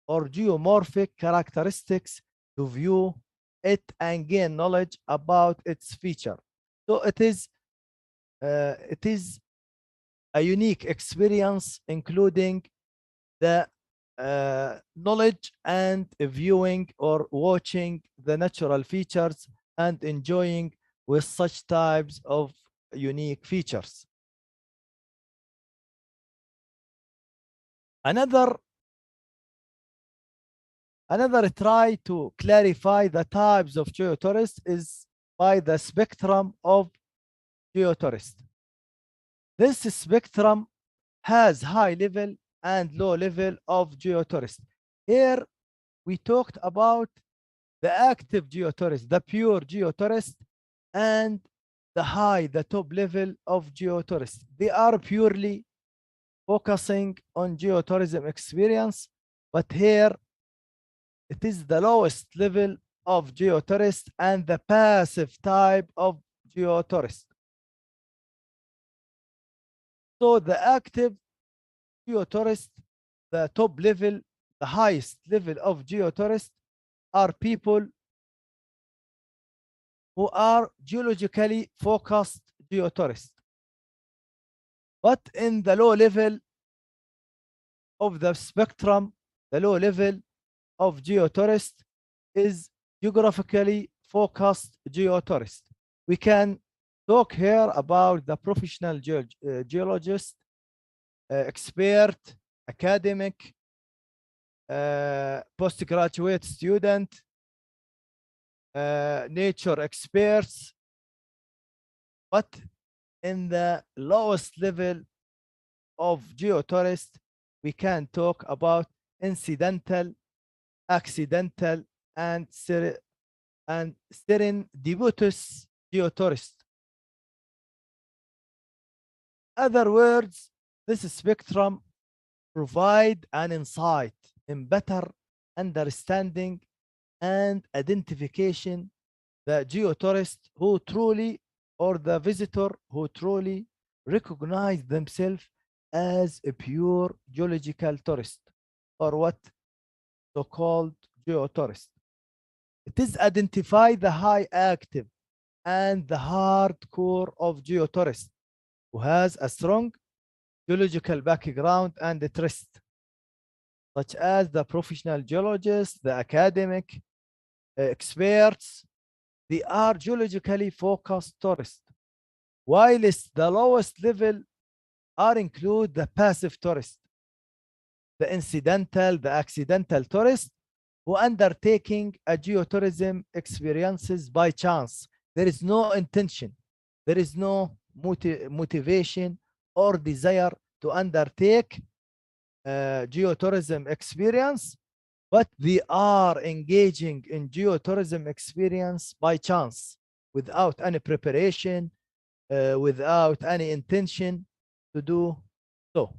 or geomorphic characteristics to view it and gain knowledge about its feature. So it is a unique experience, including the knowledge and viewing or watching the natural features and enjoying with such types of unique features. Another try to clarify the types of geotourists is by the spectrum of geotourist. This spectrum has high level and low level of geotourist. Here we talked about the active geotourist, the pure geotourist, and the top level of geotourist. They are purely focusing on geotourism experience, but here it is the lowest level of geotourist and the passive type of geotourist. So the active geotourist, the top level, the highest level of geotourist are people who are geologically focused geotourists. But in the low level of the spectrum, the low level of geotourist is geographically focused geotourist. We can talk here about the professional geologist, expert, academic, postgraduate student, nature experts. But in the lowest level of geotourist, we can talk about incidental, accidental, and serendipitous geotourist. Other words, this spectrum provide an insight in better understanding and identification the geotourist who truly, or the visitor who truly recognize themselves as a pure geological tourist, or what so-called geotourist. It is identify the high active and the hardcore of geotourist who has a strong geological background and interest, such as the professional geologists, the academic experts. They are geologically focused tourists, whilst the lowest level are include the passive tourist, the incidental, the accidental tourist who undertaking a geotourism experiences by chance. There is no intention, there is no motivation or desire to undertake geotourism experience, but they are engaging in geotourism experience by chance, without any preparation, without any intention to do so.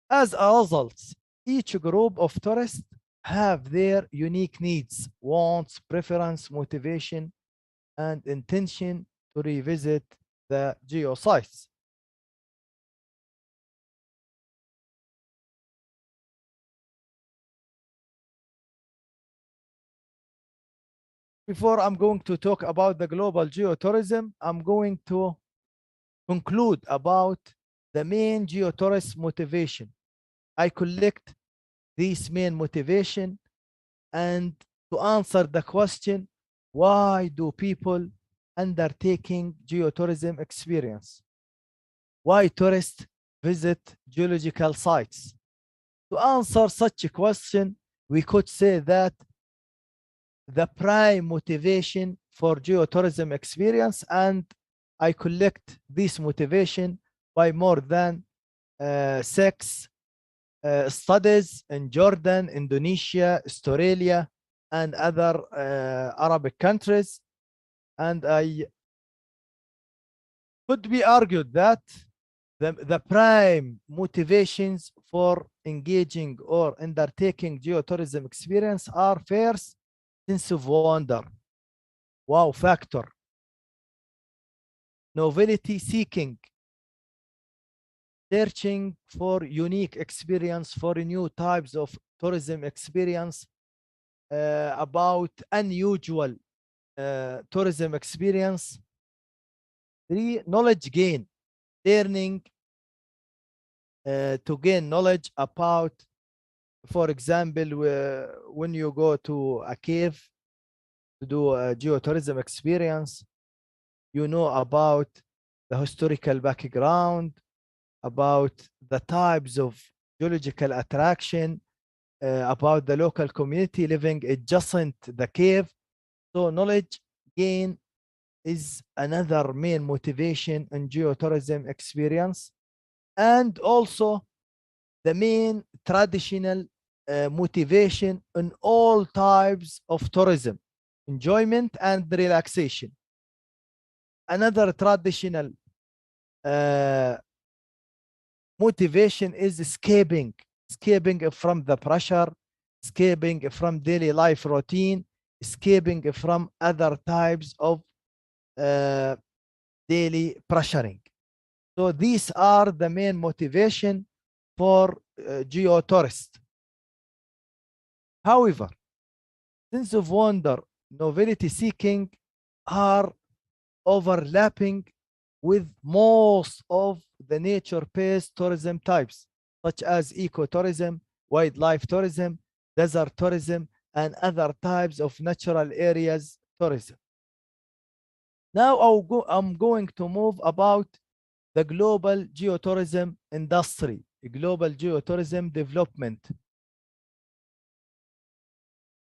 As a result, each group of tourists have their unique needs, wants, preference, motivation, and intention to revisit the geosites. Before I'm going to talk about the global geotourism, I'm going to conclude about the main geotourist motivation. I collect these main motivation and to answer the question, why do people undertaking geotourism experience? Why tourists visit geological sites? To answer such a question, we could say that the prime motivation for geotourism experience, and I collect this motivation by more than 6 studies in Jordan, Indonesia, Australia, and other Arabic countries. And I could be argued that the prime motivations for engaging or undertaking geotourism experience are first, sense of wonder, wow factor, novelty seeking, searching for unique experience, for new types of tourism experience, about unusual tourism experience. 3, knowledge gain, learning to gain knowledge about, for example, when you go to a cave to do a geotourism experience, you know about the historical background, about the types of geological attraction, about the local community living adjacent the cave. So knowledge gain is another main motivation in geotourism experience, and also the main traditional motivation in all types of tourism, enjoyment and relaxation. Another traditional motivation is escaping from the pressure, escaping from daily life routine, escaping from other types of daily pressuring. So these are the main motivation for geotourist. However, sense of wonder, novelty seeking are overlapping with most of the nature-based tourism types, such as ecotourism, wildlife tourism, desert tourism, and other types of natural areas tourism. Now I'm going to move about the global geotourism industry, global geotourism development.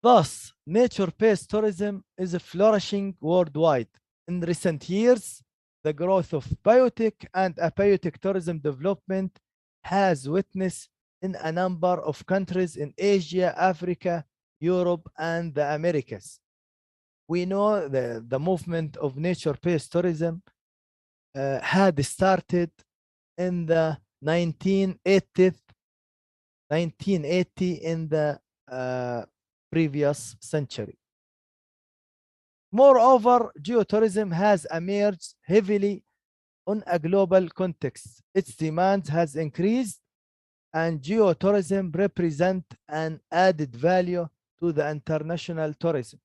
Thus, nature-based tourism is flourishing worldwide. In recent years, the growth of biotic and abiotic tourism development has witnessed in a number of countries in Asia, Africa, Europe, and the Americas. We know the movement of nature-based tourism had started in the 1980 in the previous century. Moreover, geotourism has emerged heavily on a global context. Its demand has increased, and geotourism represent an added value to the international tourism.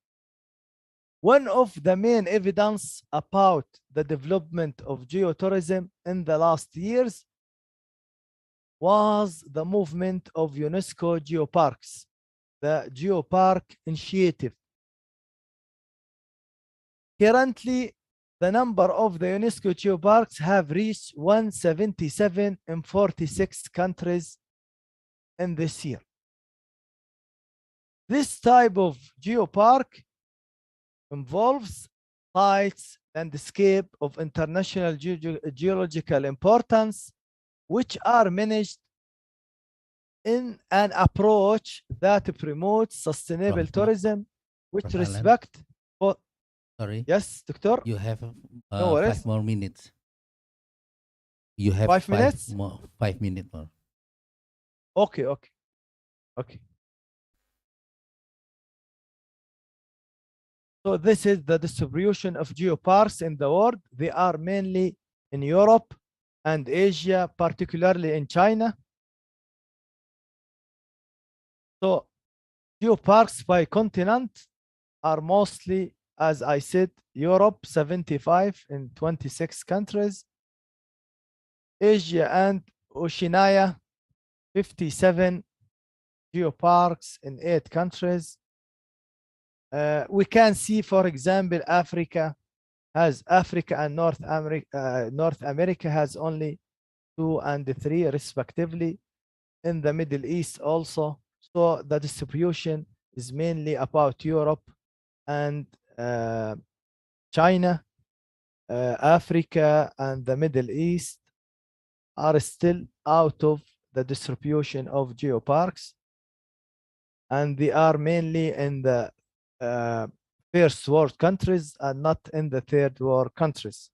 One of the main evidence about the development of geotourism in the last years was the movement of UNESCO geoparks, the Geopark Initiative. Currently, the number of the UNESCO geoparks have reached 177 in 46 countries in this year. This type of geopark involves sites and landscape of international geological importance, which are managed in an approach that promotes sustainable tourism with Prof. Alan. respect for. Sorry. Yes, Doctor. You have No worries. 5 more minutes. You have 5 minutes? 5 minutes more. Okay. So this is the distribution of geoparks in the world. They are mainly in Europe and Asia, particularly in China. So geoparks by continent are mostly, as I said, Europe 75 in 26 countries, Asia and Oceania 57 geoparks in 8 countries. We can see, for example, Africa and North America has only 2 and 3 respectively. In the Middle East also. So the distribution is mainly about Europe and China. Africa and the Middle East are still out of the distribution of geoparks, and they are mainly in the first world countries and not in the third world countries.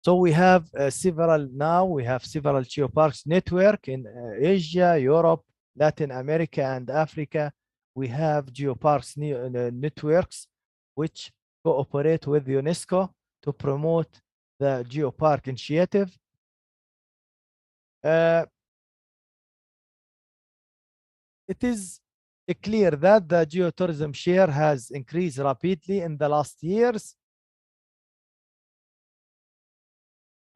So we have several geoparks network in Asia, Europe, Latin America, and Africa. We have geoparks networks which cooperate with UNESCO to promote the geopark initiative. It is clear that the geotourism share has increased rapidly in the last years.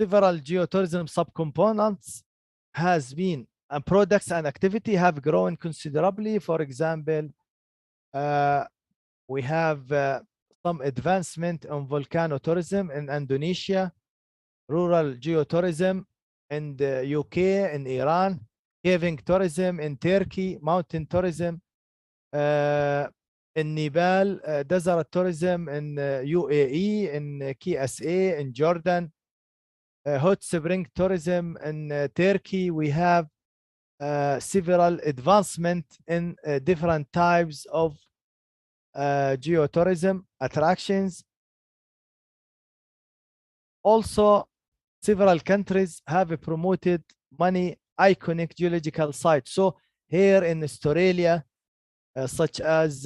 Several geotourism subcomponents has been and products and activity have grown considerably. For example, we have some advancement on volcano tourism in Indonesia, rural geotourism in the UK, in Iran, caving tourism in Turkey, mountain tourism in Nepal, desert tourism in UAE, in KSA, in Jordan, hot spring tourism in Turkey. We have several advancement in different types of geotourism attractions. Also, several countries have promoted many iconic geological sites. So here in Australia, such as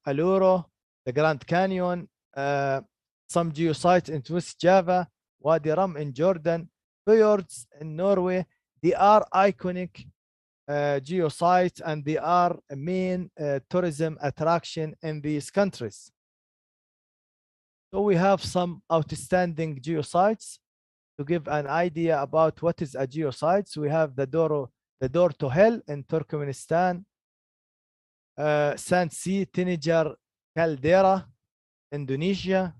Aluro, the Grand Canyon, some geosites in West Java, Wadi Rum in Jordan, fjords in Norway, they are iconic geosites and they are a main tourism attraction in these countries. So we have some outstanding geosites. To give an idea about what is a geosite, we have the door to hell in Turkmenistan, Sand Sea Tinijar Caldera, Indonesia,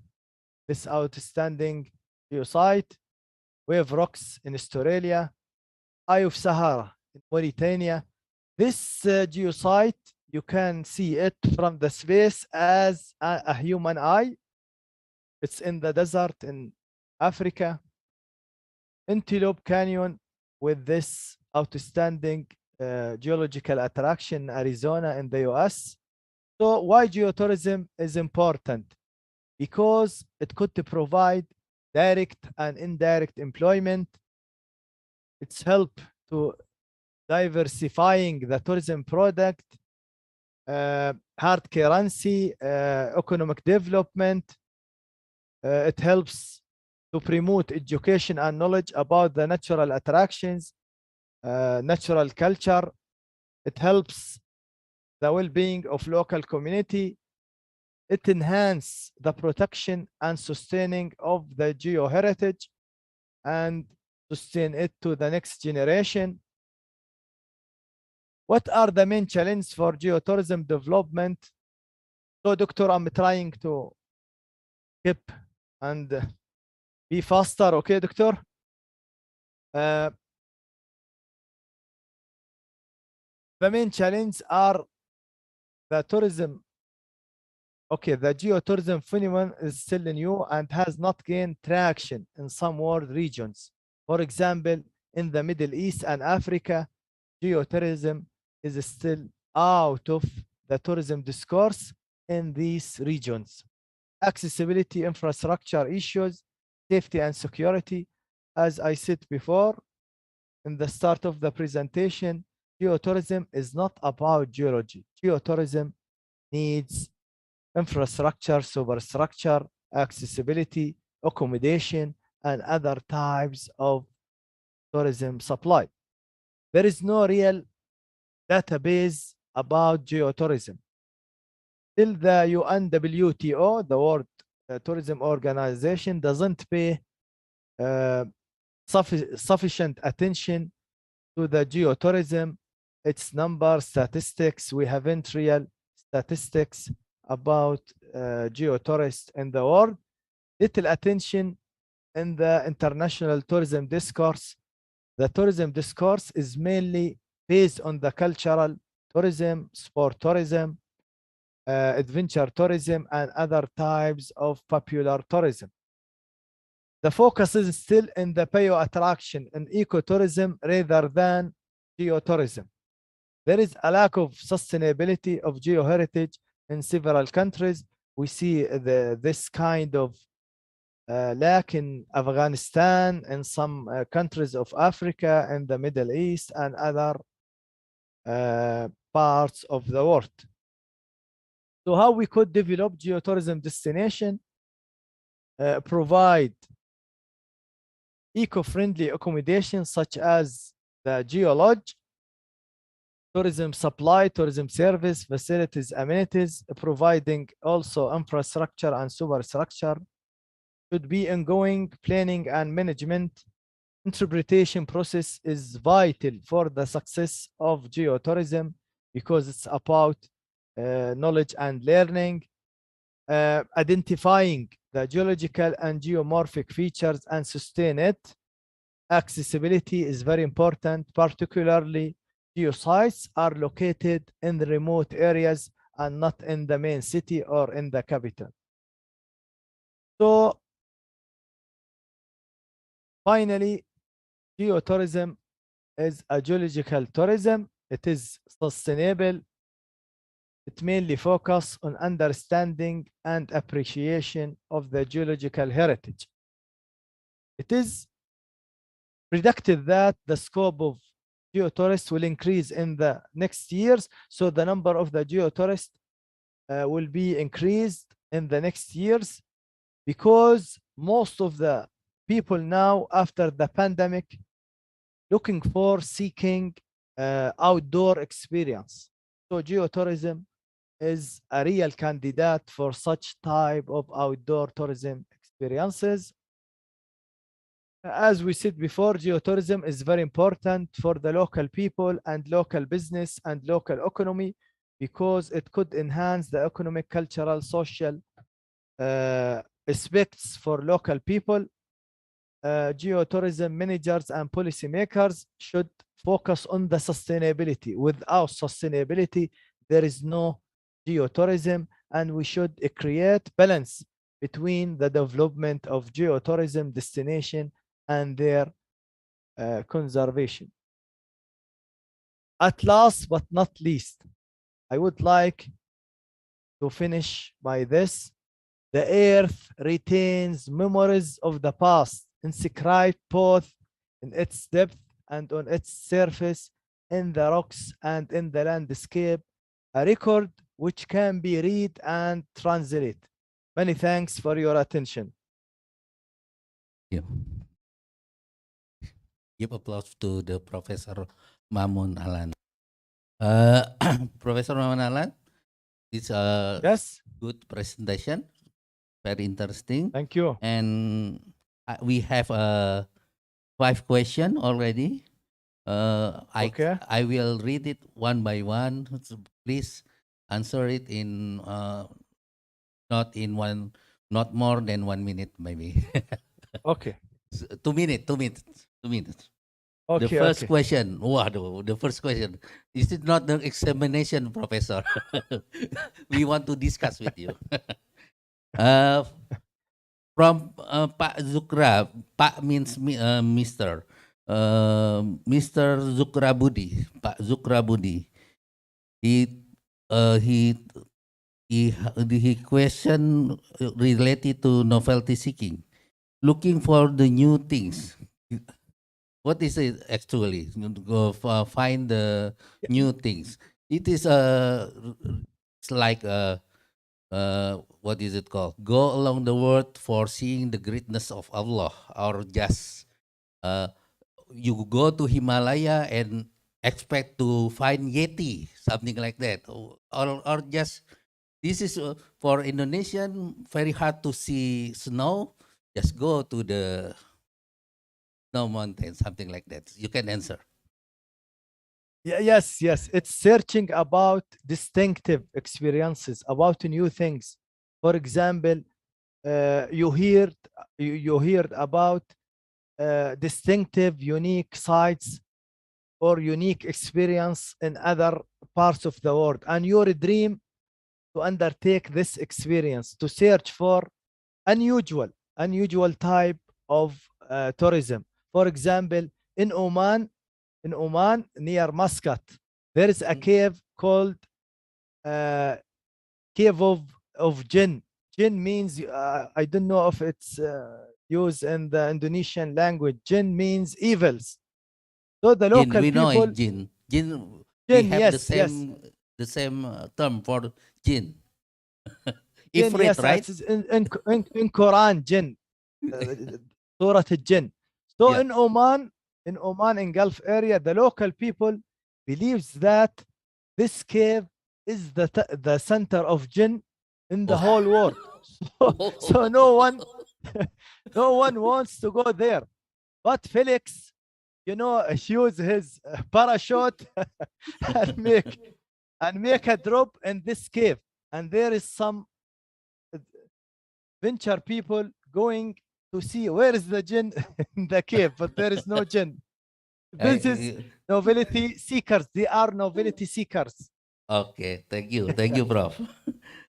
this outstanding geosite. Wave Rocks in Australia, Eye of Sahara in Mauritania. This geosite, you can see it from the space as a human eye. It's in the desert in Africa. Antelope Canyon with this outstanding geological attraction, Arizona in the US. So why geotourism is important? Because it could provide direct and indirect employment. It's help to diversifying the tourism product, hard currency, economic development. It helps to promote education and knowledge about the natural attractions, natural culture. It helps the well-being of local community. It enhances the protection and sustaining of the geoheritage and sustain it to the next generation. What are the main challenges for geotourism development? So, Doctor, I'm trying to keep and be faster, okay, Doctor? The main challenges are the tourism. Okay, the geotourism phenomenon is still new and has not gained traction in some world regions. For example, in the Middle East and Africa, geotourism is still out of the tourism discourse in these regions. Accessibility, infrastructure issues, safety and security. As I said before in the start of the presentation, geotourism is not about geology. Geotourism needs infrastructure, superstructure, accessibility, accommodation, and other types of tourism supply. There is no real database about geotourism. Till the UNWTO, the World Tourism Organization, doesn't pay sufficient attention to the geotourism, its number, statistics. We haven't real statistics about geotourists in the world. Little attention in the international tourism discourse. The tourism discourse is mainly based on the cultural tourism, sport tourism, adventure tourism, and other types of popular tourism. The focus is still in the attraction and ecotourism rather than geotourism. There is a lack of sustainability of geoheritage in several countries. We see this kind of lack in Afghanistan and some countries of Africa and the Middle East and other parts of the world. So how we could develop geotourism destination, provide eco-friendly accommodation such as the geolodge, tourism supply, tourism service, facilities, amenities, providing also infrastructure and superstructure. Should be ongoing planning and management. Interpretation process is vital for the success of geotourism because it's about knowledge and learning, identifying the geological and geomorphic features and sustain it. Accessibility is very important, particularly geosites are located in the remote areas and not in the main city or in the capital. So finally, geotourism is a geological tourism. It is sustainable. It mainly focuses on understanding and appreciation of the geological heritage. It is predicted that the scope of geotourists will increase in the next years, so the number of the geotourists will be increased in the next years because most of the people now after the pandemic looking for seeking outdoor experience. So geotourism is a real candidate for such type of outdoor tourism experiences. As we said before, geotourism is very important for the local people and local business and local economy because it could enhance the economic, cultural, social aspects for local people. Geotourism managers and policymakers should focus on the sustainability. Without sustainability, there is no geotourism, and we should create balance between the development of geotourism destination and their conservation. At last but not least, I would like to finish by this. The earth retains memories of the past, inscribed both in its depth and on its surface, in the rocks and in the landscape, a record which can be read and translated. Many thanks for your attention. Yeah. Give applause to the Professor Mamun Alan. Professor Mamun Alan, it's a good presentation, very interesting. Thank you. And we have 5 questions already. I will read it one by one. So please answer it in not more than 1 minute, maybe. Okay. 2 minutes. Okay, The first question. Wow, the first question. This is not the examination, Professor. We want to discuss with you. From Pak Zukra. Pak means Mr. Mr. Zukrabudi. Pak Zukrabudi. He question related to novelty seeking, looking for the new things. What is it actually? Go find the new things. It is it's like what is it called? Go along the world for seeing the greatness of Allah, or just you go to Himalaya and expect to find Yeti, something like that, or just this is for Indonesian very hard to see snow. Just go to the snow mountain, something like that. You can answer. Yeah, yes. It's searching about distinctive experiences, about new things. For example, you heard about distinctive, unique sites or unique experience in other parts of the world, and your dream to undertake this experience, to search for unusual type of tourism. For example, in Oman, near Muscat, there is a cave called Cave of Jinn. Jinn means, I don't know if it's used in the Indonesian language. Jinn means evils. So the local we people... know it, jinn. We have the same term for jinn. Jinn, Ifrit, yes, right? In Quran, Jinn. Surah al-Jinn. So in Oman, in Gulf area, the local people believes that this cave is the center of jinn in the whole world. So no one wants to go there. But Felix, use his parachute and make a drop in this cave. And there is some venture people going to see where is the jinn in the cave, but there is no jinn. This is novelty seekers. They are novelty seekers. Okay, thank you, Prof.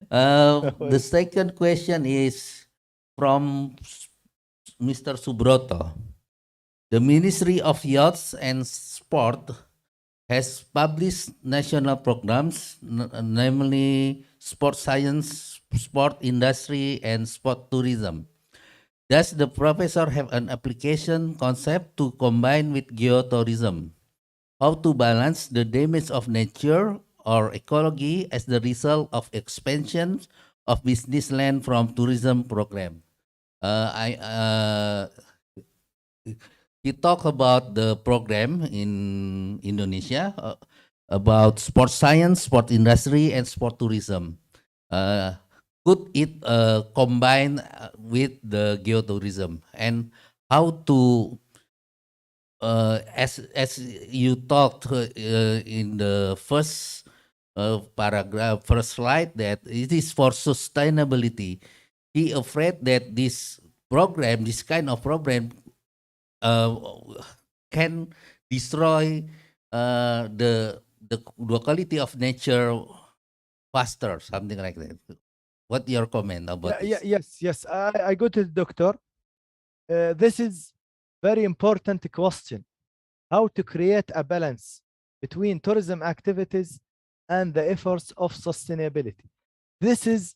The second question is from Mr. Subroto. The Ministry of Youth and Sport has published national programs, namely sport science, sport industry, and sport tourism. Does the professor have an application concept to combine with geotourism? How to balance the damage of nature or ecology as the result of expansion of business land from tourism program? He talked about the program in Indonesia about sport science, sport industry, and sport tourism. Could it combine with the geotourism, and how to as you talked in the first paragraph, first slide, that it is for sustainability. He afraid that this program, this kind of program, uh, can destroy the quality of nature faster, something like that. What your comment about this? Yes. I go to the doctor. This is very important question. How to create a balance between tourism activities and the efforts of sustainability. This is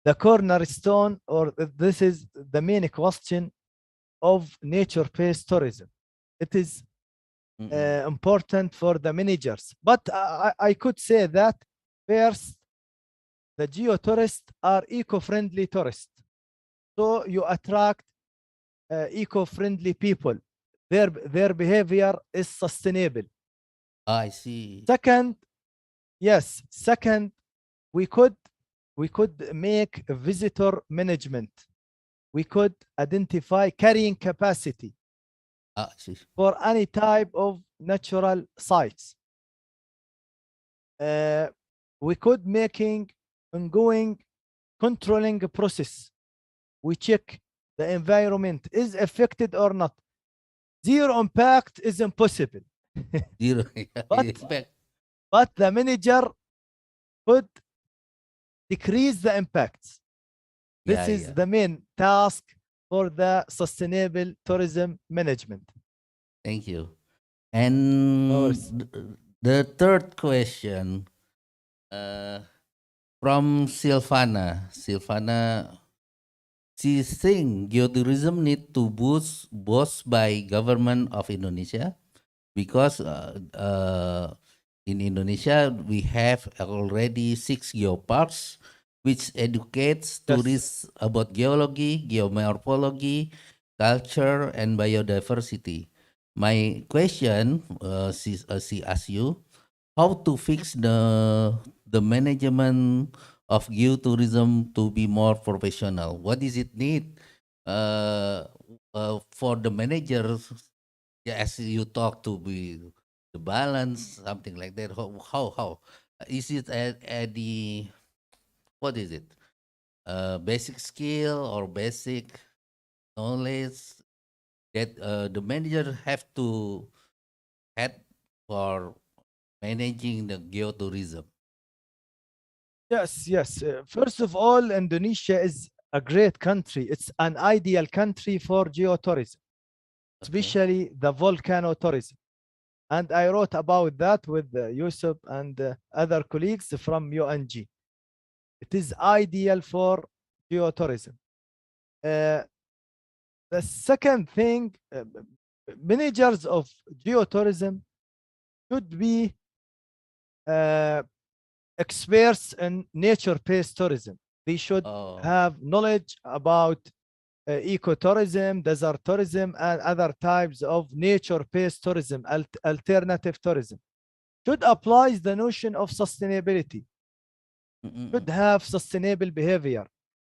the cornerstone, or this is the main question of nature-based tourism. It is important for the managers. But I could say that first, the geotourists are eco-friendly tourists. So you attract eco-friendly people. Their behavior is sustainable. I see. Second, we could make visitor management. We could identify carrying capacity for any type of natural sites. We could making ongoing controlling process. We check the environment is affected or not. Zero impact is impossible. Zero but the manager could decrease the impacts. This is the main task for the sustainable tourism management. Thank you. And the third question from Silvana. Silvana, she thinks geotourism need to boost both by government of Indonesia, because in Indonesia we have already 6 geoparks which educates tourists about geology, geomorphology, culture, and biodiversity. My question, she asks you, how to fix the management of geotourism to be more professional? What does it need for the managers? As you talk, to be the balance, something like that. How is it at the, what is it? Basic skill or basic knowledge that the manager have to have for managing the geotourism? Yes. First of all, Indonesia is a great country. It's an ideal country for geotourism, especially the volcano tourism. And I wrote about that with Yusuf and other colleagues from UNG. It is ideal for geotourism. The second thing, managers of geotourism should be experts in nature-based tourism. They should have knowledge about ecotourism, desert tourism, and other types of nature-based tourism, alternative tourism. Should apply the notion of sustainability. Should have sustainable behavior.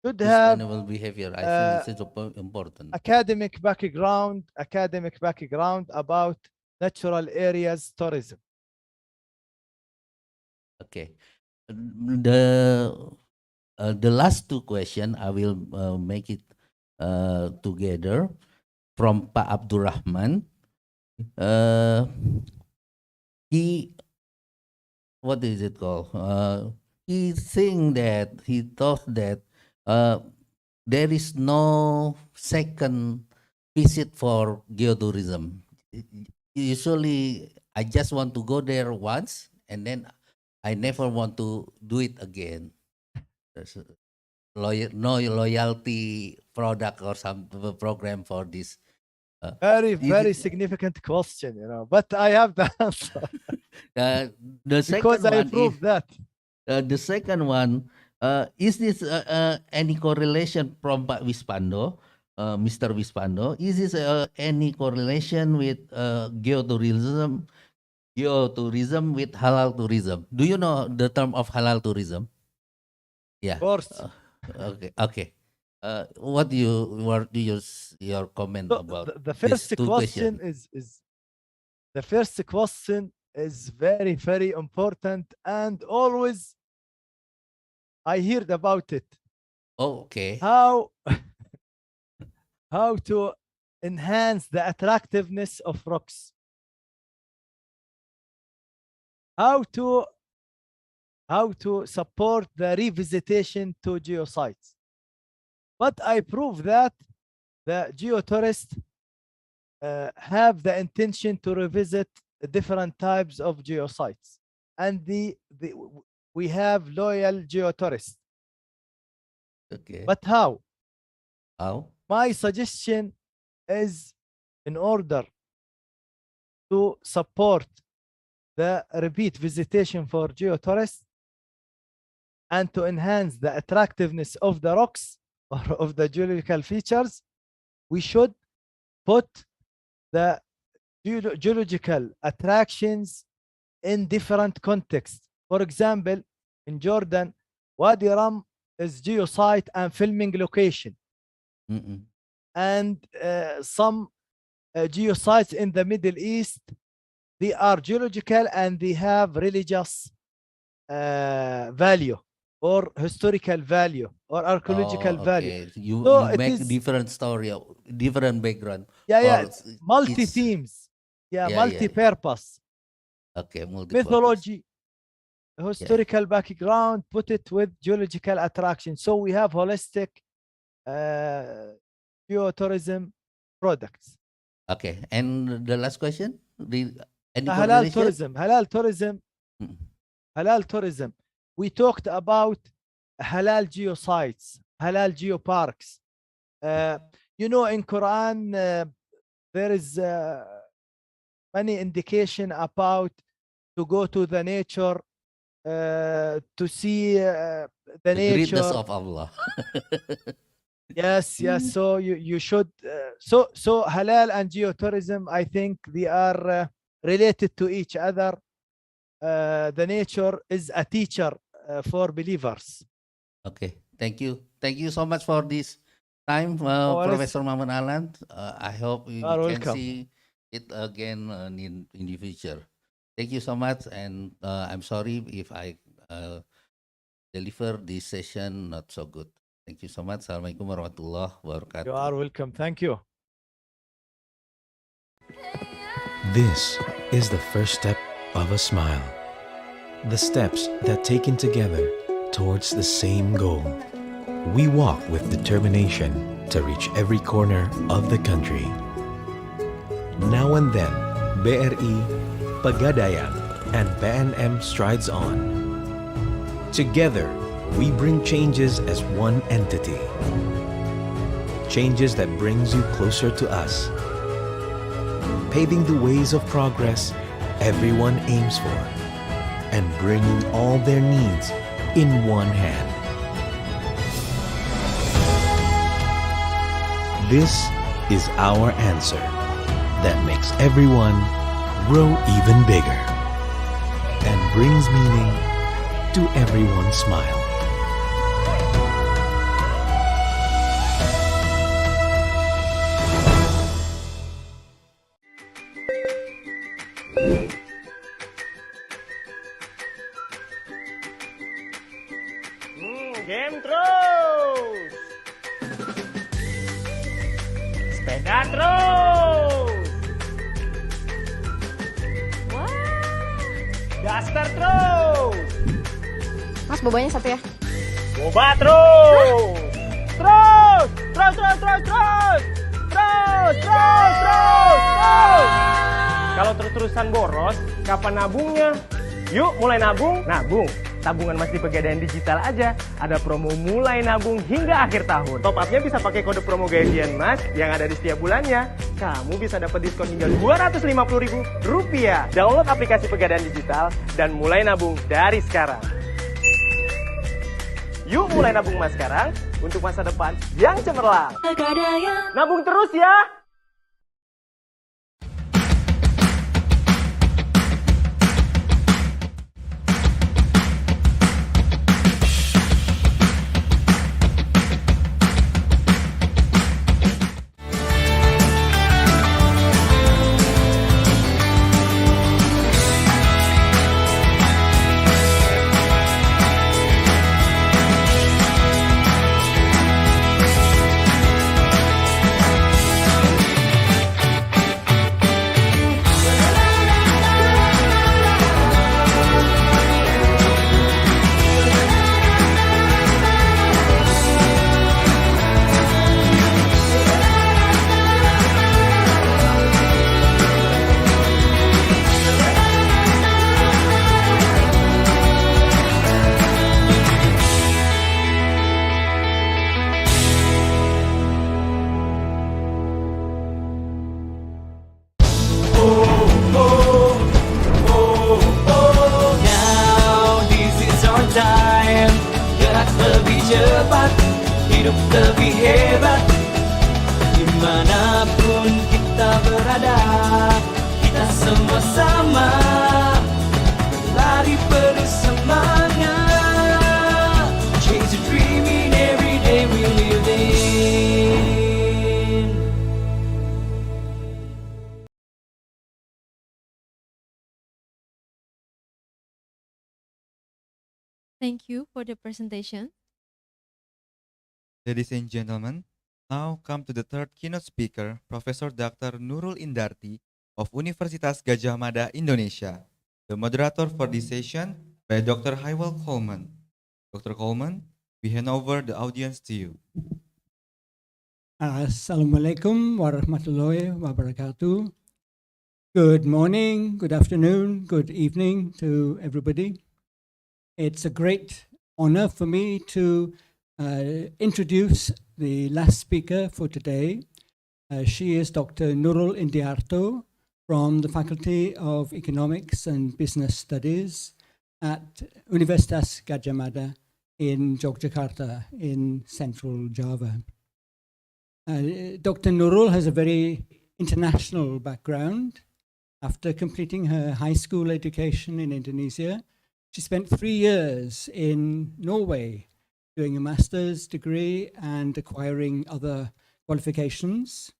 Should have sustainable behavior. I think it's important. Academic background about natural areas tourism. Okay. The last two questions I will make it together from Pak Abdurrahman. He what is it called? He thought that there is no second visit for geotourism. Usually, I just want to go there once, and then I never want to do it again. There's no loyalty product or some program for this. Very significant question, but I have the answer. The second Because I one proved that. The second one, is this any correlation from Pak Wispando, Mr. Wispando? Is this any correlation with geotourism with halal tourism? Do you know the term of halal tourism? Yeah. Of course. Okay. What do your comment about The these first two question questions? the first question is very, very important, and always I heard about it. Oh, okay. How to enhance the attractiveness of rocks. How to support the revisitation to geosites. But I prove that the geotourists have the intention to revisit different types of geosites, and we have loyal geotourists. Okay. But how? How? My suggestion is, in order to support the repeat visitation for geotourists and to enhance the attractiveness of the rocks or of the geological features, we should put the geological attractions in different contexts. For example, in Jordan, Wadi Rum is geosite and filming location. And some geosites in the Middle East, they are geological and they have religious value or historical value or archaeological value. Okay. You it make is- different story, different background. yeah, or multi each- themes, Yeah, yeah. multi-purpose, Okay, multi-purpose. mythology, historical background, put it with geological attraction. So we have holistic geotourism products. Okay, and the last question, any Halal correlation? tourism, halal tourism. We talked about halal geosites, halal geoparks. In Quran, there is many indication about to go to the nature, to see the Greatness nature. of Allah. Yes. So you should. So halal and geotourism, I think they are related to each other. The nature is a teacher for believers. Okay, thank you so much for this time, worries. Professor Maman Alan. I hope we are can welcome. see it again in the future. Thank you so much, and I'm sorry if I deliver this session not so good. Thank you so much. Assalamualaikum warahmatullahi wabarakatuh. You are welcome. Thank you. This is the first step of a smile. The steps that taken together towards the same goal. We walk with determination to reach every corner of the country. Now and then, BRI, Pegadaian, and PNM strides on. Together, we bring changes as one entity. Changes that brings you closer to us. Paving the ways of progress everyone aims for, and bringing all their needs in one hand. This is our answer that makes everyone grow even bigger and brings meaning to everyone's smile. Game terus. Sepeda terus. Daster terus. Mas bobanya satu ya. Coba terus. Terus. Terus, terus, terus, terus. Terus, terus, terus, terus. Kalau terus-terusan boros, kapan nabungnya? Yuk mulai nabung, nabung. Tabungan Mas di Pegadaian Digital aja. Ada promo mulai nabung hingga akhir tahun. Top up-nya bisa pakai kode promo gajian Mas yang ada di setiap bulannya. Kamu bisa dapat diskon hingga Rp250.000. Download aplikasi Pegadaian Digital dan mulai nabung dari sekarang. Yuk mulai nabung Mas sekarang untuk masa depan yang cemerlang. Nabung terus ya. cepat, hidup lebih hebat. Dimanapun kita berada, kita semua sama, berlari penuh semangat. Chase a dream in every day we live in. Thank you for the presentation. Ladies and gentlemen, now come to the third keynote speaker, Professor Dr. Nurul Indarti of Universitas Gadjah Mada, Indonesia. The moderator for this session by Dr. Haywell Coleman. Dr. Coleman, we hand over the audience to you. Assalamualaikum warahmatullahi wabarakatuh. Good morning, good afternoon, good evening to everybody. It's a great honor for me to introduce the last speaker for today. She is Dr. Nurul Indiarto from the Faculty of Economics and Business Studies at Universitas Gadjah Mada in Yogyakarta in Central Java. Dr. Nurul has a very international background. After completing her high school education in Indonesia, she spent 3 years in Norway doing a master's degree and acquiring other qualifications.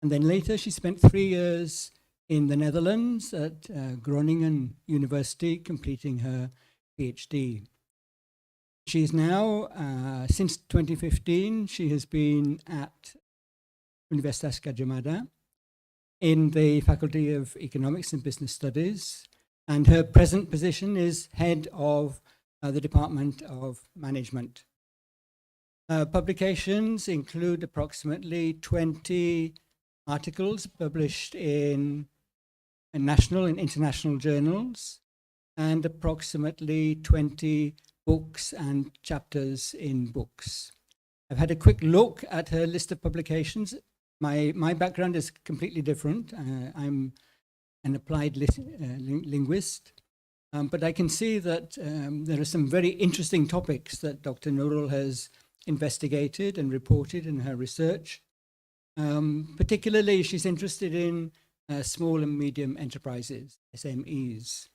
And then later she spent 3 years in the Netherlands at Groningen University, completing her PhD. She's now, since 2015, she has been at Universitas Gadjah Mada in the Faculty of Economics and Business Studies, and her present position is head of the Department of Management. Publications include approximately 20 articles published in national and international journals, and approximately 20 books and chapters in books. I've had a quick look at her list of publications. My background is completely different. I'm an applied linguist. But I can see that there are some very interesting topics that Dr. Nurul has investigated and reported in her research. Particularly, she's interested in small and medium enterprises, SMEs,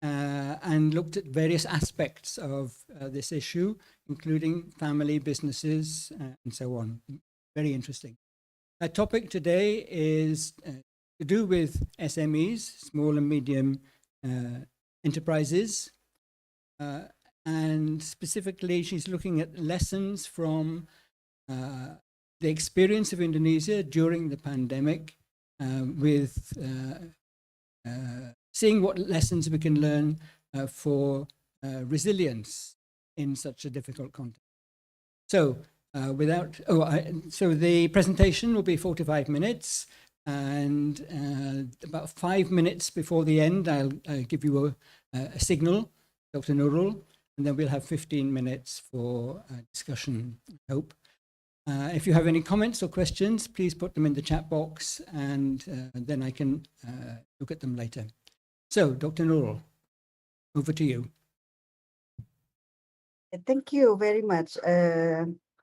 and looked at various aspects of this issue, including family businesses and so on. Very interesting. Our topic today is to do with SMEs, small and medium enterprises, and specifically she's looking at lessons from the experience of Indonesia during the pandemic, with seeing what lessons we can learn for resilience in such a difficult context. So so the presentation will be 45 minutes, and about 5 minutes before the end, I'll give you a signal, Dr. Nurul, and then we'll have 15 minutes for discussion, I hope. If you have any comments or questions, please put them in the chat box, and then I can look at them later. So, Dr. Nurul, over to you. Thank you very much,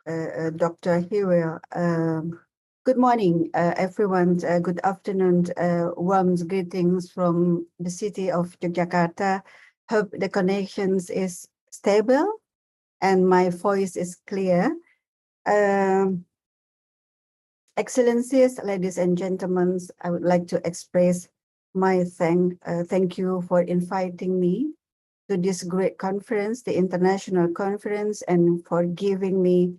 Dr. Hewell. Good morning, everyone. Good afternoon. Warm greetings from the city of Jakarta. Hope the connections is stable and my voice is clear. Excellencies, ladies and gentlemen, I would like to express my thank you for inviting me to this great conference, the international conference, and for giving me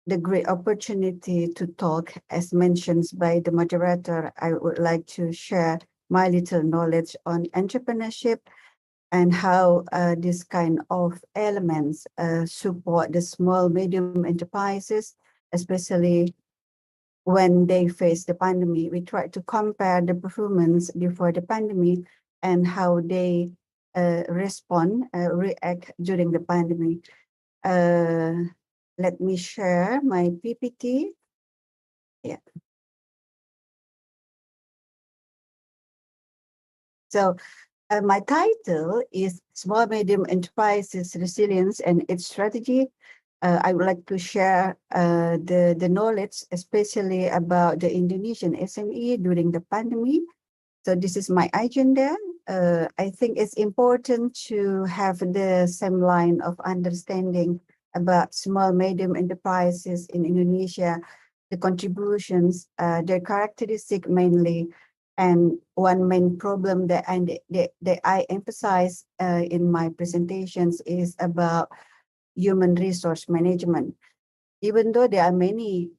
the great opportunity to talk. As mentioned by the moderator, I would like to share my little knowledge on entrepreneurship and how this kind of elements support the small, medium enterprises, especially when they face the pandemic. We try to compare the performance before the pandemic and how they react during the pandemic. Let me share my PPT. Yeah. So my title is Small Medium Enterprises Resilience and its Strategy. I would like to share the knowledge, especially about the Indonesian SME during the pandemic. So this is my agenda. I think it's important to have the same line of understanding about small, medium enterprises in Indonesia, the contributions, their characteristic mainly, and one main problem that I emphasize in my presentations is about human resource management. Even though there are many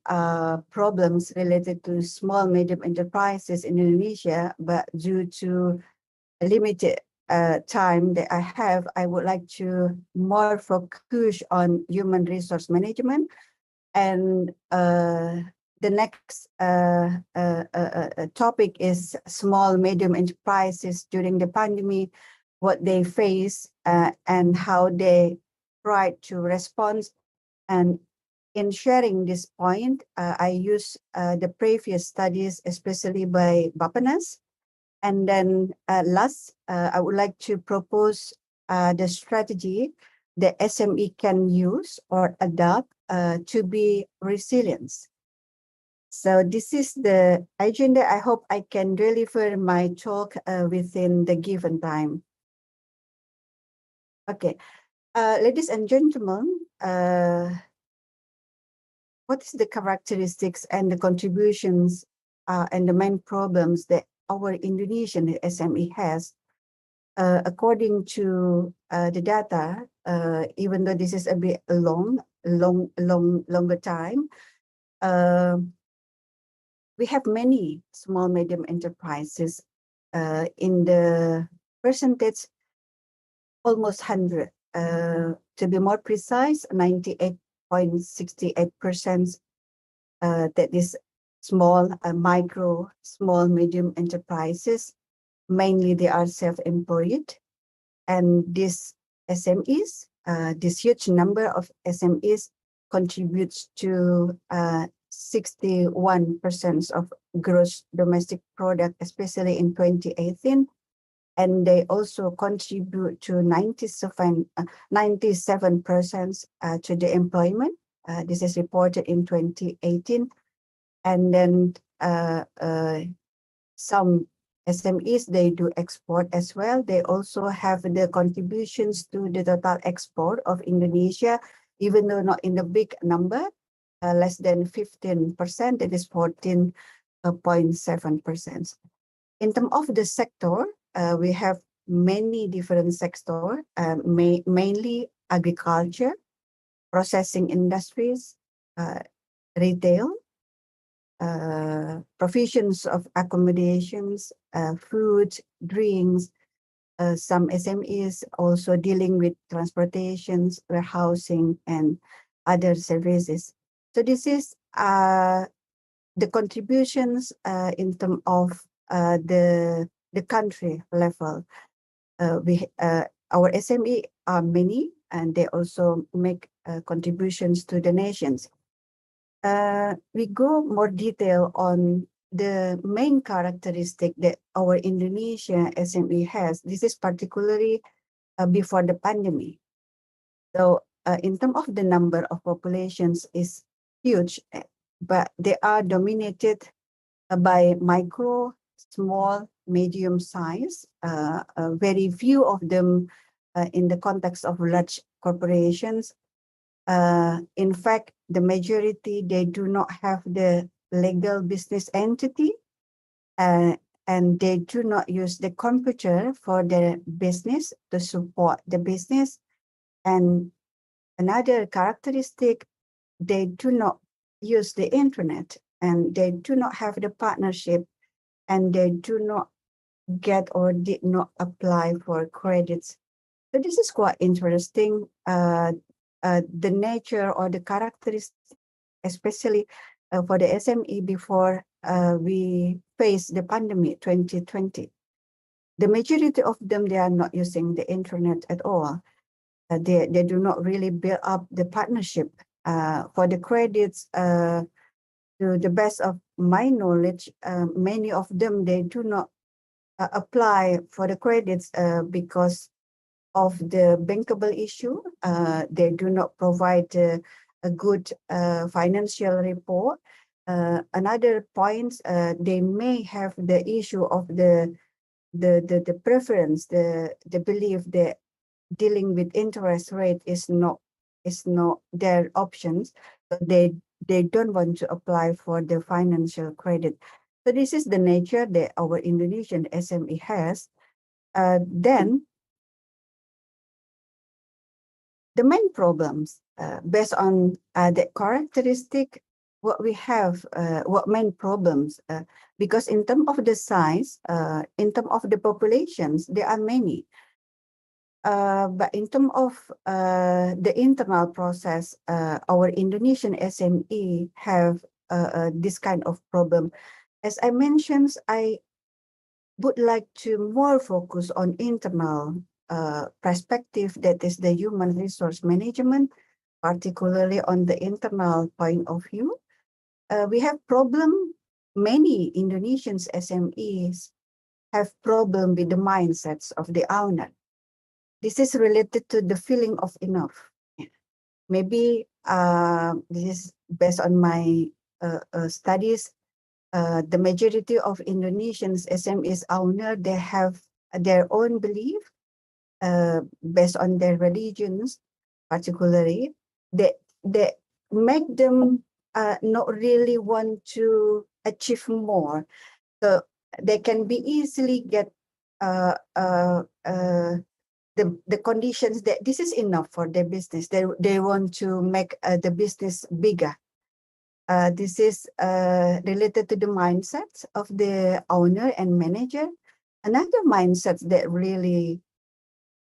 problems related to small, medium enterprises in Indonesia, but due to a limited time that I have, I would like to more focus on human resource management. And the next topic is small, medium enterprises during the pandemic, what they face and how they try to respond. And in sharing this point, I use the previous studies, especially by Bapenas. And then last, I would like to propose the strategy the SME can use or adopt to be resilient. So this is the agenda. I hope I can deliver my talk within the given time. Okay, ladies and gentlemen, what is the characteristics and the contributions and the main problems that our Indonesian SME has? According to the data, even though this is a bit longer time, we have many small, medium enterprises in the percentage, almost 100. To be more precise, 98.68% that is small, micro, small, medium enterprises. Mainly they are self-employed. And these SMEs, this huge number of SMEs contributes to 61% of gross domestic product, especially in 2018. And they also contribute to 97% to the employment. This is reported in 2018. And then some SMEs, they do export as well. They also have the contributions to the total export of Indonesia, even though not in the big number, less than 15%, it is 14.7%. In terms of the sector, we have many different sectors, mainly agriculture, processing industries, retail, provisions of accommodations, food, drinks, some SMEs also dealing with transportations, warehousing, and other services. So this is the contributions in terms of the country level. Our SME are many, and they also make contributions to the nations. We go more detail on the main characteristic that our Indonesia SME has. This is particularly before the pandemic. So in terms of the number of populations is huge, but they are dominated by micro, small, medium size. Very few of them in the context of large corporations. In fact, the majority, they do not have the legal business entity, and they do not use the computer for their business to support the business. And another characteristic, they do not use the internet, and they do not have the partnership, and they do not get or did not apply for credits. So this is quite interesting. The nature or the characteristics, especially for the SME before we face the pandemic 2020. The majority of them, they are not using the internet at all. They do not really build up the partnership for the credits. To the best of my knowledge, many of them, they do not apply for the credits because of the bankable issue. They do not provide a good financial report. Another point, they may have the issue of the preference, the belief that dealing with interest rate is not their options. So they don't want to apply for the financial credit. So this is the nature that our Indonesian SME has. Then the main problems based on the characteristic, what we have, what main problems, because in terms of the size, in terms of the populations, there are many. But in terms of the internal process, our Indonesian SME have this kind of problem. As I mentioned, I would like to more focus on internal perspective, that is the human resource management, particularly on the internal point of view. We have problem, many Indonesians SMEs have problem with the mindsets of the owner. This is related to the feeling of enough. Maybe this is based on my studies. The majority of Indonesians SMEs owner, they have their own belief based on their religions, particularly. They make them not really want to achieve more. So they can be easily get the conditions that this is enough for their business. They want to make the business bigger. This is related to the mindset of the owner and manager. Another mindset that really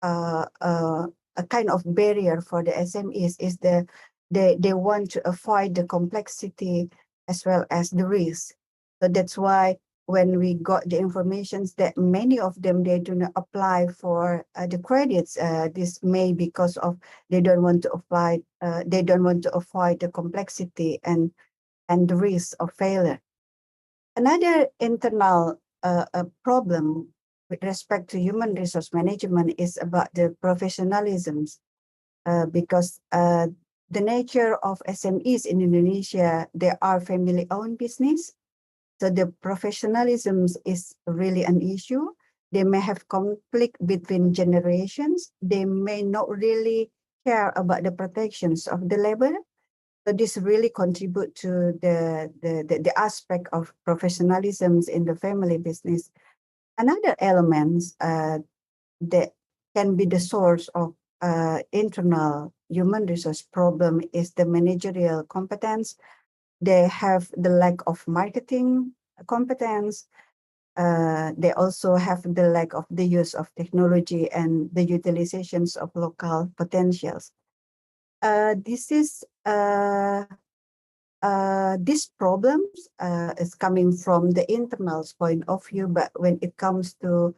a kind of barrier for the SMEs is they want to avoid the complexity as well as the risk. So that's why when we got the information that many of them, they do not apply for the credits, this may because of they don't want to apply, they don't want to avoid the complexity and the risk of failure. Another internal problem with respect to human resource management is about the professionalisms, because the nature of SMEs in Indonesia, they are family-owned business. So the professionalism is really an issue. They may have conflict between generations. They may not really care about the protections of the labor. So this really contribute to the aspect of professionalism in the family business. Another element that can be the source of internal human resource problem is the managerial competence. They have the lack of marketing competence. they also have the lack of the use of technology and the utilizations of local potentials. These problems is coming from the internal point of view, but when it comes to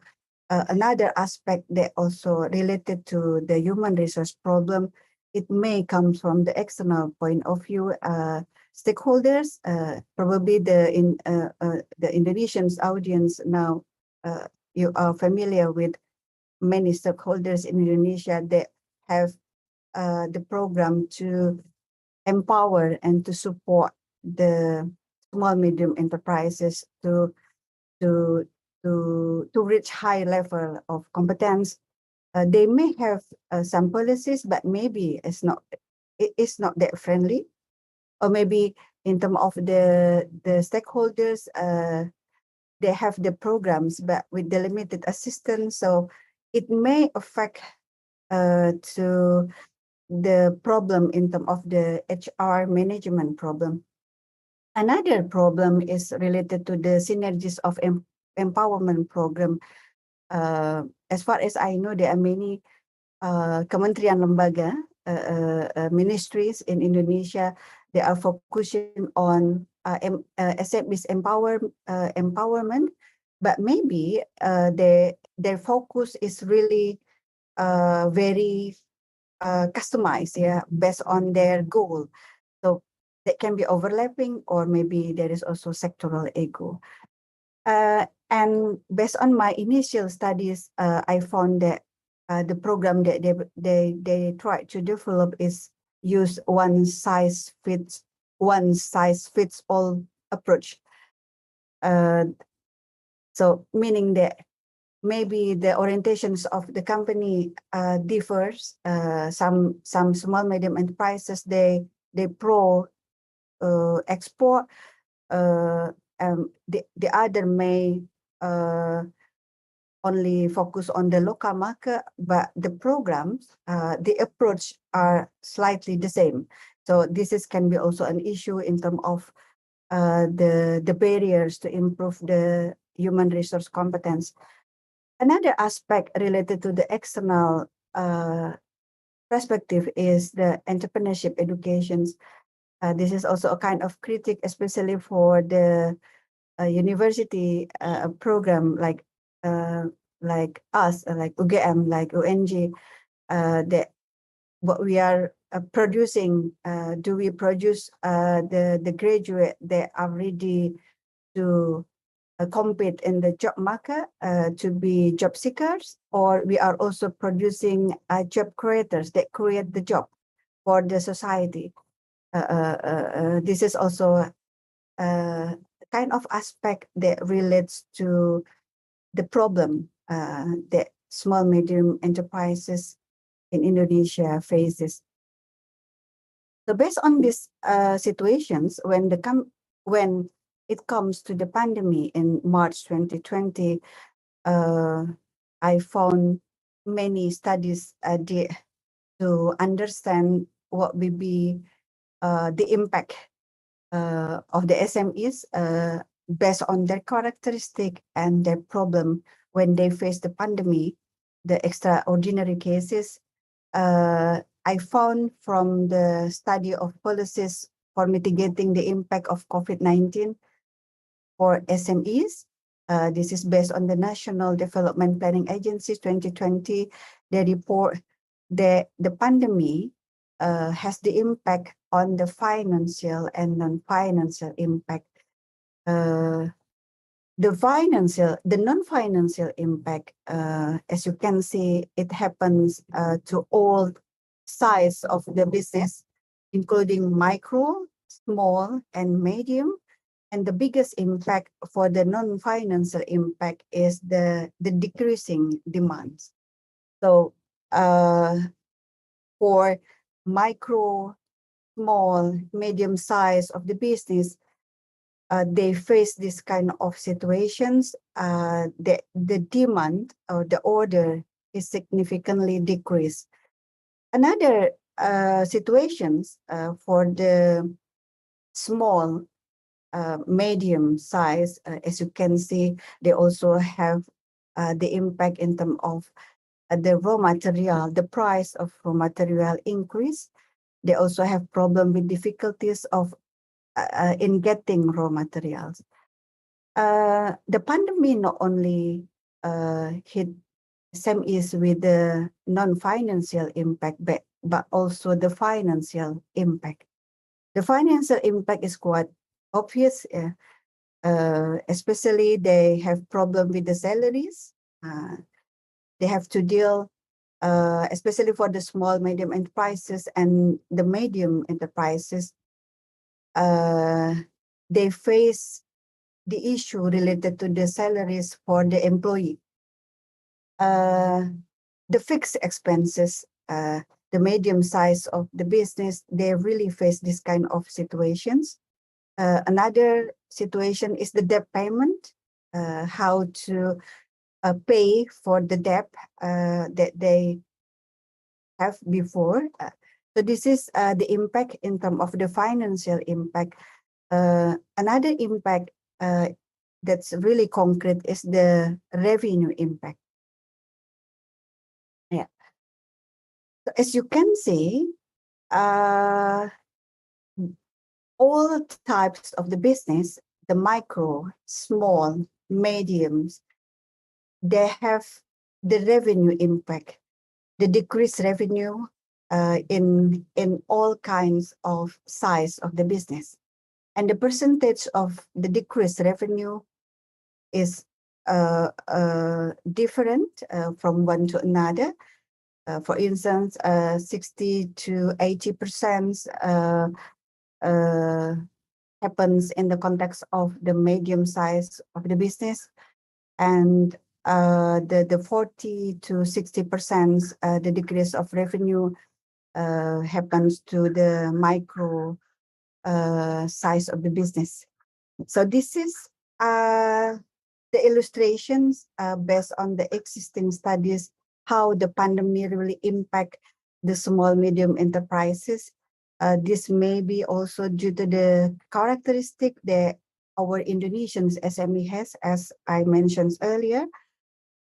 another aspect that also related to the human resource problem, it may come from the external point of view. Stakeholders, probably the Indonesians audience now, you are familiar with many stakeholders in Indonesia that have the program to empower and to support the small medium enterprises to reach high level of competence. They may have some policies, but maybe it's not that friendly, or maybe in terms of the stakeholders, they have the programs, but with the limited assistance, so it may affect to the problem in terms of the HR management problem. Another problem is related to the synergies of empowerment program. As far as I know, there are many kementerian lembaga, ministries in Indonesia. They are focusing on SMEs empowerment, but maybe their focus is really very customized, based on their goal. So that can be overlapping, or maybe there is also sectoral ego. And based on my initial studies, I found that the program that they try to develop is use one size fits all approach. So meaning that maybe the orientations of the company differs. Some small medium enterprises they pro export. The other may only focus on the local market, but the programs, the approach are slightly the same. So this can be also an issue in terms of the barriers to improve the human resource competence. Another aspect related to the external perspective is the entrepreneurship educations. This is also a kind of critique, especially for the university program like us, like UGM, like UNG, that what we are producing. Do we produce the graduate that are ready to compete in the job market, to be job seekers, or we are also producing job creators that create the job for the society? This is also a kind of aspect that relates to the problem that small medium enterprises in Indonesia faces. So based on these situations, when it comes to the pandemic in March 2020, I found many studies to understand what will be the impact of the SMEs based on their characteristic and their problem when they face the pandemic, the extraordinary cases. I found from the study of policies for mitigating the impact of COVID-19 for SMEs. This is based on the National Development Planning Agency 2020. They report that the pandemic has the impact on the financial and non-financial impact. The non-financial impact, as you can see, it happens to all sides of the business, including micro, small, and medium. And the biggest impact for the non-financial impact is the decreasing demands. So for micro, small, medium size of the business, they face this kind of situations. The demand or the order is significantly decreased. Another situations for the small medium size, as you can see, they also have the impact in terms of the raw material, the price of raw material increase. They also have problem with difficulties of in getting raw materials. The pandemic not only hit SMEs with the non-financial impact, but also the financial impact. The financial impact is quite obvious, especially they have problem with the salaries. They have to deal, especially for the small, medium enterprises and the medium enterprises, they face the issue related to the salaries for the employee. The fixed expenses, the medium size of the business, they really face this kind of situations. Another situation is the debt payment, how to pay for the debt that they have before. So this is the impact in terms of the financial impact. Another impact that's really concrete is the revenue impact. Yeah. So as you can see, all types of the business, the micro, small, mediums, they have the revenue impact, the decreased revenue in all kinds of size of the business. And the percentage of the decreased revenue is different from one to another. For instance, 60 to 80% happens in the context of the medium size of the business, and the 40 to 60% the decrease of revenue happens to the micro size of the business. So this is the illustrations based on the existing studies, how the pandemic really impact the small medium enterprises. This may be also due to the characteristic that our Indonesians SME has, as I mentioned earlier.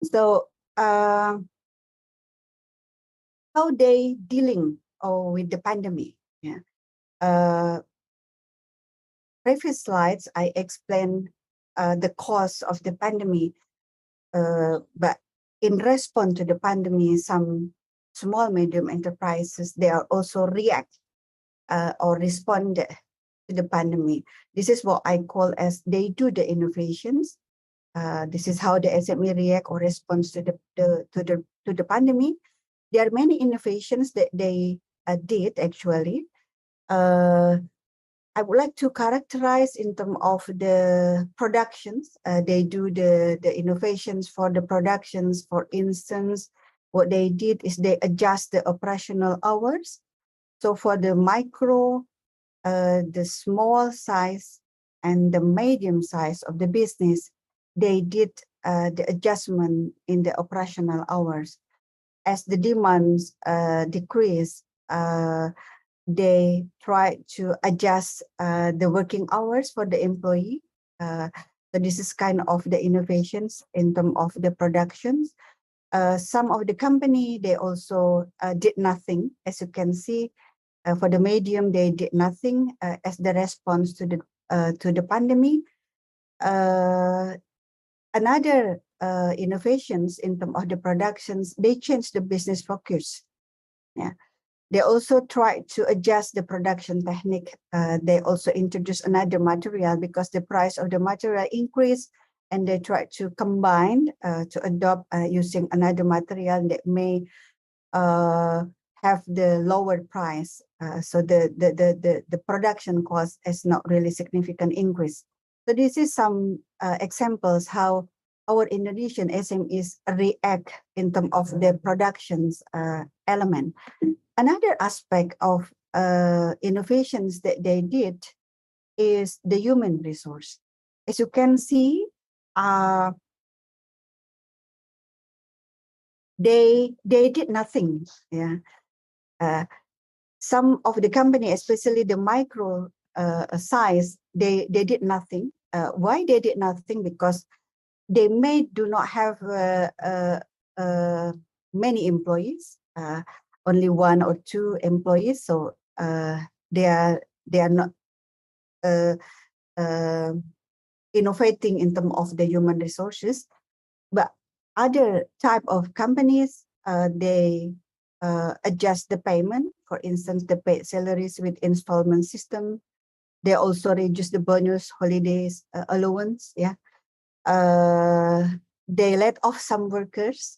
So how they dealing with the pandemic? Yeah. Previous slides, I explained the cause of the pandemic, but in response to the pandemic, some small medium enterprises, they are also react or respond to the pandemic. This is what I call as they do the innovations. This is how the SME react or responds to the pandemic. There are many innovations that they did actually. I would like to characterize in terms of the productions. They do the innovations for the productions. For instance, what they did is they adjust the operational hours. So for the micro, the small size, and the medium size of the business, they did the adjustment in the operational hours. As the demands decrease, they try to adjust the working hours for the employee. So this is kind of the innovations in terms of the productions. Some of the company, they also did nothing. As you can see, for the medium, they did nothing as the response to the pandemic. Another innovations in terms of the productions, they changed the business focus. Yeah. They also try to adjust the production technique. They also introduce another material because the price of the material increased, and they try to combine to adopt using another material that may have the lower price. So the production cost is not really significant increase. So this is some examples how our Indonesian SMEs react in terms of the productions element. Another aspect of innovations that they did is the human resource. As you can see, they did nothing. Yeah, some of the company, especially the micro size, they did nothing. Why they did nothing? Because they do not have many employees, only 1 or 2 employees. So they are not innovating in terms of the human resources. But other type of companies, they adjust the payment. For instance, the paid salaries with installment system. They also reduce the bonus, holidays, allowance. Yeah, they let off some workers.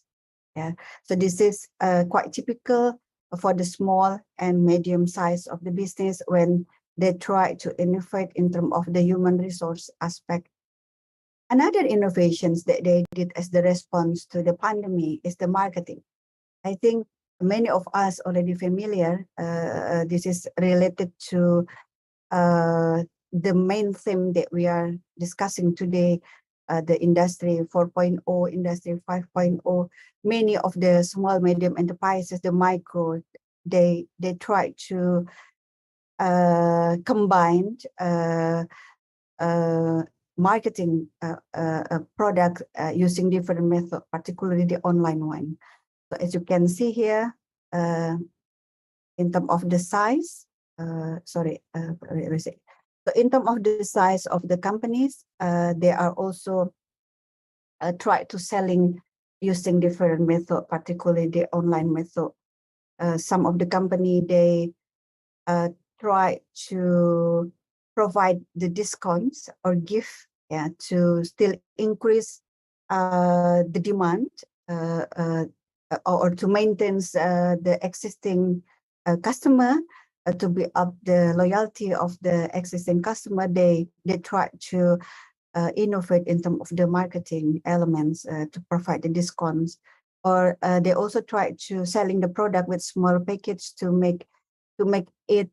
Yeah, so this is quite typical for the small and medium size of the business when they try to innovate in terms of the human resource aspect. Another innovations that they did as the response to the pandemic is the marketing. I think many of us already familiar. This is related to the main theme that we are discussing today, the industry 4.0, industry 5.0. Many of the small, medium enterprises, the micro, they try to combine marketing product using different methods, particularly the online one. So as you can see here, in terms of the size, so in terms of the size of the companies, they are also try to selling using different method, particularly the online method. Some of the company, they try to provide the discounts or gift, yeah, to still increase the demand or to maintain the existing customer, to build up the loyalty of the existing customer. They try to innovate in terms of the marketing elements to provide the discounts, or they also try to selling the product with small package to make it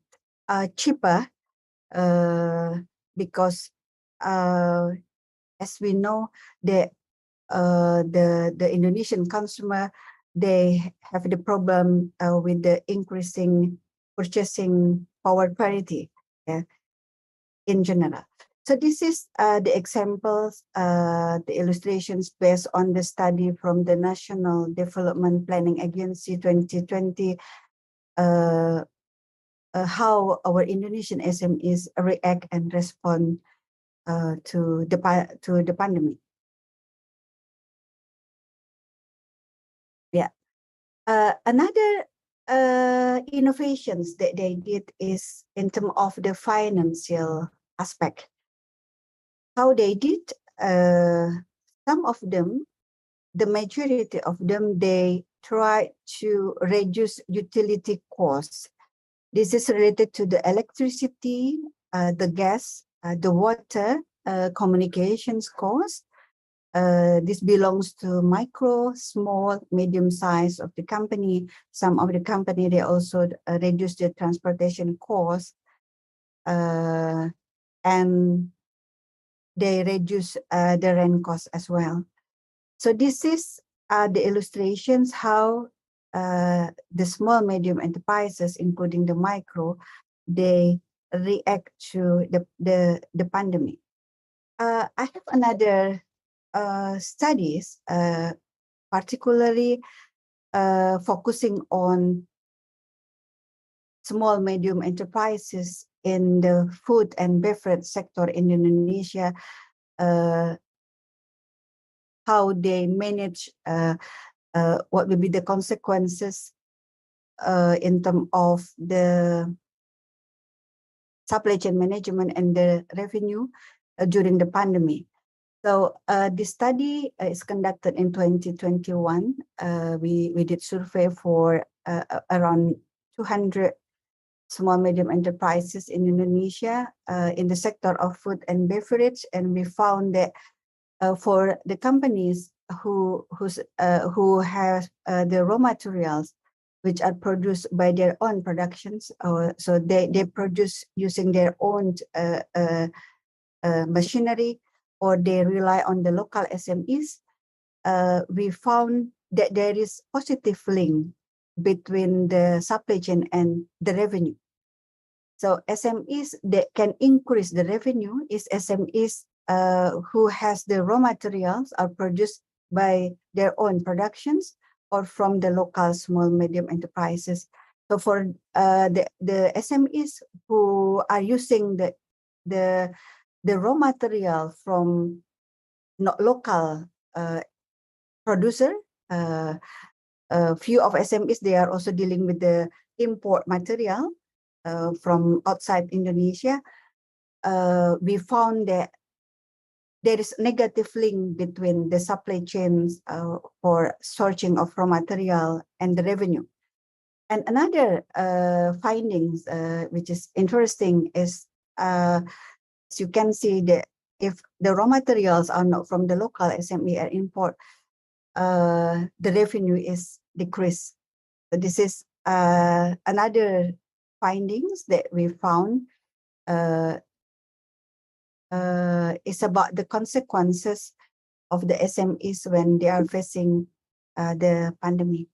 cheaper, because as we know, the Indonesian consumer, they have the problem with the increasing purchasing power parity, in general. So this is the examples, the illustrations based on the study from the National Development Planning Agency 2020, how our Indonesian SMEs react and respond to the pandemic. Yeah. Another innovations that they did is in terms of the financial aspect. How they did, some of them, the majority of them, they try to reduce utility costs. This is related to the electricity, the gas, the water, communications cost. This belongs to micro, small, medium size of the company. Some of the company, they also reduce the transportation cost, and they reduce the rent cost as well. So this is the illustrations how the small, medium enterprises, including the micro, they react to the pandemic. I have another studies, particularly focusing on small, medium enterprises in the food and beverage sector in Indonesia, how they manage, what will be the consequences in terms of the supply chain management and the revenue during the pandemic. So this study is conducted in 2021. We did survey for around 200 small medium enterprises in Indonesia in the sector of food and beverage, and we found that for the companies who have the raw materials which are produced by their own productions, so they produce using their own machinery, or they rely on the local SMEs, we found that there is positive link between the supply chain and the revenue. So SMEs that can increase the revenue is SMEs who has the raw materials are produced by their own productions or from the local small medium enterprises. So for the SMEs who are using the raw material from not local producer, few of SMEs, they are also dealing with the import material from outside Indonesia. We found that there is negative link between the supply chains for sourcing of raw material and the revenue. And another findings which is interesting is, as you can see, that if the raw materials are not from the local SME or import, the revenue is decreased. So this is another findings that we found is about the consequences of the SMEs when they are facing the pandemic.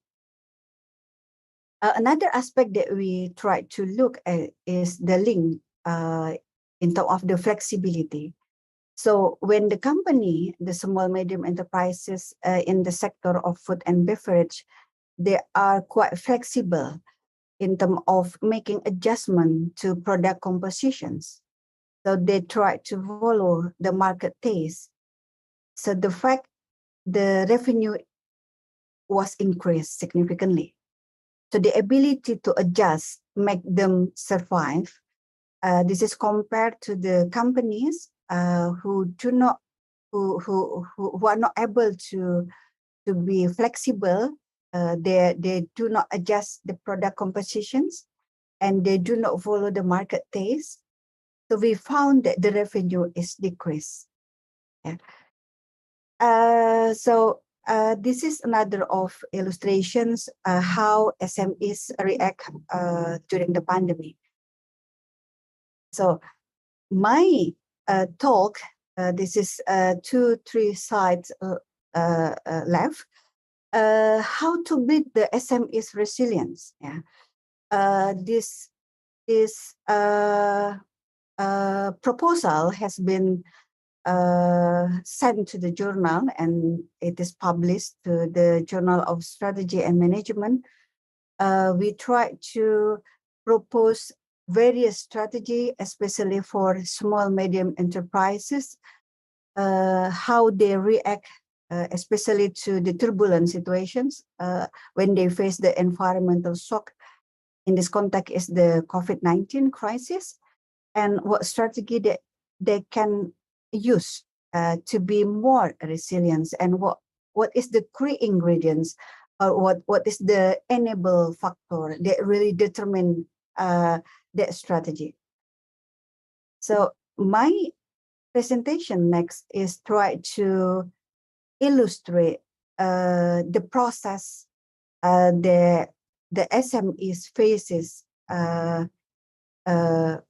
Another aspect that we try to look at is the link in terms of the flexibility. So when the company, the small medium enterprises in the sector of food and beverage, they are quite flexible in terms of making adjustment to product compositions. So they try to follow the market taste. So the fact the revenue was increased significantly. So the ability to adjust make them survive. This is compared to the companies who are not able to be flexible. They do not adjust the product compositions and they do not follow the market taste. So we found that the revenue is decreased. Yeah. This is another of illustrations how SMEs react during the pandemic. So my talk, this is 2-3 slides left. How to build the SMEs resilience. Yeah. This proposal has been sent to the journal and it is published to the Journal of Strategy and Management. We try to propose various strategy, especially for small, medium enterprises, how they react, especially to the turbulent situations when they face the environmental shock. In this context is the COVID-19 crisis, and what strategy that they can use to be more resilient, and what is the key ingredients or what is the enable factor that really determine that strategy. So my presentation next is try to illustrate the process the SMEs faces,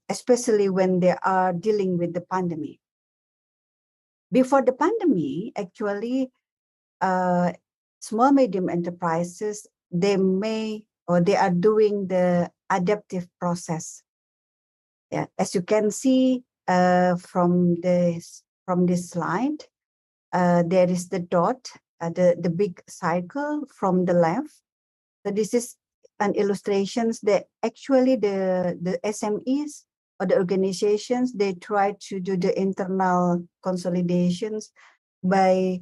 especially when they are dealing with the pandemic. Before the pandemic, actually, small medium enterprises, they are doing the adaptive process. Yeah, as you can see from this slide, there is the dot, the big circle from the left. So this is an illustrations that actually the SMEs or the organizations, they try to do the internal consolidations by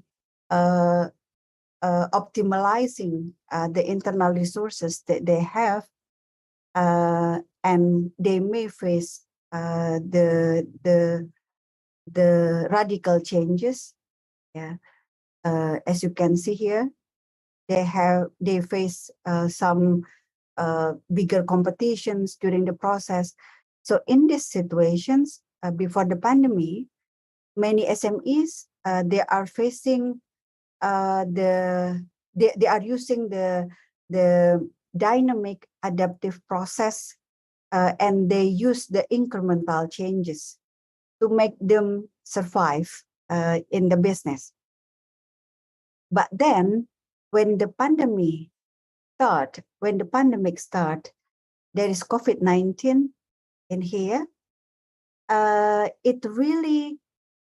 optimizing the internal resources that they have, and they may face the radical changes. Yeah, as you can see here, they face some bigger competitions during the process. So in these situations, before the pandemic, many SMEs they are facing they are using the dynamic adaptive process, and they use the incremental changes to make them survive in the business. But then when the pandemic start, there is COVID-19, in here, it really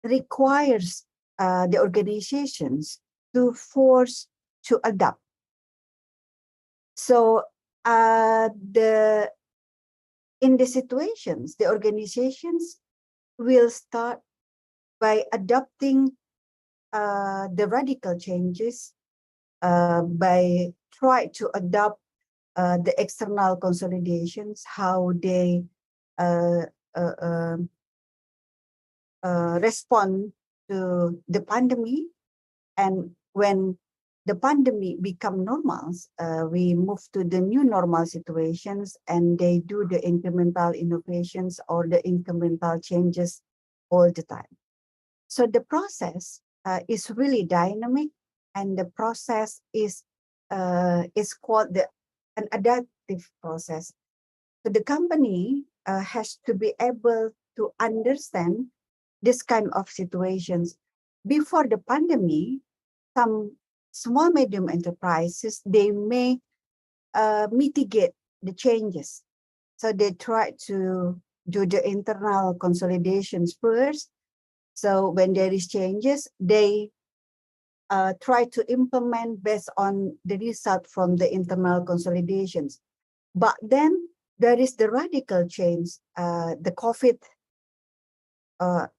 requires the organizations to force to adapt. So in the situations, the organizations will start by adopting the radical changes, by try to adopt the external consolidations, how they respond to the pandemic. And when the pandemic become normal, we move to the new normal situations, and they do the incremental innovations or the incremental changes all the time. So the process is really dynamic, and the process is called an adaptive process. So the company has to be able to understand this kind of situations. Before the pandemic, some small medium enterprises, they may mitigate the changes. So they try to do the internal consolidations first. So when there is changes, they try to implement based on the result from the internal consolidations. But then there is the radical change, the COVID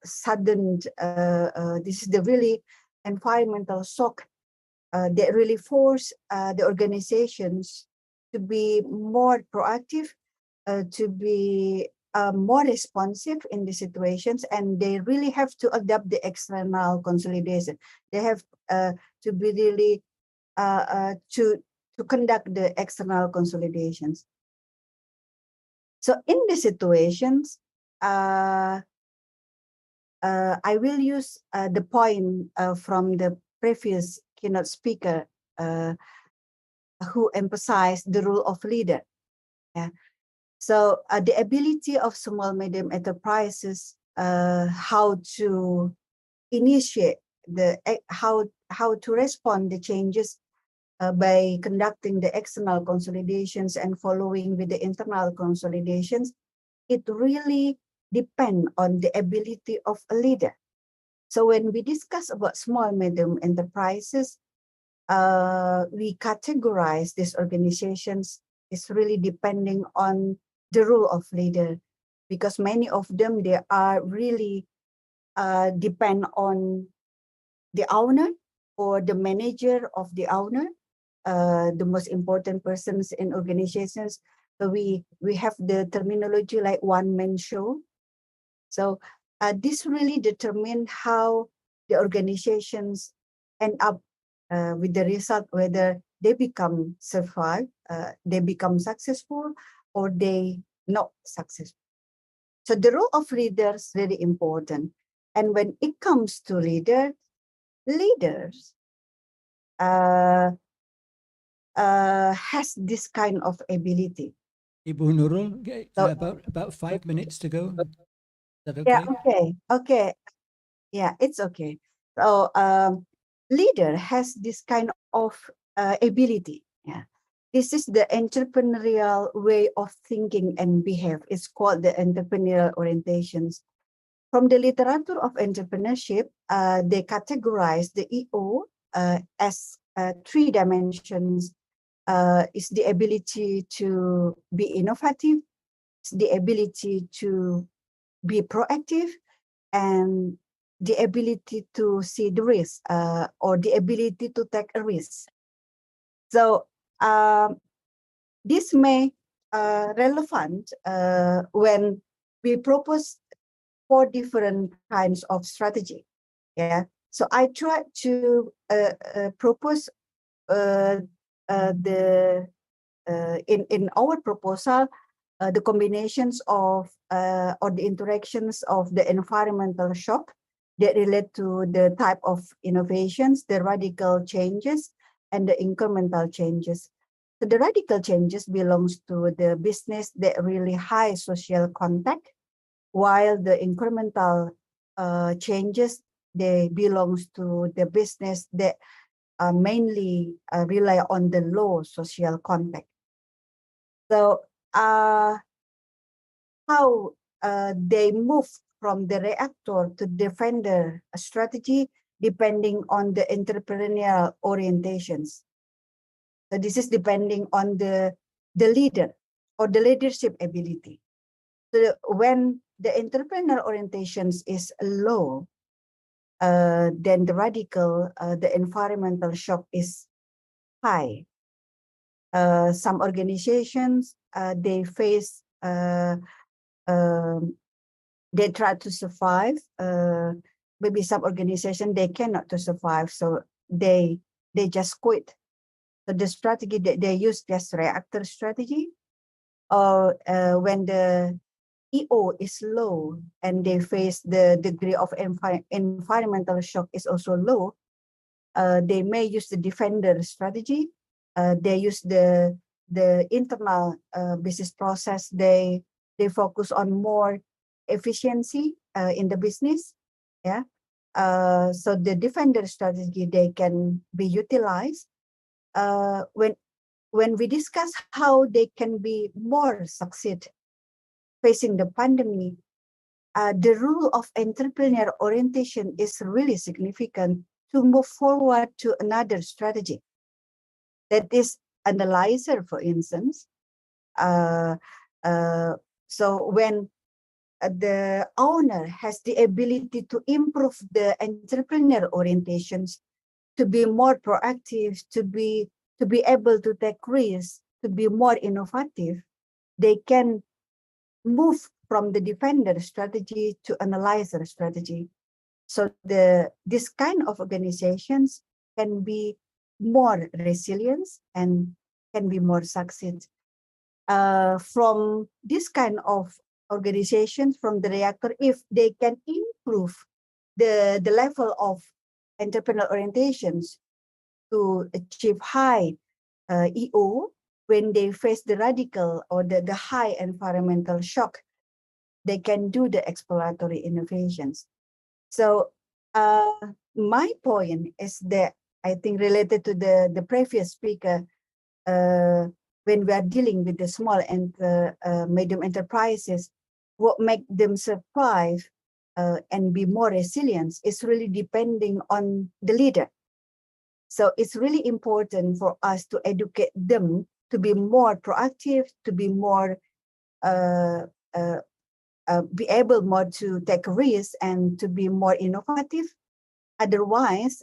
sudden, this is the really environmental shock that really force the organizations to be more proactive, to be more responsive in the situations, and they really have to adapt the external consolidation. They have to be really to conduct the external consolidations. So in the situations, I will use the point from the previous keynote speaker who emphasized the role of leader. Yeah. So the ability of small medium enterprises, how to initiate how to respond the changes by conducting the external consolidations and following with the internal consolidations, it really depends on the ability of a leader. So when we discuss about small medium enterprises, we categorize these organizations is really depending on the role of leader, because many of them, they are really depend on the owner or the manager of the owner, the most important persons in organizations. So we have the terminology like one-man show. So this really determine how the organizations end up with the result, whether they become survive, they become successful, or they not successful. So the role of leaders really important. And when it comes to leaders has this kind of ability. Ibu Nurul, about 5 minutes to go. Is that okay? Yeah, okay. Yeah, it's okay. So leader has this kind of ability. Yeah, this is the entrepreneurial way of thinking and behave. It's called the entrepreneurial orientations. From the literature of entrepreneurship, they categorize the EO as 3 dimensions. Is the ability to be innovative, it's the ability to be proactive, and the ability to see the risk, or the ability to take a risk. So this may relevant when we propose 4 different kinds of strategy. Yeah. So I try to propose in our proposal the combinations of or the interactions of the environmental shock that relate to the type of innovations, the radical changes, and the incremental changes. So the radical changes belongs to the business that really high social contact, while the incremental changes, they belongs to the business that mainly rely on the low social contact. So how how they move from the reactor to defender strategy depending on the entrepreneurial orientations. So this is depending on the leader or the leadership ability. So when the entrepreneurial orientations is low, then the radical, the environmental shock is high. Some organizations, they face, they try to survive. Maybe some organization, they cannot to survive, so they just quit. So the strategy that they use just reactor strategy, or when the EO is low and they face the degree of environmental shock is also low, they may use the defender strategy. They use the internal business process. They focus on more efficiency in the business. Yeah. So the defender strategy, they can be utilized when we discuss how they can be more succeed facing the pandemic. The rule of entrepreneur orientation is really significant to move forward to another strategy. That is analyzer, for instance. So when the owner has the ability to improve the entrepreneur orientations, to be more proactive, to be able to take risks, to be more innovative, they can move from the defender strategy to analyzer strategy. So this kind of organizations can be more resilient and can be more succeed. From this kind of organizations, from the reactor, if they can improve the level of entrepreneurial orientations to achieve high EO, when they face the radical or the high environmental shock, they can do the exploratory innovations. So my point is that I think related to the previous speaker, when we are dealing with the small and medium enterprises, what make them survive and be more resilient is really depending on the leader. So it's really important for us to educate them to be more proactive, to be more be able more to take risks and to be more innovative. Otherwise,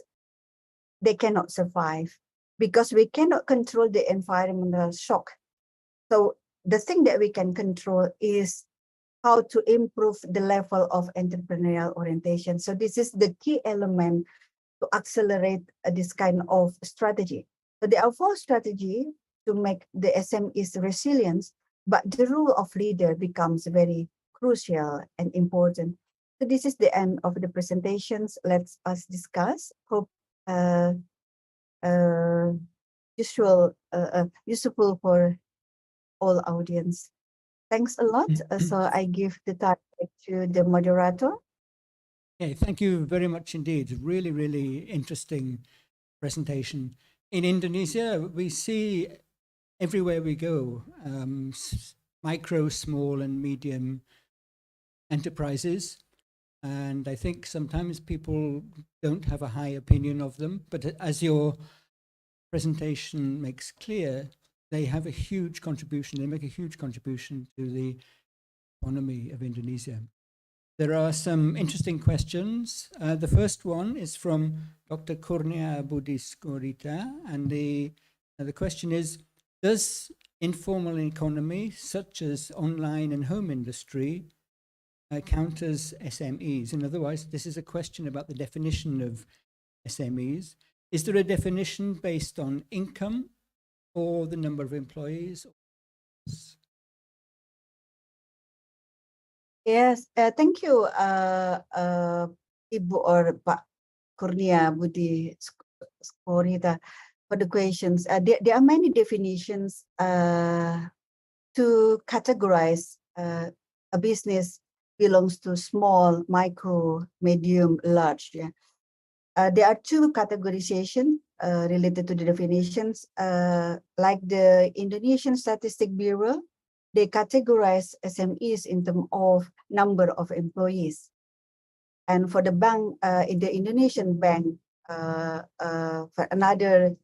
they cannot survive because we cannot control the environmental shock. So the thing that we can control is how to improve the level of entrepreneurial orientation. So this is the key element to accelerate this kind of strategy. So there are 4 strategies to make the SMEs resilient, but the role of leader becomes very crucial and important. So this is the end of the presentations. Let's us discuss. Hope useful for all audience. Thanks a lot. So I give the time back to the moderator. Okay, thank you very much indeed. Really, really interesting presentation. In Indonesia, we see everywhere we go, micro, small and medium enterprises. And I think sometimes people don't have a high opinion of them, but as your presentation makes clear, they have a huge contribution. They make a huge contribution to the economy of Indonesia. There are some interesting questions. The first one is from Dr. Kurnia Budiskorita, and the question is, does informal economy, such as online and home industry, count as SMEs? In other words, this is a question about the definition of SMEs. Is there a definition based on income or the number of employees? Yes, thank you, Ibu or Pak Kurnia Budi Skorita for the questions. There are many definitions to categorize a business belongs to small, micro, medium, large. Yeah. There are 2 categorizations related to the definitions, like the Indonesian Statistic Bureau. they categorize SMEs in terms of number of employees. And for the bank, in the Indonesian bank, for another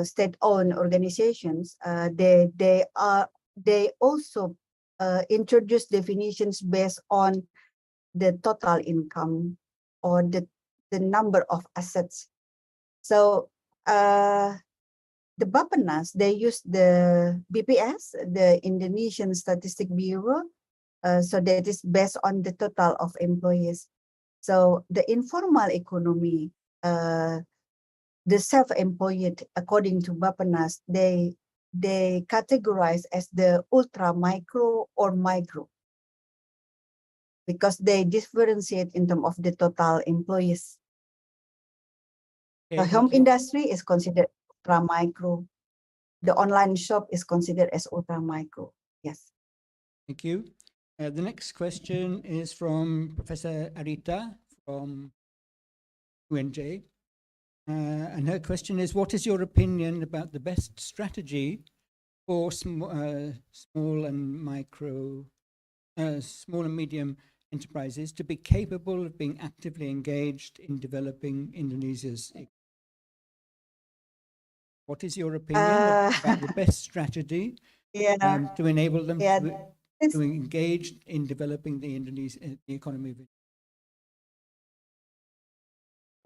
state-owned organizations, they also introduce definitions based on the total income or the number of assets. So the Bappenas, they use the BPS, the Indonesian Statistic Bureau, so that is based on the total of employees. So the informal economy, the self-employed, according to Bappenas, they categorize as the ultra micro or micro, because they differentiate in terms of the total employees. The home industry is considered ultra micro. The online shop is considered as ultra micro. Yes. Thank you. The next question is from Professor Arita from UNJ. And her question is, what is your opinion about the best strategy for small and medium enterprises to be capable of being actively engaged in developing Indonesia's economy? What is your opinion about the best strategy to enable them to engage in developing the economy?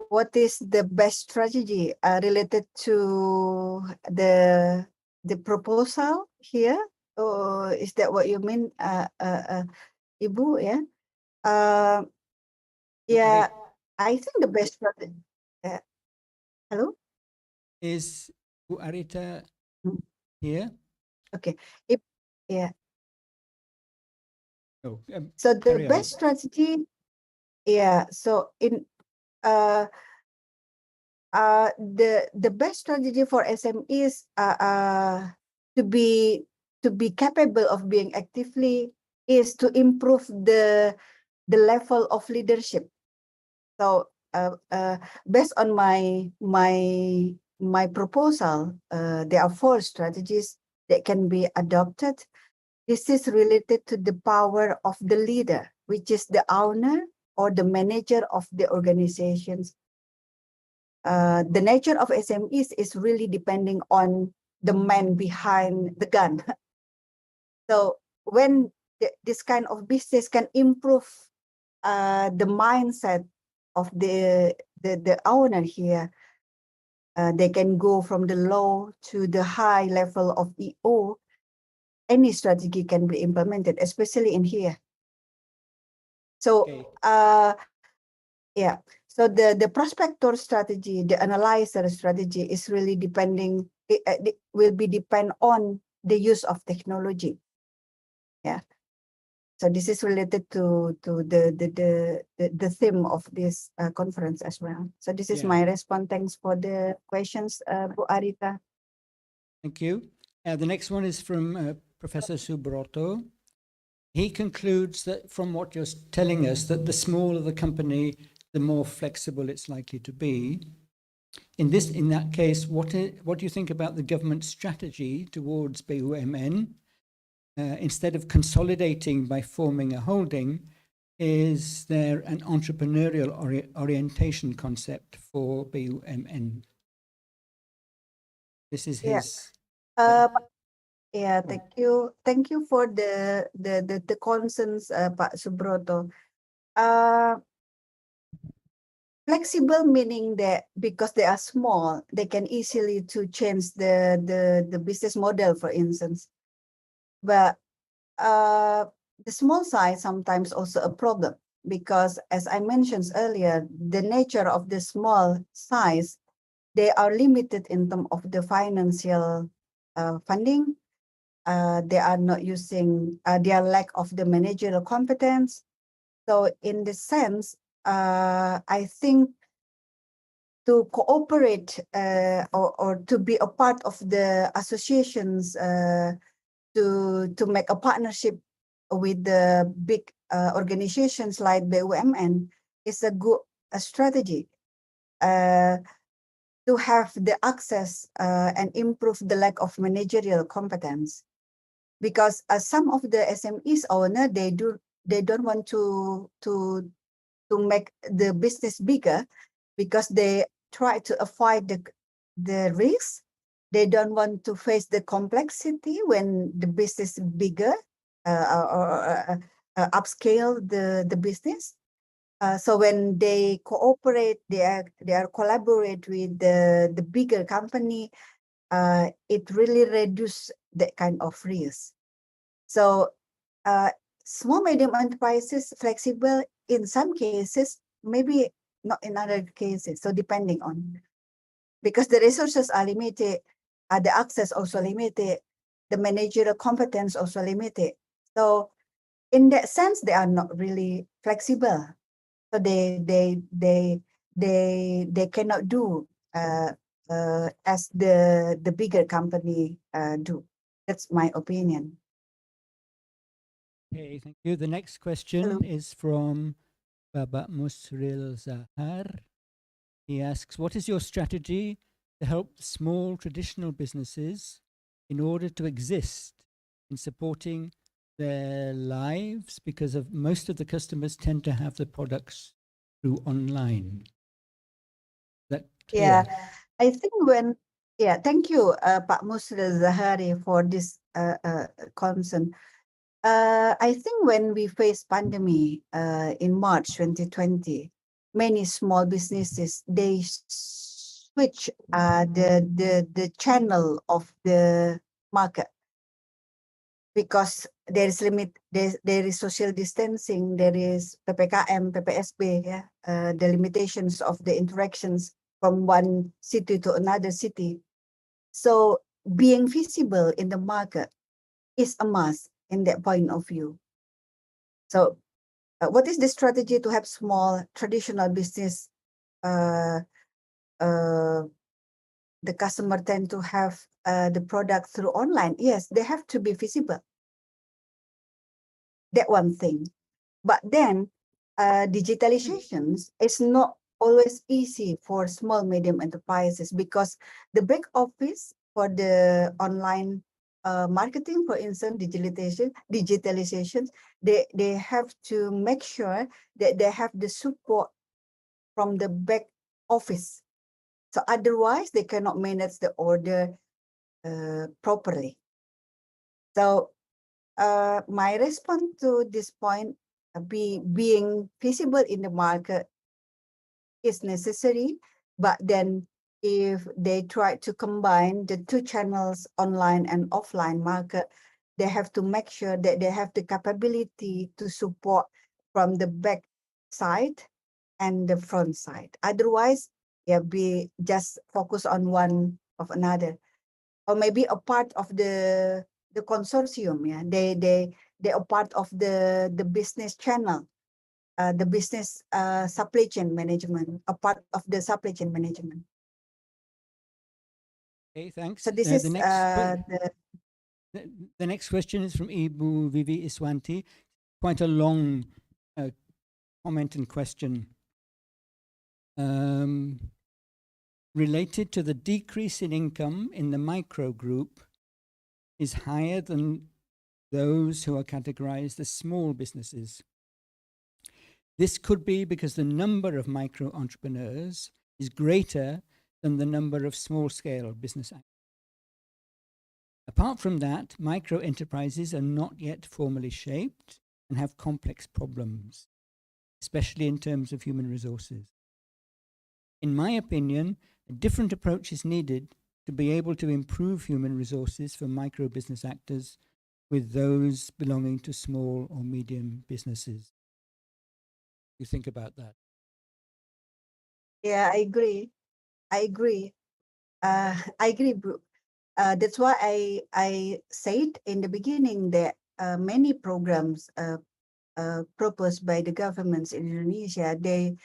What is the best strategy related to the proposal here? Or is that what you mean, Ibu? Yeah. Yeah. I think the best strategy. Hello. Is Bu Arita here? Okay. Yeah. Oh, so the best strategy, yeah. So in the best strategy for SMEs to be capable of being actively is to improve the level of leadership. So based on my proposal, there are 4 strategies that can be adopted. This is related to the power of the leader, which is the owner or the manager of the organizations. The nature of SMEs is really depending on the man behind the gun. So when this kind of business can improve the mindset of the owner here, they can go from the low to the high level of EO. Any strategy can be implemented, especially in here. So yeah. So the prospector strategy, the analyzer strategy is really depending. It will be depend on the use of technology. Yeah. So this is related to the theme of this conference as well. So this is my response. Thanks for the questions, Bu Arita. Thank you. The next one is from Professor Subroto. He concludes that from what you're telling us, that the smaller the company, the more flexible it's likely to be. In that case, what do you think about the government strategy towards BUMN? Instead of consolidating by forming a holding, is there an entrepreneurial orientation concept for BUMN? This is his. Yeah, thank you. Thank you for the concerns, Pak Subroto. Flexible meaning that because they are small, they can easily to change the business model, for instance. But the small size sometimes also a problem, because as I mentioned earlier, the nature of the small size, they are limited in terms of the financial funding. They are not using their lack of the managerial competence. So in this sense, I think to cooperate or to be a part of the associations to make a partnership with the big organizations like BUMN is a good strategy to have the access and improve the lack of managerial competence. because some of the SMEs owner they don't want to make the business bigger because they try to avoid the risk. They don't want to face the complexity when the business is bigger or upscale the business. So when they cooperate, they are collaborate with the bigger company. It really reduce that kind of risk. So small medium enterprises flexible in some cases, maybe not in other cases. So depending on, because the resources are limited, the access also limited, the managerial competence also limited. So in that sense, they are not really flexible. So they cannot do as the bigger company do. That's my opinion. Okay, thank you. The next question is from Babak Musril Zahar. He asks, what is your strategy to help small traditional businesses in order to exist in supporting their lives, because of most of the customers tend to have the products through online? That Yeah, I think thank you, Pak Musril Zahari, for this concern. I think when we faced pandemic in March 2020, many small businesses, they switch the channel of the market because there is there is social distancing, there is PPKM, PPSB, the limitations of the interactions from one city to another city. So being visible in the market is a must in that point of view. So what is the strategy to have small traditional business? The customer tend to have the product through online. Yes, they have to be visible. That one thing. But then digitalizations is not always easy for small medium enterprises because the back office for the online marketing, for instance, digitalization, they have to make sure that they have the support from the back office. So otherwise they cannot manage the order properly. So my response to this point, being visible in the market is necessary, but then if they try to combine the two channels, online and offline market, they have to make sure that they have the capability to support from the back side and the front side. Otherwise, be just focus on one of another, or maybe a part of the consortium. Yeah, they are part of the business channel. The business supply chain management, a part of the supply chain management. Okay, thanks. So this is the next question is from Ibu Vivi Iswanti. Quite a long comment and question. Related to the decrease in income in the micro group is higher than those who are categorized as small businesses. This could be because the number of micro entrepreneurs is greater than the number of small-scale business actors. Apart from that, micro enterprises are not yet formally shaped and have complex problems, especially in terms of human resources. In my opinion, a different approach is needed to be able to improve human resources for micro business actors with those belonging to small or medium businesses. You think about that? Yeah, I agree. I agree, Brooke. That's why I said in the beginning that many programs proposed by the governments in Indonesia, they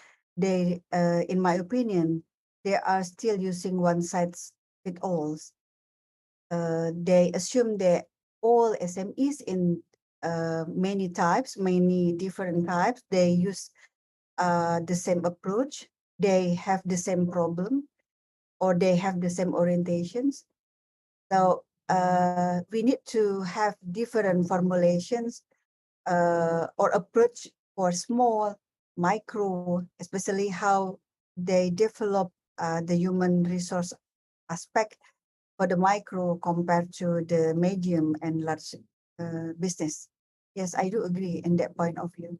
in my opinion, they are still using one size fits all. They assume that all SMEs in many different types, they use the same approach, they have the same problem, or they have the same orientations. So we need to have different formulations or approach for small, micro, especially how they develop the human resource aspect for the micro compared to the medium and large business. Yes, I do agree in that point of view.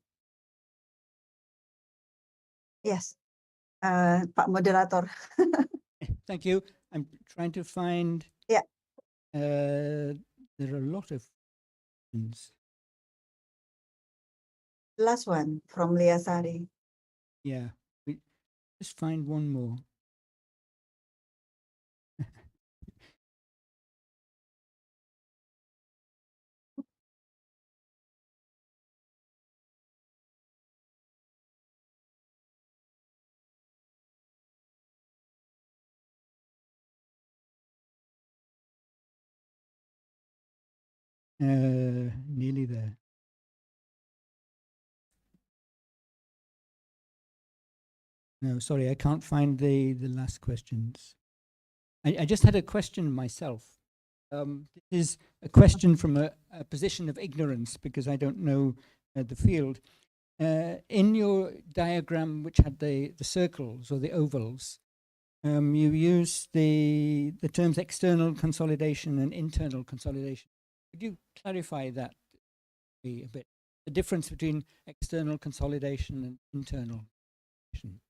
Yes, Pak Moderator. Thank you. I'm trying to find. Yeah. There are a lot of ones. Last one from Liasari. Yeah. Just find one more. Nearly there. No, sorry, I can't find the last questions. I just had a question myself. This is a question from a position of ignorance because I don't know the field. In your diagram, which had the circles or the ovals, you use the terms external consolidation and internal consolidation. Could you clarify that a bit? The difference between external consolidation and internal consolidation.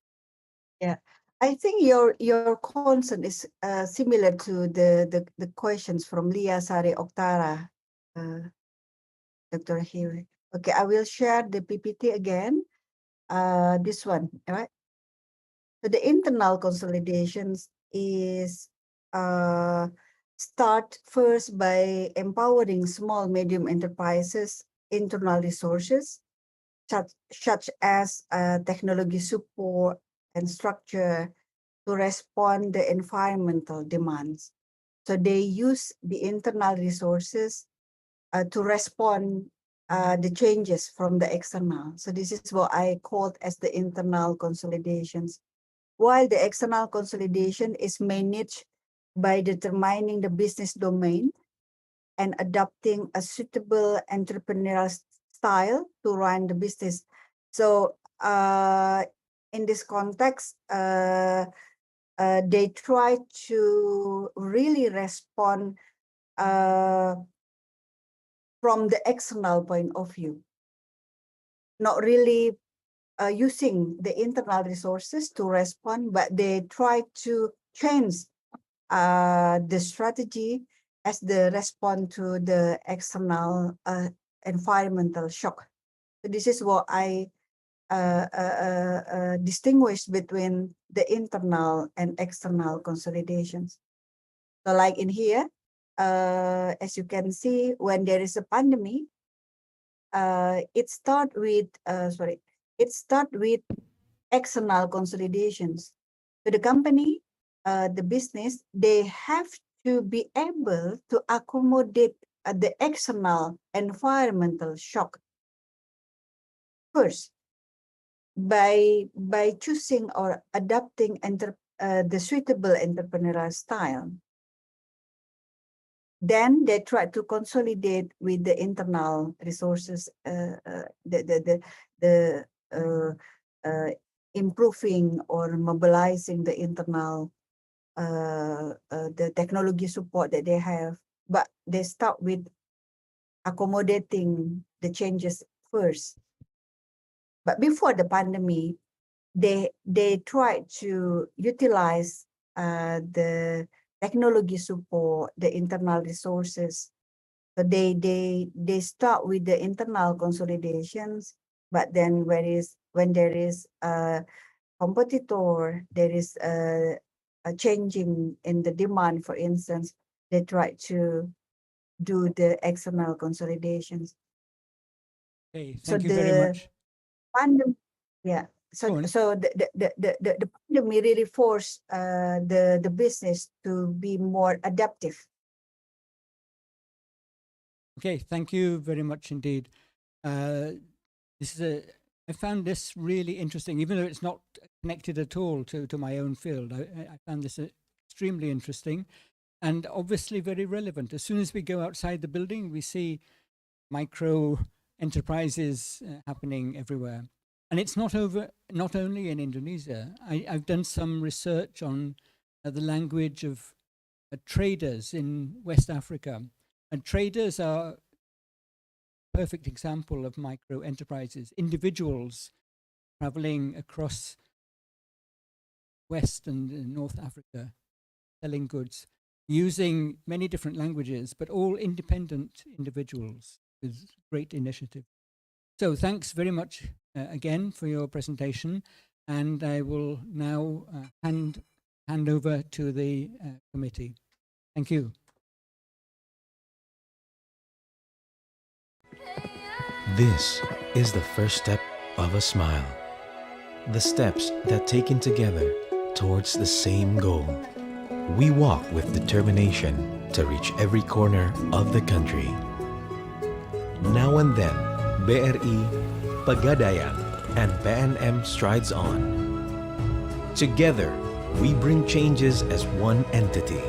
Yeah, I think your concern is similar to the questions from Lia Sari Oktara, Dr. Hiwi. Okay, I will share the PPT again. This one, all right? So the internal consolidations is start first by empowering small, medium enterprises, internal resources, such as technology support and structure to respond the environmental demands. So they use the internal resources to respond the changes from the external. So this is what I called as the internal consolidations. While the external consolidation is managed by determining the business domain and adopting a suitable entrepreneurial style to run the business. So in this context, they try to really respond from the external point of view, not really using the internal resources to respond, but they try to change the strategy as the response to the external environmental shock. So this is what I distinguish between the internal and external consolidations. So like in here, as you can see, when there is a pandemic, it start with external consolidations. So the company, the business, they have to be able to accommodate the external environmental shock first by choosing or adopting the suitable entrepreneurial style. Then they try to consolidate with the internal resources, improving or mobilizing the internal the technology support that they have, but they start with accommodating the changes first. But before the pandemic, they try to utilize the technology support, the internal resources. So they start with the internal consolidations, but then when there is a competitor, there is a changing in the demand, for instance, they try to do the external consolidations. Okay, thank you very much. Pandemic, yeah. So the pandemic really forced the business to be more adaptive. Okay, thank you very much indeed. I found this really interesting, even though it's not connected at all to my own field. I found this extremely interesting. and obviously very relevant. As soon as we go outside the building, we see micro enterprises happening everywhere. And it's not only in Indonesia. I've done some research on the language of traders in West Africa. And traders are a perfect example of micro enterprises, individuals traveling across West and North Africa, selling goods, using many different languages, but all independent individuals with great initiative. So thanks very much again for your presentation, and I will now hand over to the committee. Thank you. This is the first step of a smile. The steps that taken together towards the same goal. We walk with determination to reach every corner of the country. Now and then, BRI, Pegadaian, and PNM strides on. Together, we bring changes as one entity.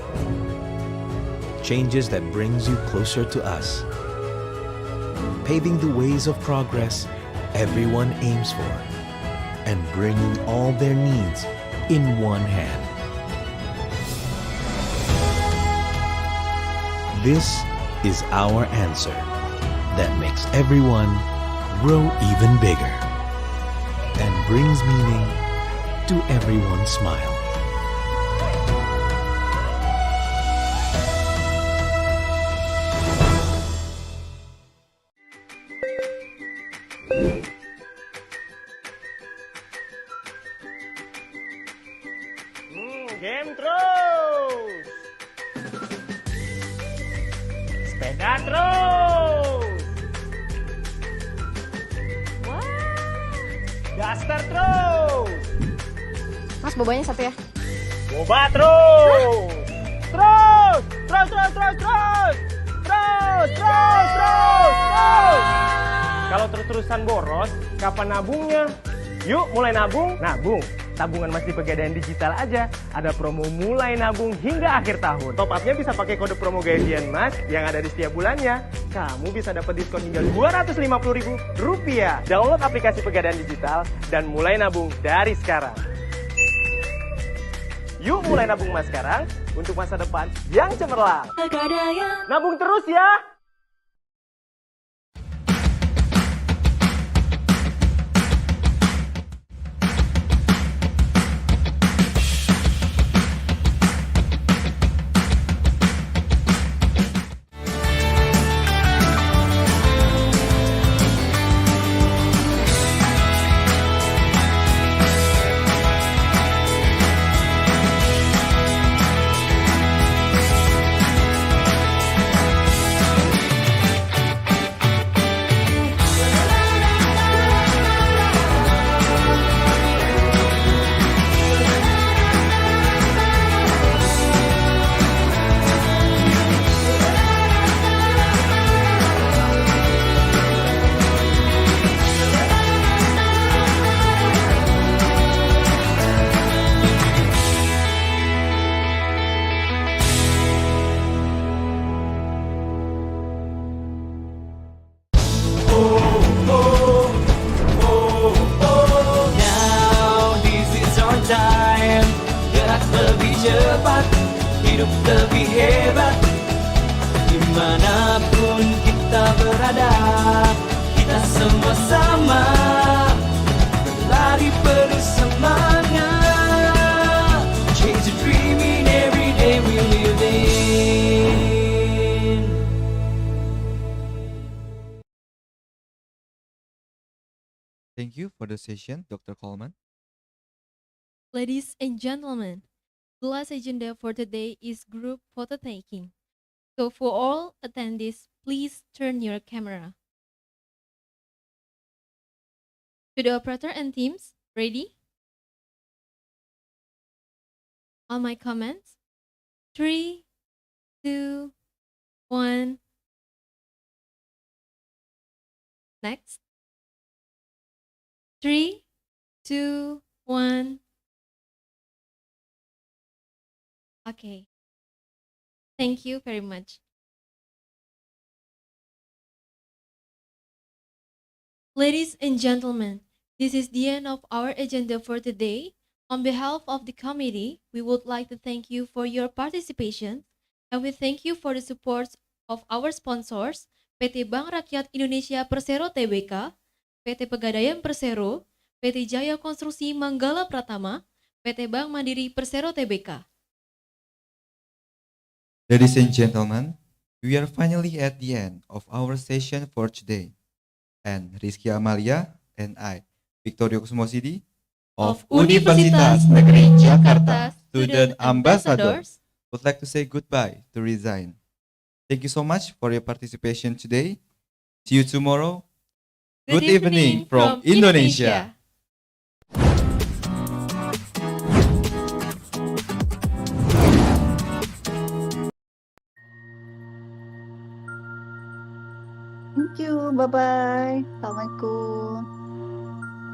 Changes that brings you closer to us. Paving the ways of progress everyone aims for, and bringing all their needs in one hand. This is our answer that makes everyone grow even bigger and brings meaning to everyone's smile. Game terus. Sepeda terus. Daster terus. Mas, bobanya satu ya. Boba terus. Terus. Terus, terus, terus, terus. Terus, terus, terus, terus. Kalau terus-terusan boros, kapan nabungnya? Yuk mulai nabung. Nabung. Tabungan Mas di Pegadaian Digital aja. Ada promo mulai nabung hingga akhir tahun. Top up-nya bisa pakai kode promo gajian Mas yang ada di setiap bulannya. Kamu bisa dapat diskon hingga Rp250.000. Download aplikasi Pegadaian Digital dan mulai nabung dari sekarang. Yuk mulai nabung Mas sekarang untuk masa depan yang cemerlang. Pegadaian. Nabung terus ya. cepat, hidup lebih hebat. Dimanapun kita berada, kita semua sama, berlari penuh semangat. Change the dream in every day we live in. Thank you for the session, Dr. Coleman. Ladies and gentlemen, the last agenda for today is group photo taking. So for all attendees, please turn your camera. To the operator and teams, ready? On my comments, 3, 2, 1. Next. 3, 2, 1. Okay. Thank you very much. Ladies and gentlemen, this is the end of our agenda for today. On behalf of the committee, we would like to thank you for your participation, and we thank you for the support of our sponsors, PT Bank Rakyat Indonesia Persero Tbk, PT Pegadaian Persero, PT Jaya Konstruksi Manggala Pratama, PT Bank Mandiri Persero Tbk. Ladies and gentlemen, we are finally at the end of our session for today. And Rizky Amalia and I, Victorio Kusumosidi, of Universitas Negeri Jakarta Student Ambassadors, would like to say goodbye to Resign. Thank you so much for your participation today. See you tomorrow. Good evening from Indonesia. Thank you. Bye-bye. Assalamualaikum.